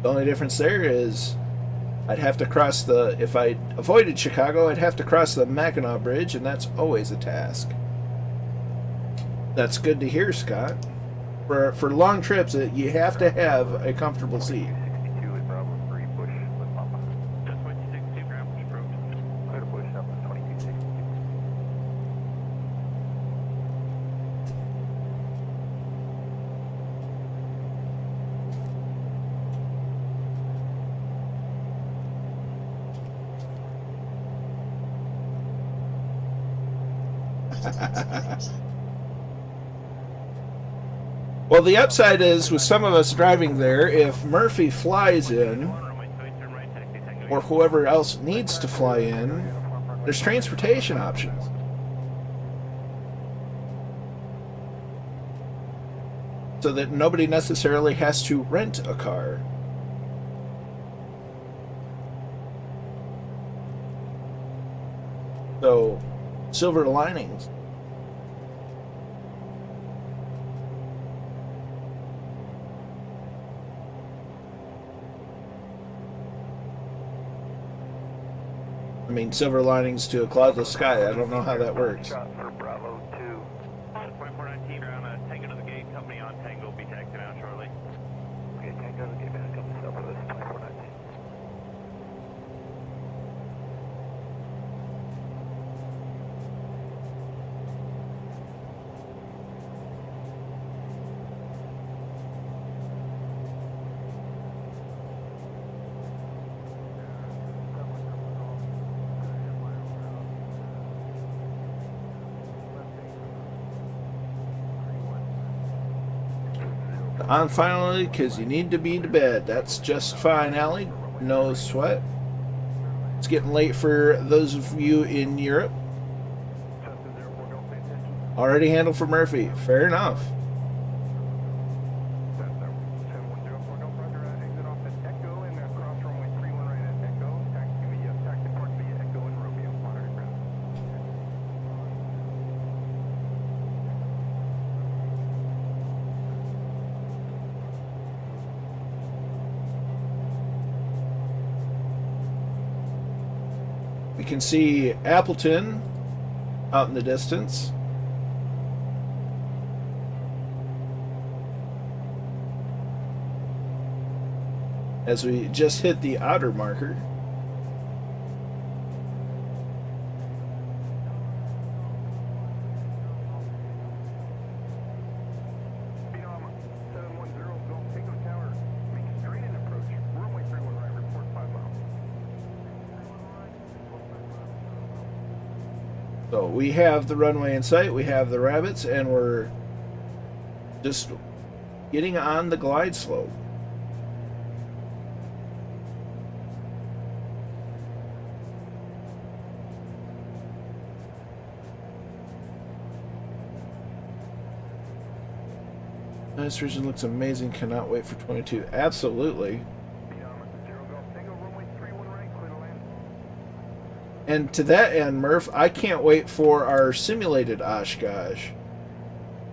The only difference there is I'd have to cross the, if I avoided Chicago, I'd have to cross the Mackinac Bridge, and that's always a task. That's good to hear, Scott. For long trips, you have to have a comfortable seat. Well, the upside is, with some of us driving there, if Murphy flies in, or whoever else needs to fly in, there's transportation options. So that nobody necessarily has to rent a car. So, silver linings. I mean, silver linings to a cloudless sky. I don't know how that works. For Bravo 2. 2419 ground, Tango to the gate, company on Tango will be taxiing out shortly. Okay, Tango to the gate, back up the for this 2419. On finally, because you need to be to bed. That's just fine, Allie. No sweat. It's getting late for those of you in Europe. Already handled for Murphy. Fair enough. We can see Appleton out in the distance. As we just hit the outer marker. So we have the runway in sight, we have the rabbits, and we're just getting on the glide slope. Nice region looks amazing. Cannot wait for 22. Absolutely. And to that end, Murph, I can't wait for our simulated Oshkosh.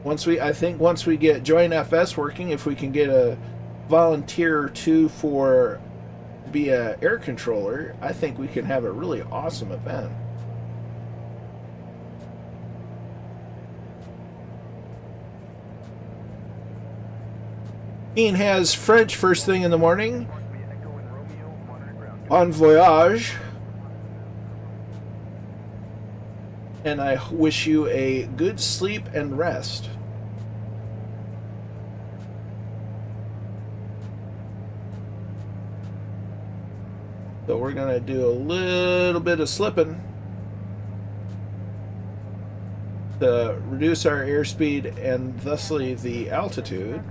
I think once we get Joint FS working, if we can get a volunteer or two to be a air controller, I think we can have a really awesome event. Ian has French first thing in the morning. Bon voyage. And I wish you a good sleep and rest. So we're going to do a little bit of slipping to reduce our airspeed and thusly the altitude.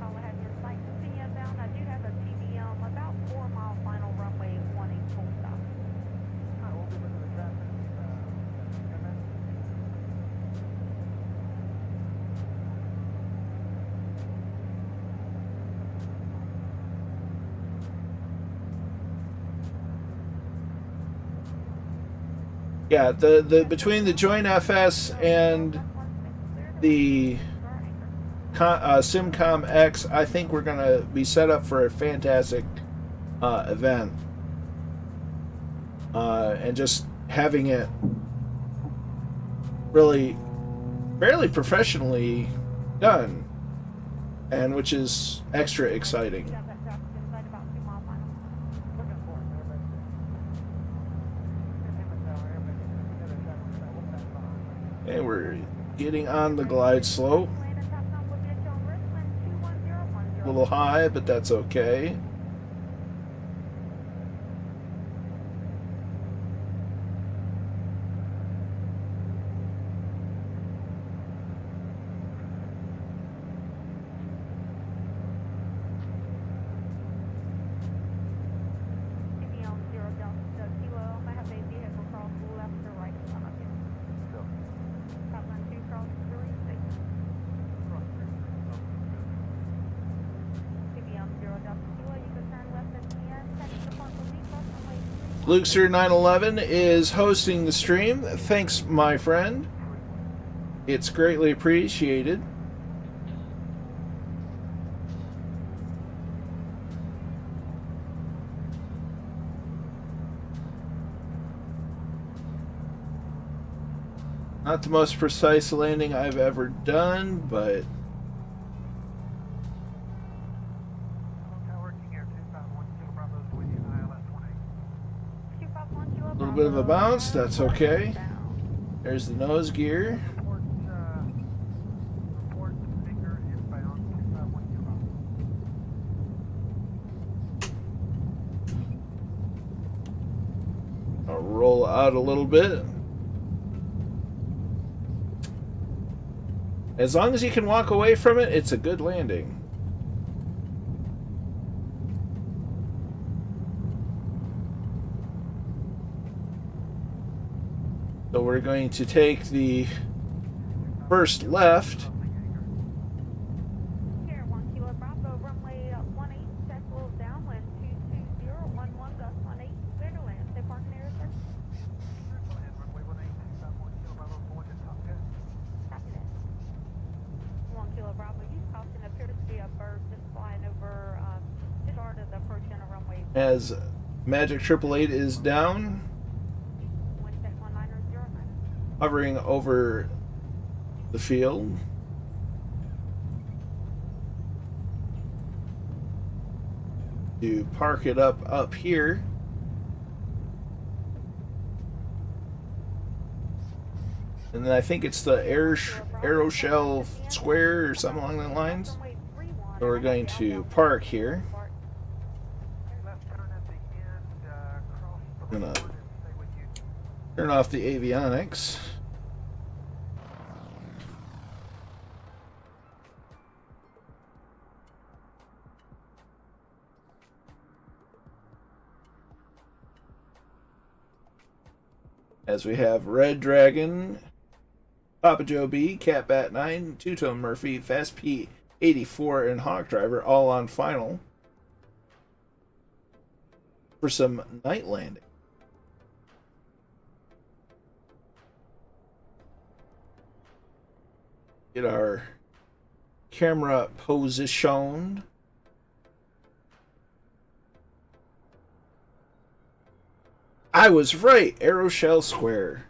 Yeah, the between the Joint FS and the Simcom X, I think we're gonna be set up for a fantastic event, and just having it really fairly professionally done, and which is extra exciting. And we're getting on the glide slope. A little high, but that's okay. Luxer911 is hosting the stream. Thanks, my friend. It's greatly appreciated. Not the most precise landing I've ever done, but a little bit of a bounce, that's okay. There's the nose gear. I'll roll out a little bit. As long as you can walk away from it, it's a good landing. So we're going to take the first left. Here, 1 Kilo Bravo, runway 18, check low downwind 220, 11 gust 18, clear to land. Stay parking area, sir. Runway 18, stop 1 Kilo Bravo, going to top gun. Copy that. 1 Kilo Bravo, use caution, appear to be a bird just flying over the start of the approach center runway. As Magic 888 is down. Hovering over the field. To park it up here. And then I think it's the Aeroshell Square or something along those lines. So we're going to park here. I'm gonna turn off the avionics. As we have Red Dragon, Papa Joe B, Catbat 9, Two Tone Murphy, Fast Pete, PA44 and Hawk Driver all on final for some night landing. Get our camera positioned. I was right, Aeroshell Square.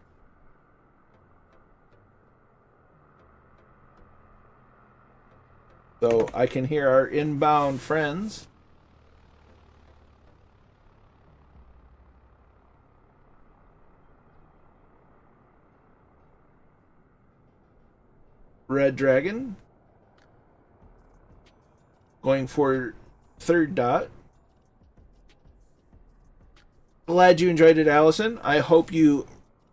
So I can hear our inbound friends. Red Dragon going for third dot. Glad you enjoyed it, Allison. I hope you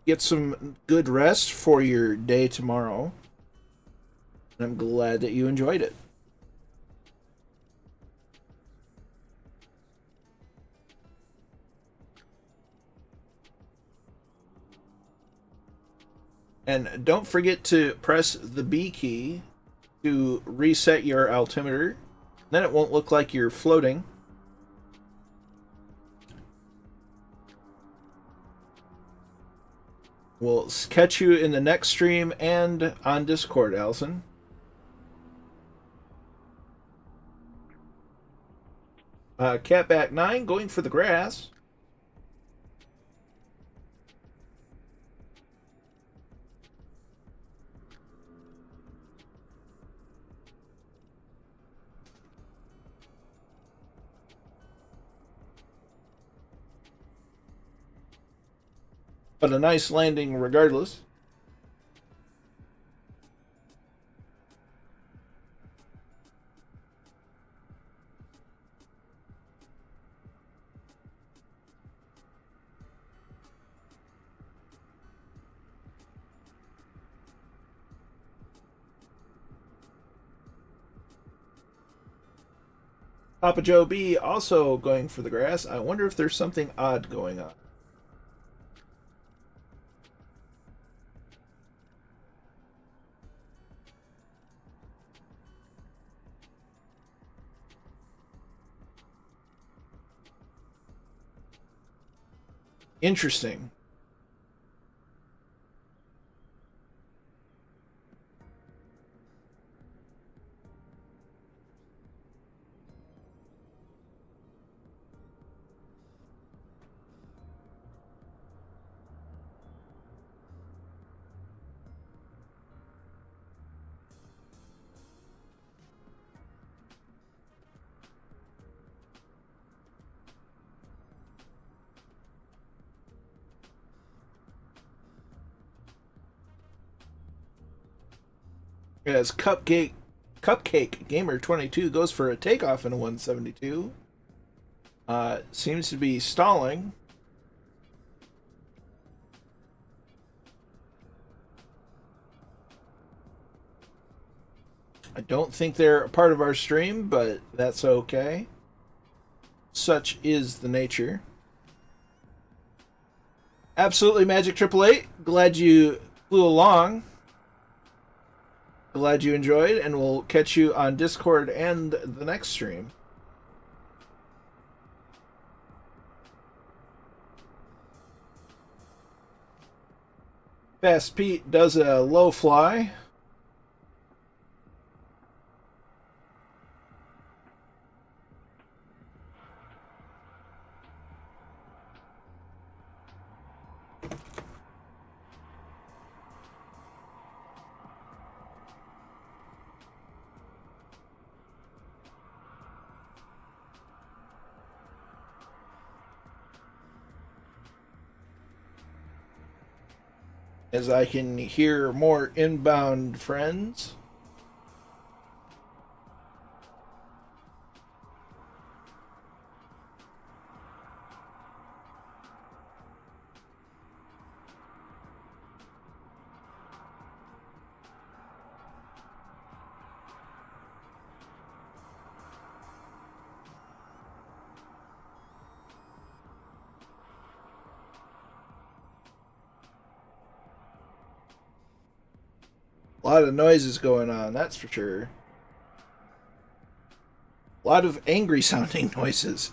get some good rest for your day tomorrow. I'm glad that you enjoyed it. And don't forget to press the B key to reset your altimeter. Then it won't look like you're floating. We'll catch you in the next stream and on Discord, Allison. Catback 9 going for the grass. But a nice landing regardless. Papa Joe B also going for the grass. I wonder if there's something odd going on. Interesting. As Cupcake Gamer 22 goes for a takeoff in a 172. Seems to be stalling. I don't think they're a part of our stream, but that's okay. Such is the nature. Absolutely Magic 888. Glad you flew along. Glad you enjoyed, and we'll catch you on Discord and the next stream. Fast Pete does a low fly. As I can hear more inbound friends. A lot of noises going on, that's for sure. A lot of angry sounding noises.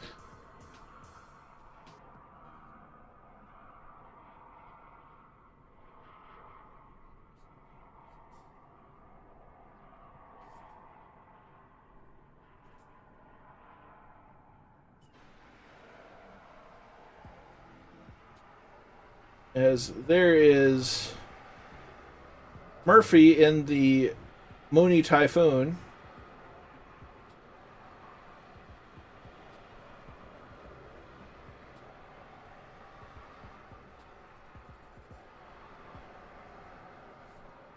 As there is Murphy in the Mooney Typhoon.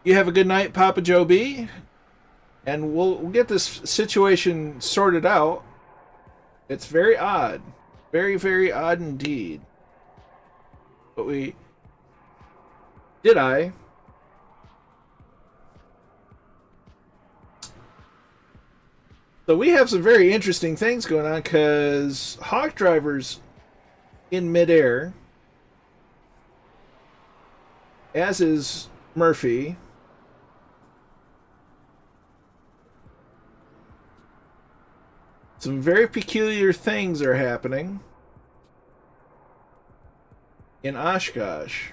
You have a good night, Papa Joe B. And we'll get this situation sorted out. It's very odd. Very, very odd indeed. But we... Did I? So we have some very interesting things going on because Hawk Driver's in midair, as is Murphy. Some very peculiar things are happening in Oshkosh.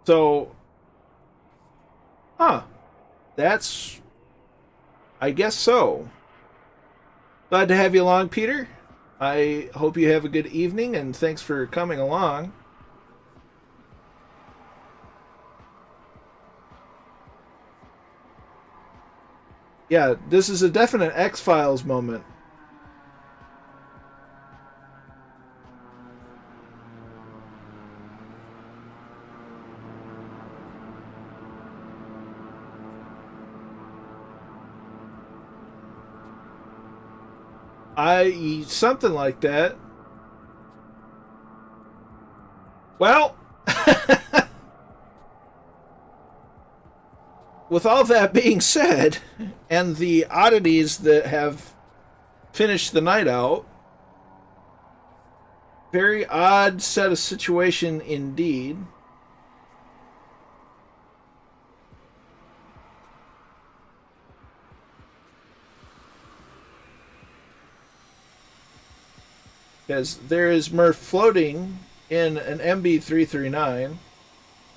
So, that's, I guess so. Glad to have you along, Peter. I hope you have a good evening, and thanks for coming along. Yeah, this is a definite X-Files moment. Something like that. Well, with all that being said, and the oddities that have finished the night out, very odd set of situation indeed. Because there is Murph floating in an MB339.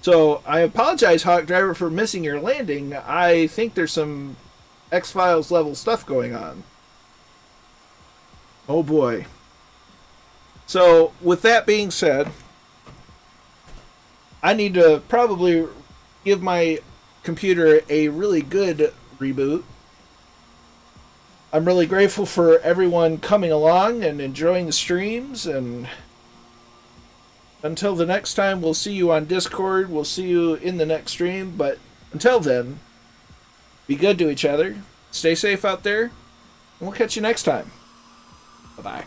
So I apologize, Hawk Driver, for missing your landing. I think there's some X-Files level stuff going on. Oh boy. So with that being said, I need to probably give my computer a really good reboot. I'm really grateful for everyone coming along and enjoying the streams, and until the next time, we'll see you on Discord, we'll see you in the next stream, but until then, be good to each other, stay safe out there, and we'll catch you next time. Bye-bye.